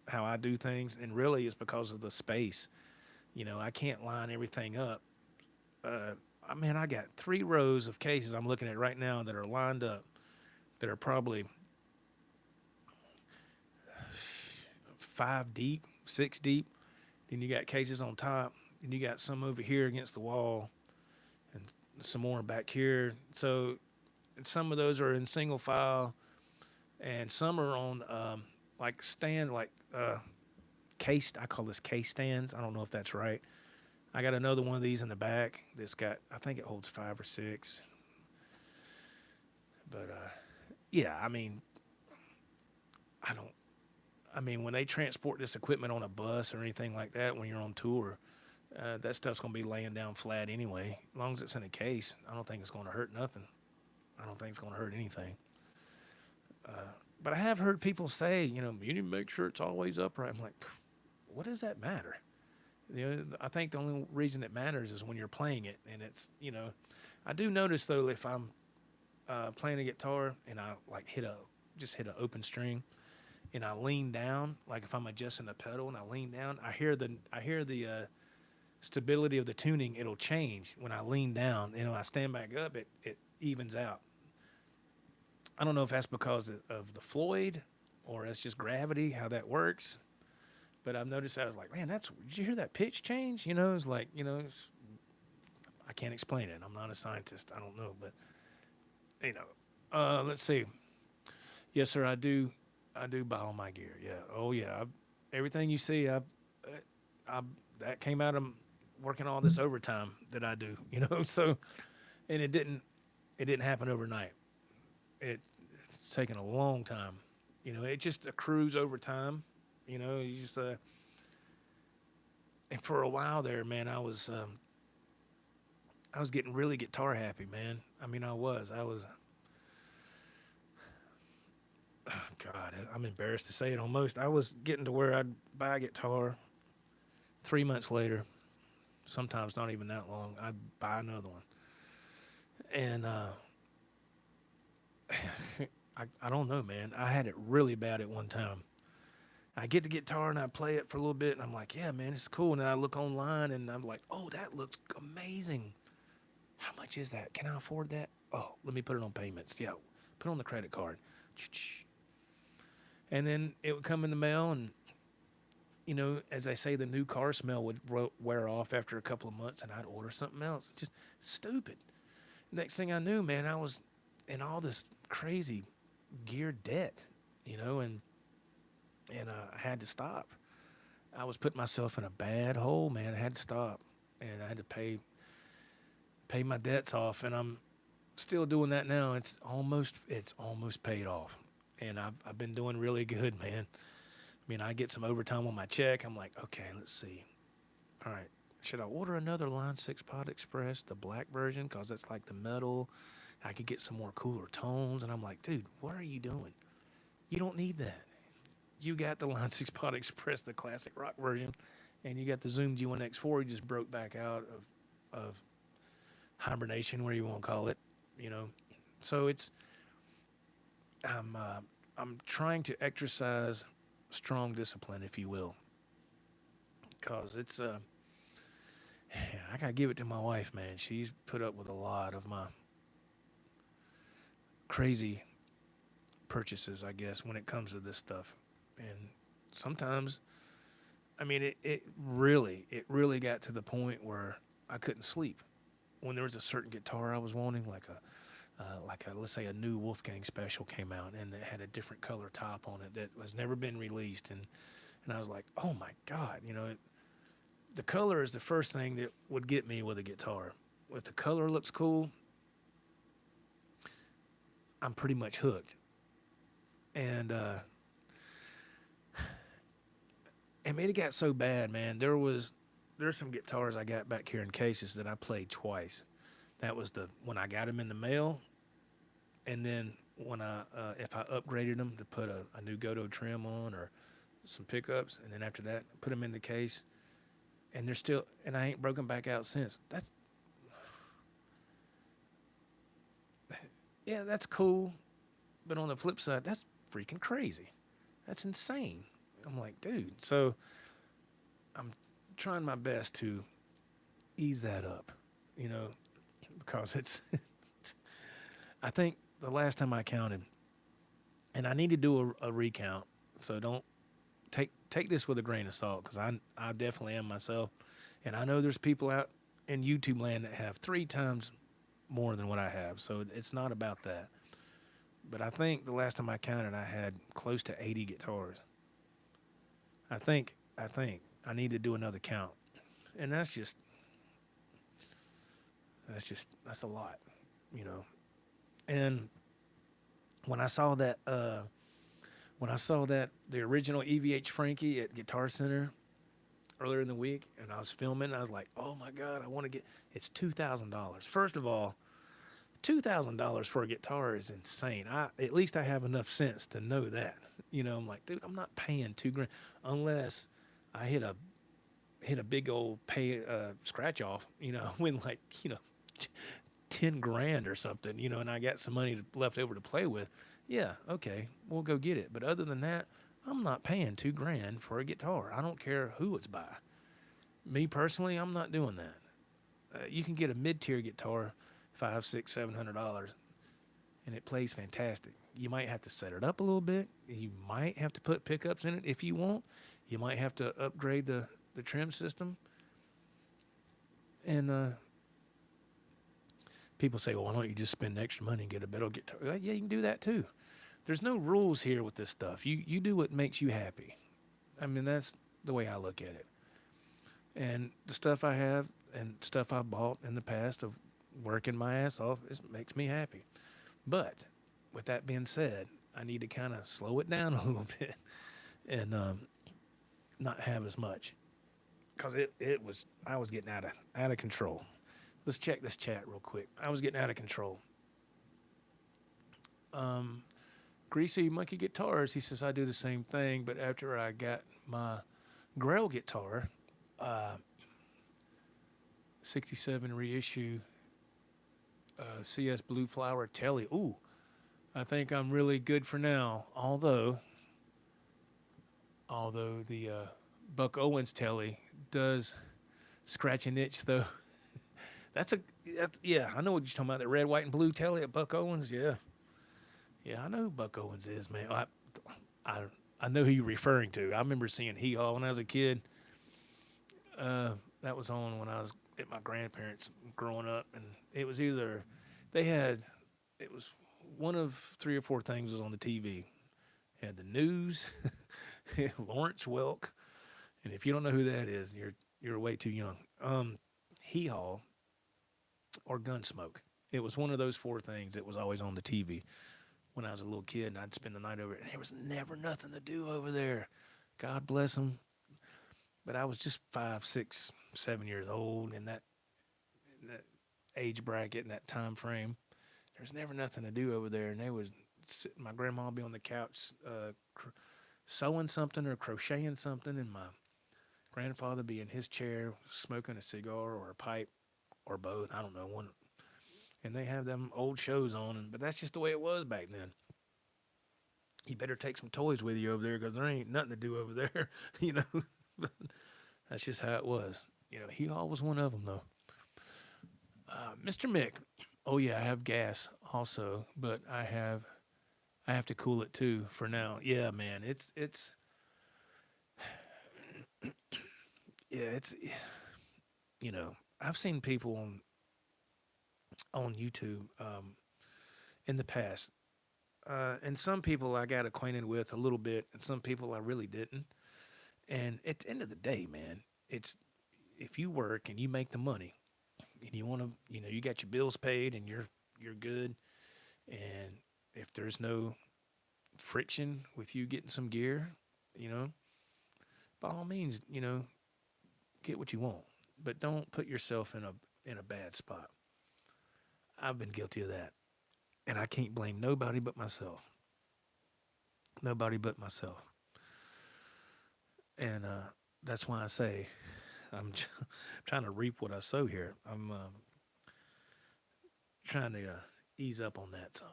how I do things. And really it's because of the space. You know, I can't line everything up. I got 3 rows of cases I'm looking at right now that are lined up that are probably 5 deep, 6 deep. Then you got cases on top, and you got some over here against the wall, and some more back here. So some of those are in single file, and some are on case. I call this case stands. I don't know if that's right. I got another one of these in the back that's got, I think it holds 5 or 6. But yeah, when they transport this equipment on a bus or anything like that, when you're on tour, that stuff's gonna be laying down flat anyway. As long as it's in a case, I don't think it's gonna hurt nothing. I don't think it's gonna hurt anything. But I have heard people say, you know, you need to make sure it's always upright. I'm like, what does that matter? You know, I think the only reason it matters is when you're playing it, and it's, you know, I do notice though if I'm playing a guitar and I like hit an open string, and I lean down, like if I'm adjusting the pedal and I lean down, I hear the stability of the tuning. It'll change when I lean down, and when I stand back up, it evens out. I don't know if that's because of the Floyd or that's just gravity, how that works. But I've noticed that. I was like, man, did you hear that pitch change? You know, it's like, you know, I can't explain it. I'm not a scientist. I don't know. But, you know, let's see. Yes, sir, I do buy all my gear. Yeah. Oh, yeah. Everything you see, that came out of working all this overtime that I do, you know. So, and it didn't happen overnight. It's taken a long time. You know, it just accrues over time. You know, you just and for a while there, man, I was getting really guitar happy, man. I mean, I was. Oh, God, I'm embarrassed to say it almost. I was getting to where I'd buy a guitar. 3 months later, sometimes not even that long, I'd buy another one. And I don't know, man. I had it really bad at one time. I get the guitar and I play it for a little bit, and I'm like, yeah, man, it's cool. And then I look online, and I'm like, oh, that looks amazing. How much is that? Can I afford that? Oh, let me put it on payments. Yeah, put it on the credit card. And then it would come in the mail, and, you know, as I say, the new car smell would wear off after a couple of months, and I'd order something else. Just stupid. Next thing I knew, man, I was in all this crazy gear debt, you know, and I had to stop. I was putting myself in a bad hole, man. I had to stop, and I had to pay my debts off, and I'm still doing that now. It's almost paid off, and I've been doing really good, man. I mean, I get some overtime on my check. I'm like, okay, let's see. All right, should I order another Line 6 Pod Express, the black version, because that's like the metal? I could get some more cooler tones, and I'm like, dude, what are you doing? You don't need that. You got the Line 6 Pod Express, the classic rock version, and you got the Zoom G1 Xfour. You just broke back out of hibernation, where you want to call it, you know. So I'm uh, I'm trying to exercise strong discipline, if you will, because I gotta give it to my wife, man. She's put up with a lot of my crazy purchases, I guess, when it comes to this stuff. And sometimes, I mean, it really got to the point where I couldn't sleep. When there was a certain guitar I was wanting, like a let's say a new Wolfgang special came out and it had a different color top on it that has never been released, and I was like, oh my God, the color is the first thing that would get me with a guitar. If the color looks cool, I'm pretty much hooked. And I mean, it got so bad, man. There's some guitars I got back here in cases that I played twice. That was when I got them in the mail, and then when if I upgraded them to put a new Godo trim on or some pickups, and then after that put them in the case, and I ain't broken back out since. That's cool, but on the flip side, that's freaking crazy. That's insane. I'm like, dude. So I'm trying my best to ease that up, because I think the last time I counted, and I need to do a recount, so don't take this with a grain of salt, because I definitely am myself, and I know there's people out in YouTube land that have 3 times more than what I have, so it's not about that. But I think the last time I counted, I had close to 80 guitars. I think I need to do another count, and that's a lot, And when I saw that, the original EVH Frankie at Guitar Center earlier in the week, and I was filming, I was like, oh my God, I want to get. It's $2,000. First of all, $2,000 for a guitar is insane. At least I have enough sense to know that. I'm like, dude, I'm not paying $2,000 unless I hit a big old scratch off. Win like 10 grand or something. And I got some money left over to play with. Yeah, okay, we'll go get it. But other than that, I'm not paying $2,000 for a guitar. I don't care who it's by. Me personally, I'm not doing that. You can get a mid-tier guitar, $500, $600, $700, and it plays fantastic. You might have to set it up a little bit. You might have to put pickups in it if you want. You might have to upgrade the trim system. And people say, well, why don't you just spend extra money and get a better guitar? Yeah, you can do that too. There's no rules here with this stuff. You do what makes you happy. I mean, that's the way I look at it. And the stuff I have and stuff I bought in the past of working my ass off, it makes me happy. But with that being said, I need to kind of slow it down a little bit and not have as much, because I was getting out of control. Let's check this chat real quick. I was getting out of control. Greasy Monkey Guitars, he says, I do the same thing, but after I got my Grail guitar, 67 reissue CS Blue Flower Telly. Ooh, I think I'm really good for now. Although the Buck Owens Telly does scratch and itch, though. Yeah, I know what you're talking about. That red, white, and blue Telly at Buck Owens. Yeah, I know who Buck Owens is, man. I know who you're referring to. I remember seeing Hee Haw when I was a kid. That was on when I was at my grandparents growing up, and it was it was one of 3 or 4 things was on the TV. It had the news, Lawrence Welk, and if you don't know who that is, you're way too young. Hee Haw or Gunsmoke. It was one of those 4 things that was always on the TV when I was a little kid, and I'd spend the night over it, and there was never nothing to do over there. God bless them. But I was just 5, 6, 7 years old in that age bracket, in that time frame. There's never nothing to do over there, and they was my grandma would be on the couch sewing something or crocheting something, and my grandfather would be in his chair smoking a cigar or a pipe or both. I don't know, one. And they have them old shows on, but that's just the way it was back then. You better take some toys with you over there because there ain't nothing to do over there, you know. That's just how it was. You know, he was one of them, though. Mr. Mick, oh yeah, I have gas also, but I have to cool it too for now. Yeah, man, it's yeah, it's you know, I've seen people on YouTube in the past, and some people I got acquainted with a little bit, and some people I really didn't. And at the end of the day, man, it's if you work and you make the money, and you want to, you got your bills paid, and you're good, and if there's no friction with you getting some gear, you know, by all means, get what you want, but don't put yourself in a bad spot. I've been guilty of that, and I can't blame nobody but myself. Nobody but myself. And that's why I say I'm trying to reap what I sow here. I'm trying to ease up on that some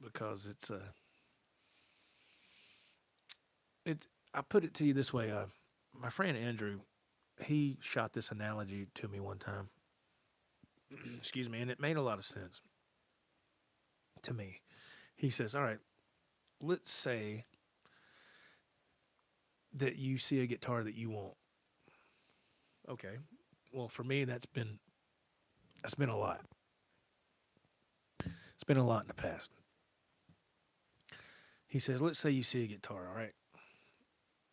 because it. I put it to you this way. My friend Andrew, he shot this analogy to me one time. Excuse me, and it made a lot of sense to me. He says, "All right, let's say that you see a guitar that you want. Okay, well for me that's been a lot. It's been a lot in the past." He says, "Let's say you see a guitar, all right."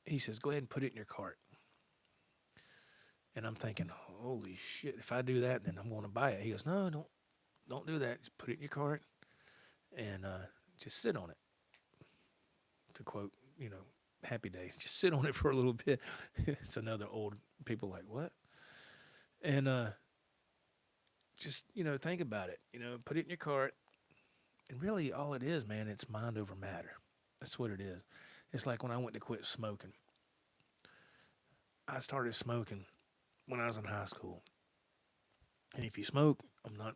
He says, "Go ahead and put it in your cart." And I'm thinking, "Holy shit! If I do that, then I'm going to buy it." He goes, "No, don't do that. Just put it in your cart and just sit on it." To quote, Happy Days, just sit on it for a little bit. It's another old people like what? And just think about it. Put it in your cart, and really all it is, man, it's mind over matter. That's what it is. It's like when I went to quit smoking. I started smoking when I was in high school. And if you smoke, I'm not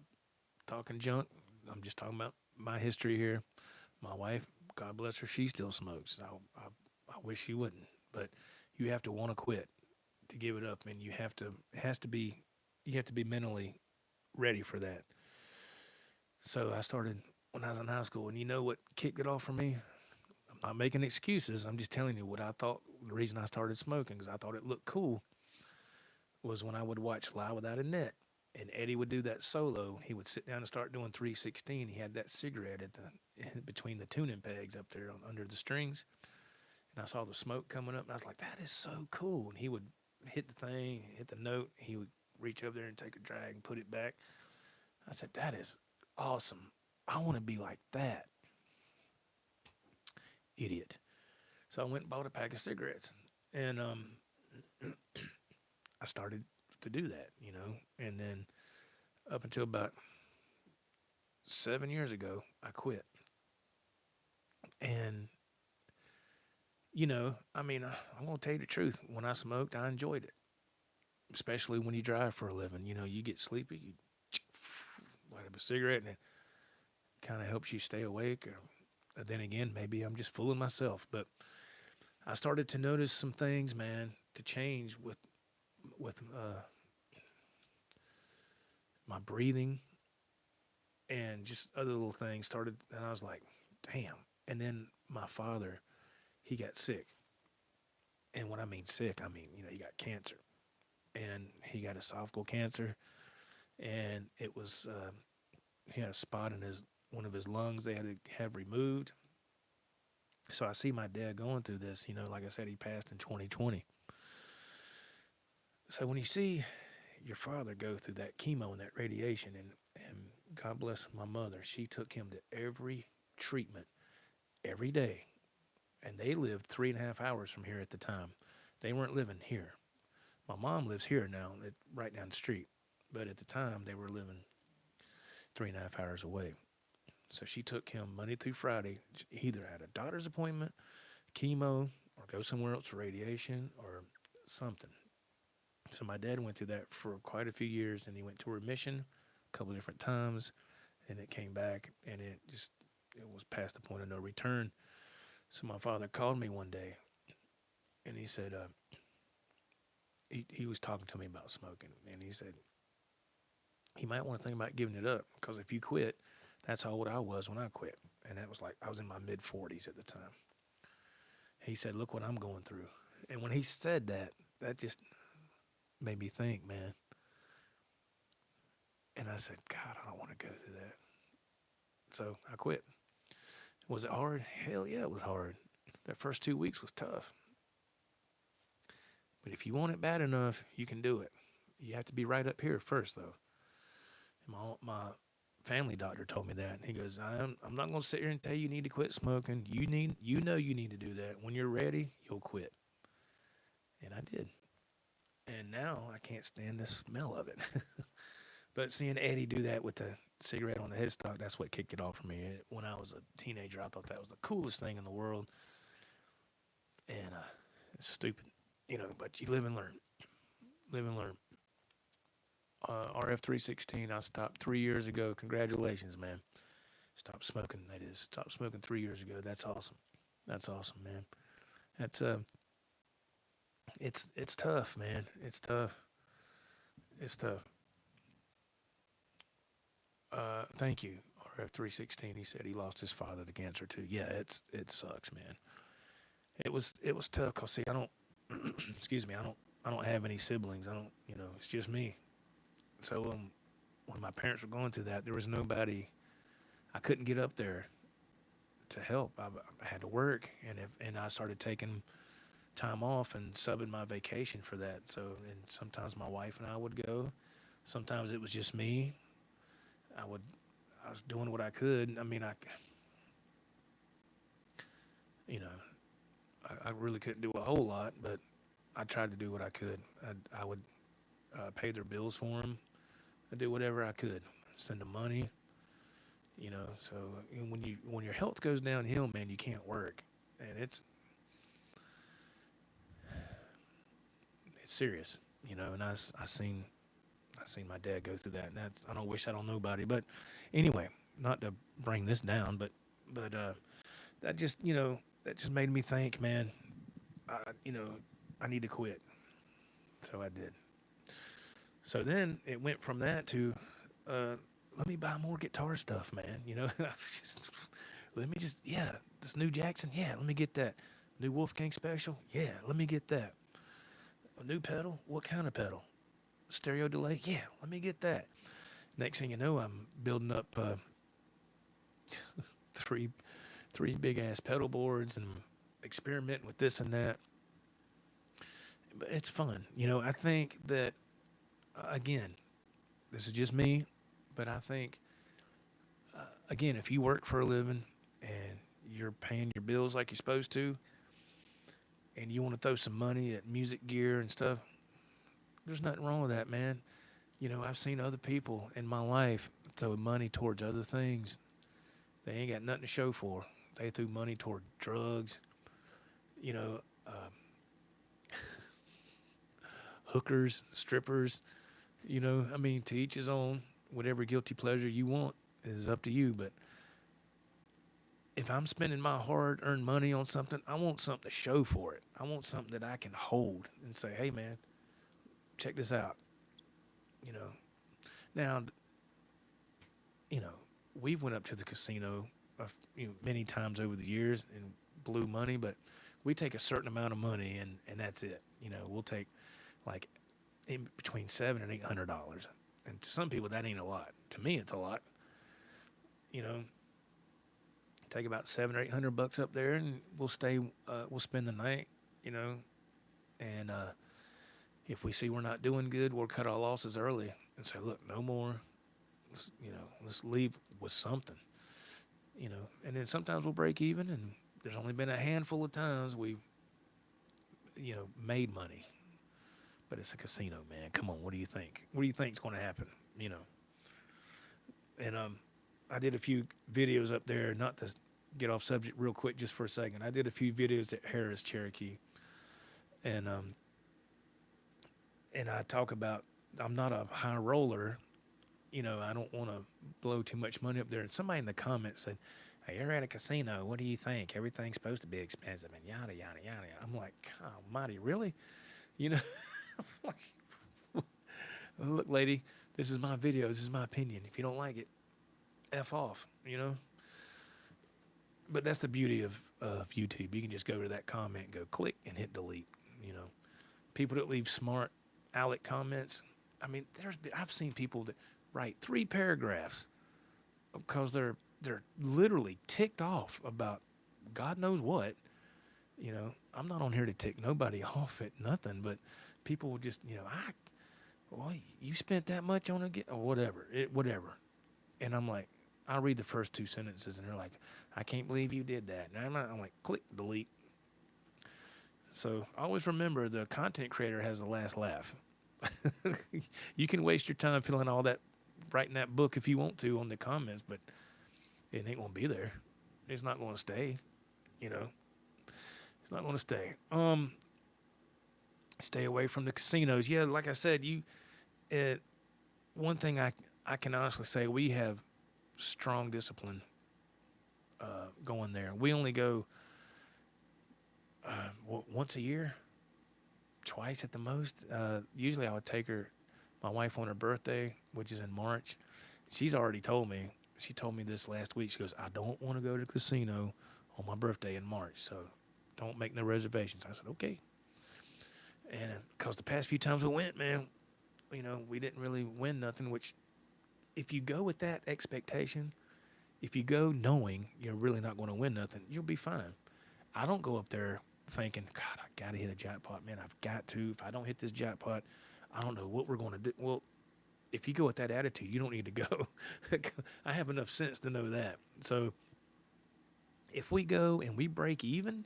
talking junk. I'm just talking about my history here. My wife, God bless her, she still smokes. I wish she wouldn't. But you have to want to quit to give it up. And you have to be mentally ready for that. So I started when I was in high school. And you know what kicked it off for me? I'm not making excuses. I'm just telling you what I thought. The reason I started smoking because I thought it looked cool was when I would watch Lie Without a Net, and Eddie would do that solo. He would sit down and start doing 316. He had that cigarette between the tuning pegs up there under the strings, and I saw the smoke coming up, and I was like, "That is so cool." And he would hit the thing, hit the note. He would reach up there and take a drag and put it back. I said, "That is awesome. I want to be like that." Idiot. So I went and bought a pack of cigarettes, and I started to do that, and then up until about 7 years ago, I quit. And, I'm going to tell you the truth. When I smoked, I enjoyed it, especially when you drive for a living. You get sleepy, you light up a cigarette, and it kind of helps you stay awake. Or then again, maybe I'm just fooling myself. But I started to notice some things, man, to change with my breathing and just other little things started, and I was like, damn. And then my father, he got sick. And when I mean sick, I mean, he got cancer. And he got esophageal cancer, and it was, he had a spot in one of his lungs they had to have removed. So I see my dad going through this, like I said, he passed in 2020. So when you see your father go through that chemo and that radiation, and God bless my mother, she took him to every treatment every day, and they lived 3.5 hours from here at the time. They weren't living here. My mom lives here now, right down the street, but at the time they were living 3.5 hours away. So she took him Monday through Friday. He either had a doctor's appointment, chemo, or go somewhere else for radiation or something. So my dad went through that for quite a few years, and he went to remission a couple different times, and it came back, and it was past the point of no return. So my father called me one day, and he said he was talking to me about smoking, and he said he might want to think about giving it up because if you quit, that's how old I was when I quit, and that was like I was in my mid-40s at the time. He said, "Look what I'm going through," and when he said that, that just made me think, man. And I said, God, I don't want to go through that. So I quit. Was it hard? Hell yeah, it was hard. That first 2 weeks was tough. But if you want it bad enough, you can do it. You have to be right up here first, though. And my family doctor told me that. He goes, I'm not going to sit here and tell you need to quit smoking. You need to do that. When you're ready, you'll quit. And I did. And now I can't stand the smell of it. But seeing Eddie do that with the cigarette on the headstock, that's what kicked it off for me. When I was a teenager, I thought that was the coolest thing in the world. And it's stupid, but you live and learn. Live and learn. RF316, I stopped 3 years ago. Congratulations, man. Stopped smoking, that is. Stopped smoking 3 years ago. That's awesome. That's awesome, man. That's it's tough, man. It's tough. It's tough. Thank you, RF316. He said he lost his father to cancer too. Yeah, it sucks, man. It was tough cause see, I don't excuse me, I don't have any siblings. I don't, it's just me. So when my parents were going through that, there was nobody. I couldn't get up there to help. I had to work, and I started taking time off and subbing my vacation for that. So and sometimes my wife and I would go. Sometimes it was just me. I was doing what I could. I mean, I really couldn't do a whole lot, but I tried to do what I could. I would pay their bills for them. I'd do whatever I could. Send them money. So when your health goes downhill, man, you can't work, and it's serious. And I seen my dad go through that, and I don't wish that on nobody. But anyway, not to bring this down, but that just made me think, man. I need to quit. So I did. So then it went from that to let me buy more guitar stuff, man. This new Jackson, yeah, let me get that. New Wolfgang Special, yeah, let me get that. A new pedal, what kind of pedal? Stereo delay, yeah, let me get that. Next thing you know, I'm building up three big ass pedal boards and experimenting with this and that. But it's fun, I think that again, this is just me, but I think again, if you work for a living and you're paying your bills like you're supposed to, and you want to throw some money at music gear and stuff, there's nothing wrong with that, man. I've seen other people in my life throw money towards other things. They ain't got nothing to show for. They threw money toward drugs, hookers, strippers, to each his own. Whatever guilty pleasure you want is up to you. But if I'm spending my hard-earned money on something, I want something to show for it. I want something that I can hold and say, hey, man, check this out. Now, we've went up to the casino many times over the years and blew money, but we take a certain amount of money and that's it. We'll take like in between $700 and $800, and to some people that ain't a lot. To me, it's a lot. Take about $700 or $800 up there, and we'll spend the night. And if we see we're not doing good, we'll cut our losses early and say, look, no more. Let's leave with something. And then sometimes we'll break even, and there's only been a handful of times we've, made money. But it's a casino, man. Come on, what do you think? What do you think is going to happen? And I did a few videos up there, not to get off subject real quick just for a second. I did a few videos at Harris Cherokee, and I talk about I'm not a high roller. You know, I don't want to blow too much money up there. And somebody in the comments said, "Hey, you're at a casino. What do you think? Everything's supposed to be expensive and yada yada yada." I'm like, "God almighty, really?" You know, I'm like, look, lady, this is my video. This is my opinion. If you don't like it, F off, you know? But that's the beauty of YouTube. You can just go to that comment, go click, and hit delete, you know? People that leave smart aleck comments, I mean, I've seen people that write 3 paragraphs because they're literally ticked off about God knows what. You know, I'm not on here to tick nobody off at nothing, but people will just, you know, well, you spent that much on it, or whatever, whatever. And I'm like, I'll read the first 2 sentences, and they're like, "I can't believe you did that." And I'm like, click, delete. So always remember, the content creator has the last laugh. You can waste your time filling all that, writing that book if you want to on the comments, but it ain't gonna be there. It's not gonna stay. You know, it's not gonna stay. Stay away from the casinos. Yeah, like I said, one thing I can honestly say, we have strong discipline going there. We only go once a year, twice at the most. Usually I would take my wife on her birthday, which is in March. She's already told me. She told me this last week. She goes, "I don't want to go to the casino on my birthday in March, so don't make no reservations." I said, "Okay." And because the past few times we went, man, you know, we didn't really win nothing, which if you go with that expectation, if you go knowing you're really not going to win nothing, you'll be fine. I don't go up there thinking, "God, I got to hit a jackpot, man. I've got to. If I don't hit this jackpot, I don't know what we're going to do." Well, if you go with that attitude, you don't need to go. I have enough sense to know that. So if we go and we break even,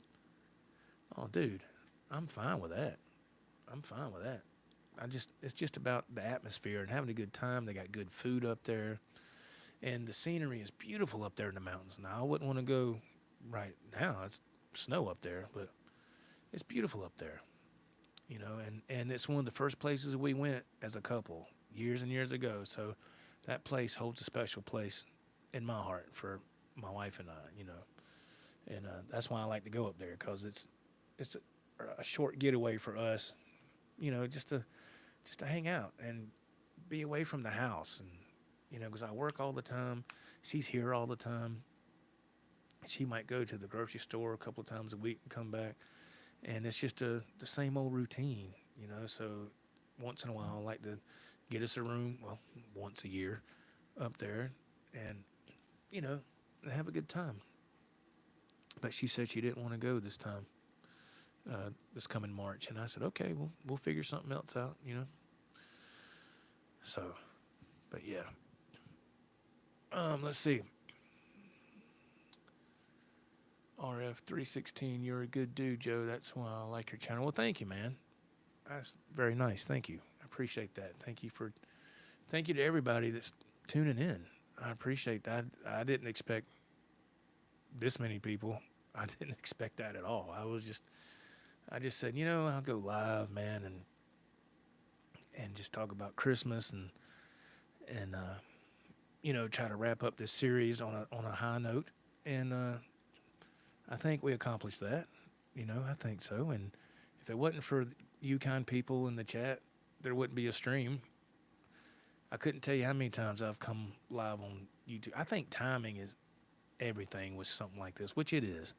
oh, dude, I'm fine with that. I'm fine with that. It's just about the atmosphere and having a good time. They got good food up there, and the scenery is beautiful up there in the mountains. Now, I wouldn't want to go right now. It's snow up there, but it's beautiful up there, you know, and it's one of the first places we went as a couple years and years ago. So that place holds a special place in my heart for my wife and I, you know, and that's why I like to go up there, because it's a short getaway for us, you know, just to hang out and be away from the house. And, you know, because I work all the time. She's here all the time. She might go to the grocery store a couple of times a week and come back. And it's just the same old routine, you know. So once in a while, I like to get us a room, well, once a year up there, and, you know, have a good time. But she said she didn't want to go this time, this coming March. And I said, okay, we'll figure something else out, you know. So, but yeah. Let's see. RF316, you're a good dude, Joe. That's why I like your channel. Well, thank you, man. That's very nice. Thank you. I appreciate that. Thank you to everybody that's tuning in. I appreciate that. I didn't expect this many people. I didn't expect that at all. I just said, you know, I'll go live, man, and just talk about Christmas and you know, try to wrap up this series on a high note. And I think we accomplished that. You know, I think so. And if it wasn't for you kind people in the chat, there wouldn't be a stream. I couldn't tell you how many times I've come live on YouTube. I think timing is everything with something like this, which it is,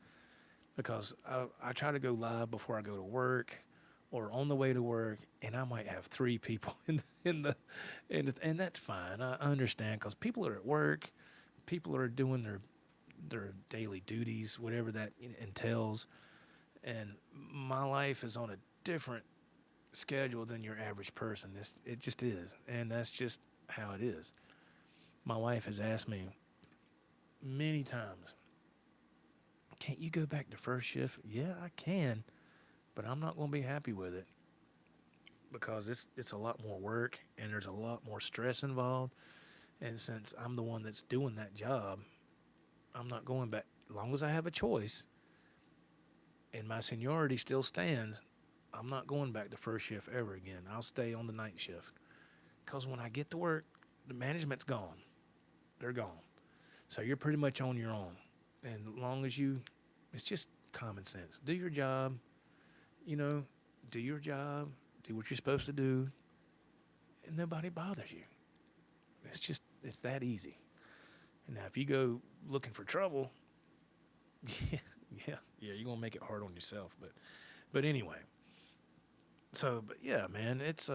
because I try to go live before I go to work or on the way to work, and I might have 3 people and that's fine. I understand, because people are at work, people are doing their daily duties, whatever that entails, and my life is on a different schedule than your average person. It just is, and that's just how it is. My wife has asked me many times, "Can't you go back to first shift?" Yeah, I can, but I'm not going to be happy with it, because it's a lot more work, and there's a lot more stress involved, And since I'm the one that's doing that job, I'm not going back. As long as I have a choice and my seniority still stands, I'm not going back to first shift ever again. I'll stay on the night shift. Because when I get to work, the management's gone. They're gone. So you're pretty much on your own. And as long as it's just common sense. Do your job, do your job, do what you're supposed to do, and nobody bothers you. It's that easy. And now if you go looking for trouble, yeah, you're going to make it hard on yourself. But anyway. So, but yeah, man, it's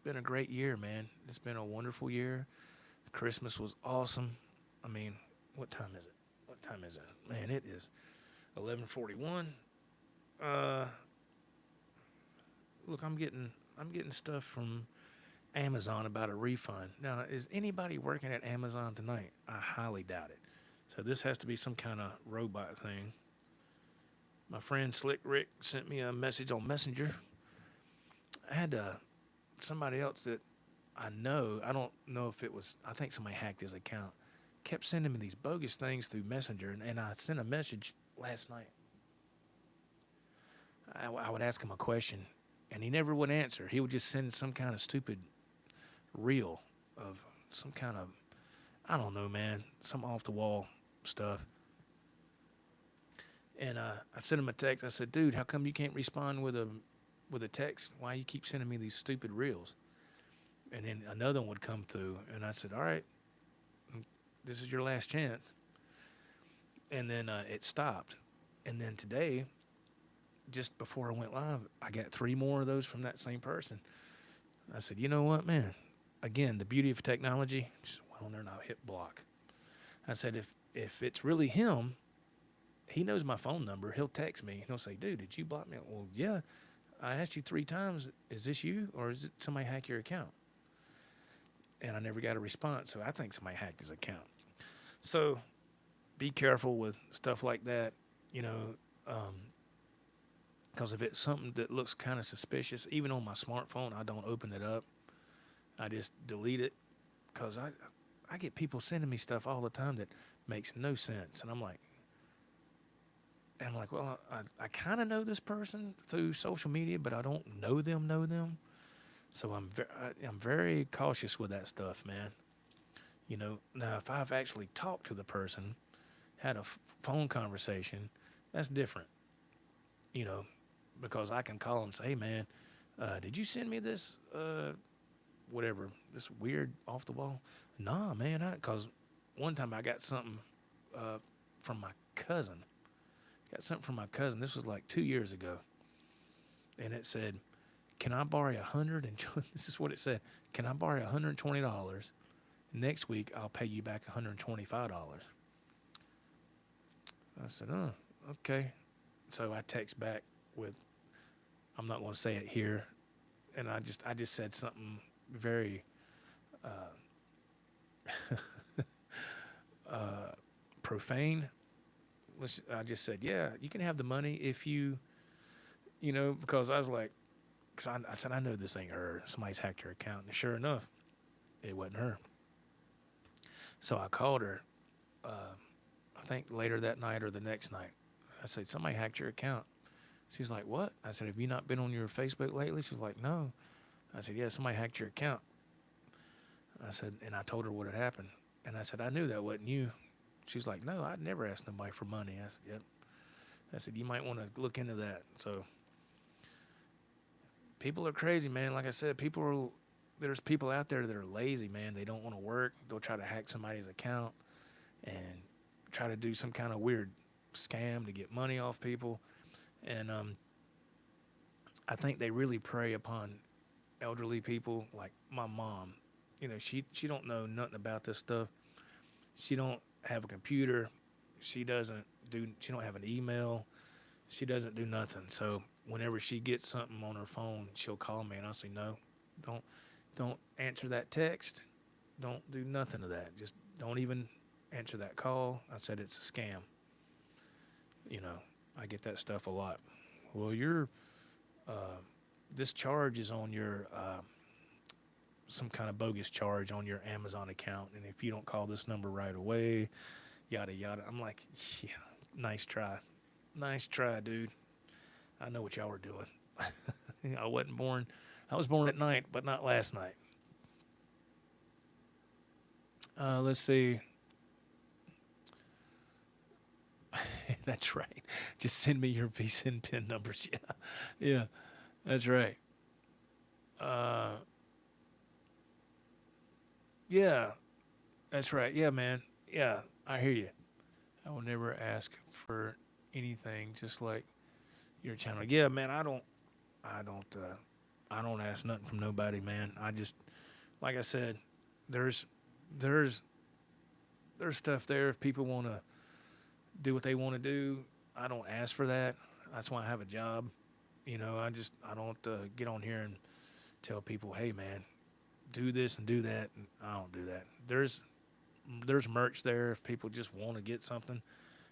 been a great year, man. It's been a wonderful year. Christmas was awesome. I mean, what time is it? Man, it is 11:41. Look, I'm getting stuff from Amazon about a refund. Now, is anybody working at Amazon tonight? I highly doubt it. So this has to be some kind of robot thing. My friend Slick Rick sent me a message on Messenger. I had somebody else that I don't know if it was, I think somebody hacked his account, kept sending me these bogus things through Messenger, and I sent a message last night. I would ask him a question, and he never would answer. He would just send some kind of stupid reel of some kind of, I don't know, man, some off-the-wall stuff. And I sent him a text. I said, dude, how come you can't respond with a text? Why you keep sending me these stupid reels? And then another one would come through, and I said, all right, this is your last chance. And then it stopped. And then today, just before I went live, I got 3 more of those from that same person. I said, you know what, man? Again, the beauty of technology, just went on there and I hit block. I said, if it's really him, he knows my phone number. He'll text me. He'll say, dude, did you block me? Well, yeah. I asked you 3 times, is this you or is it somebody hack your account? And I never got a response, so I think somebody hacked his account. So be careful with stuff like that, because if it's something that looks kind of suspicious, even on my smartphone, I don't open it up. I just delete it because I get people sending me stuff all the time that makes no sense. And I'm like, well, I kind of know this person through social media, but I don't know them. So I'm very cautious with that stuff, man. Now if I've actually talked to the person, had a phone conversation, that's different. Because I can call and say, hey, man, did you send me this, whatever, this weird off the wall? Nah, man, because one time I got something from my cousin. This was like 2 years ago. And it said, can I borrow this is what it said. Can I borrow $120? Next week, I'll pay you back $125. I said, oh, okay. So I text back with, I'm not going to say it here. And I just said something very profane. I just said, yeah, you can have the money if you, because I was like, because I said, I know this ain't her. Somebody's hacked her account. And sure enough, it wasn't her. So I called her, I think later that night or the next night. I said, somebody hacked your account. She's like, what? I said, have you not been on your Facebook lately? She's like, no. I said, yeah, somebody hacked your account. I said, and I told her what had happened. And I said, I knew that wasn't you. She's like, no, I'd never asked nobody for money. I said, yep. I said, you might want to look into that. So people are crazy, man. Like I said, there's people out there that are lazy, man. They don't want to work. They'll try to hack somebody's account and try to do some kind of weird scam to get money off people. And I think they really prey upon elderly people like my mom. She don't know nothing about this stuff. She don't have a computer. She don't have an email. She doesn't do nothing. So whenever she gets something on her phone, she'll call me and I'll say, no, don't answer that text. Don't do nothing of that. Just don't even answer that call. I said, it's a scam. I get that stuff a lot. Well, this charge is on your some kind of bogus charge on your Amazon account, and if you don't call this number right away, yada yada. I'm like, yeah, nice try, dude. I know what y'all were doing. I wasn't born. I was born at night, but not last night. Let's see. That's right. Just send me your Visa and PIN numbers. Yeah, yeah, that's right. Yeah, that's right. Yeah, man. Yeah, I hear you. I will never ask for anything, just like your channel. Yeah, man. I don't ask nothing from nobody, man. I just, like I said, there's, there's, there's stuff there. If people want to do what they want to do, I don't ask for that. That's why I have a job. I don't get on here and tell people, hey, man, do this and do that. And I don't do that. There's merch there if people just want to get something,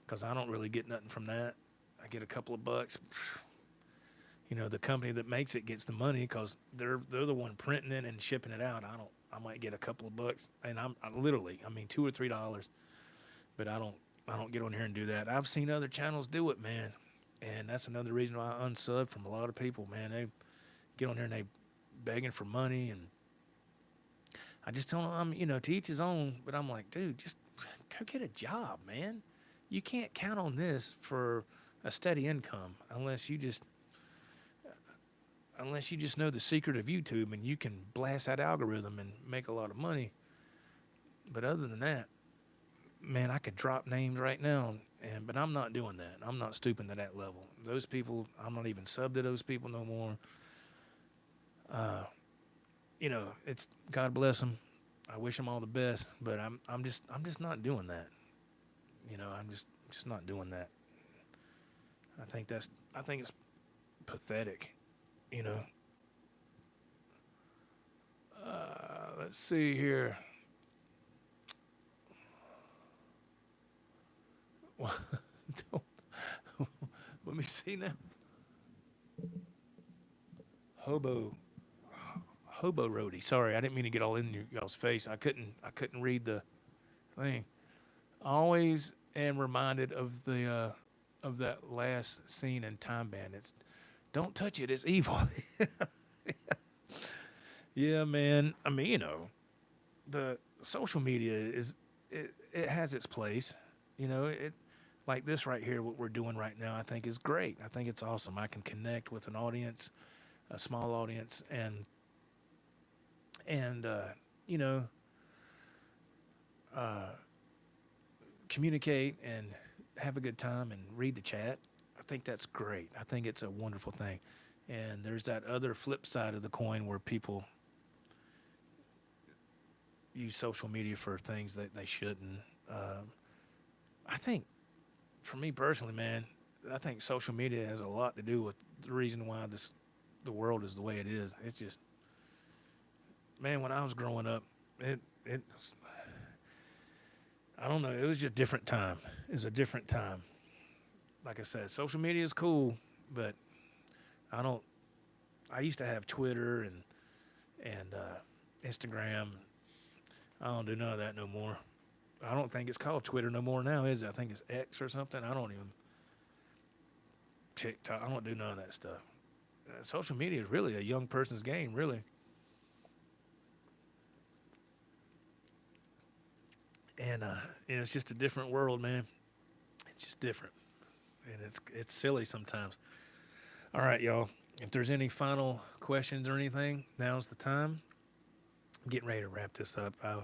because I don't really get nothing from that. I get a couple of bucks. The company that makes it gets the money because they're the one printing it and shipping it out. I might get a couple of bucks, and I mean $2 or $3, but I don't get on here and do that. I've seen other channels do it, man, and that's another reason why I unsub from a lot of people, man. They get on here and they begging for money, and I just tell them, to each his own, but I'm like, dude, just go get a job, man. You can't count on this for a steady income unless you just know the secret of YouTube and you can blast that algorithm and make a lot of money. But other than that, man, I could drop names right now, but I'm not doing that. I'm not stooping to that level. Those people, I'm not even sub to those people no more. It's God bless them. I wish them all the best, but I'm just not doing that. I'm just not doing that. I think it's pathetic. Let's see here. Let me see now. Hobo roadie. Sorry, I didn't mean to get all in y'all's face. I couldn't read the thing. Always am reminded of that last scene in Time Bandits. Don't touch it, it's evil. Yeah, man. I mean, the social media it has its place. It like this right here, what we're doing right now, I think is great. I think it's awesome. I can connect with an audience, a small audience, and communicate and have a good time and read the chat. I think that's great. I think it's a wonderful thing. And there's that other flip side of the coin where people use social media for things that they shouldn't. I think, for me personally, man, I think social media has a lot to do with the reason why the world is the way it is. It's just, man, when I was growing up, it I don't know, it was just a different time. It was a different time. Like I said, social media is cool, but I used to have Twitter and Instagram. I don't do none of that no more. I don't think it's called Twitter no more now, is it? I think it's X or something. I don't even TikTok. I don't do none of that stuff. Social media is really a young person's game, really. And it's just a different world, man. It's just different, and it's silly sometimes. All right, y'all. If there's any final questions or anything, now's the time. I'm getting ready to wrap this up. I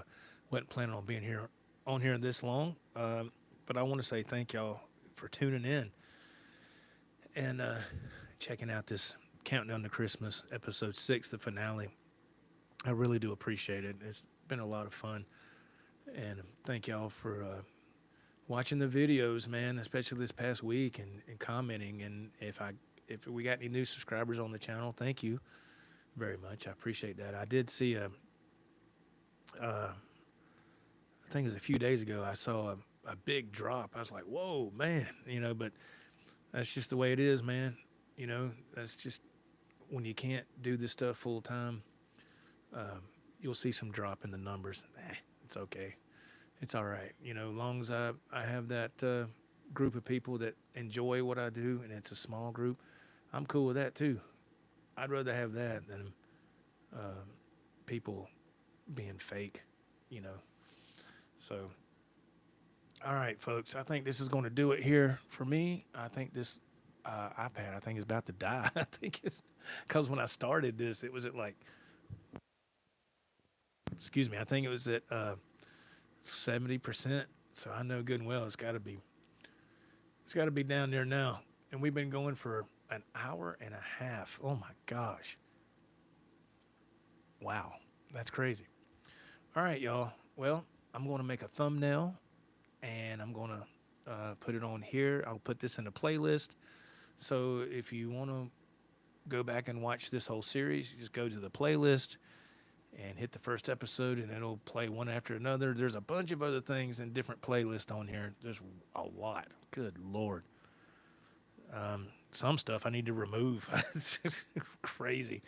wasn't planning on being on here this long, but I want to say thank y'all for tuning in and checking out this Countdown to Christmas, episode 6, the finale. I really do appreciate it. It's been a lot of fun, and thank y'all for watching the videos, man, especially this past week, and commenting. And if we got any new subscribers on the channel, thank you very much. I appreciate that. I did see I think it was a few days ago, I saw a big drop. I was like, whoa, man, but that's just the way it is, man. That's just when you can't do this stuff full time. you'll see some drop in the numbers. It's okay. It's all right. You know, as long as I have that group of people that enjoy what I do, and it's a small group, I'm cool with that too. I'd rather have that than uh, people being fake, you know. So, all right, folks, I think this is going to do it here for me. I think this iPad, I think, is about to die. I think it's because when I started this, it was at like, excuse me, I think it was at 70%. So I know good and well it's got to be down there now. And we've been going for an hour and a half. Oh my gosh. Wow. That's crazy. All right, y'all. Well, I'm going to make a thumbnail and I'm going to put it on here. I'll put this in a playlist. So if you want to go back and watch this whole series, you just go to the playlist and hit the first episode, and it'll play one after another. There's a bunch of other things in different playlists on here. There's a lot. Good Lord. Some stuff I need to remove. It's crazy.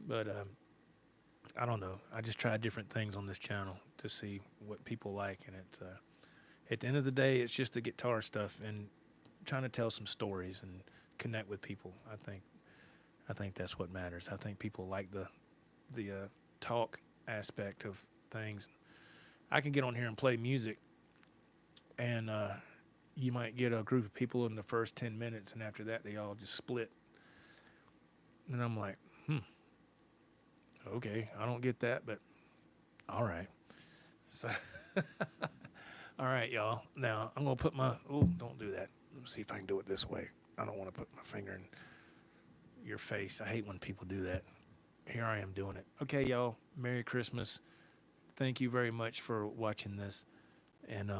But I don't know. I just try different things on this channel to see what people like. And at the end of the day, it's just the guitar stuff and trying to tell some stories and connect with people. I think that's what matters. I think people like the talk aspect of things. I can get on here and play music, and you might get a group of people in the first 10 minutes, and after that, they all just split. And I'm like, okay, I don't get that, but all right. So, all right, y'all. Now, I'm going to put don't do that. Let's see if I can do it this way. I don't want to put my finger in your face. I hate when people do that. Here I am doing it. Okay, y'all. Merry Christmas. Thank you very much for watching this. And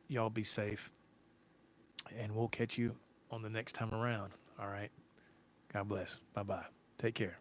y'all be safe. And we'll catch you on the next time around. All right. God bless. Bye-bye. Take care.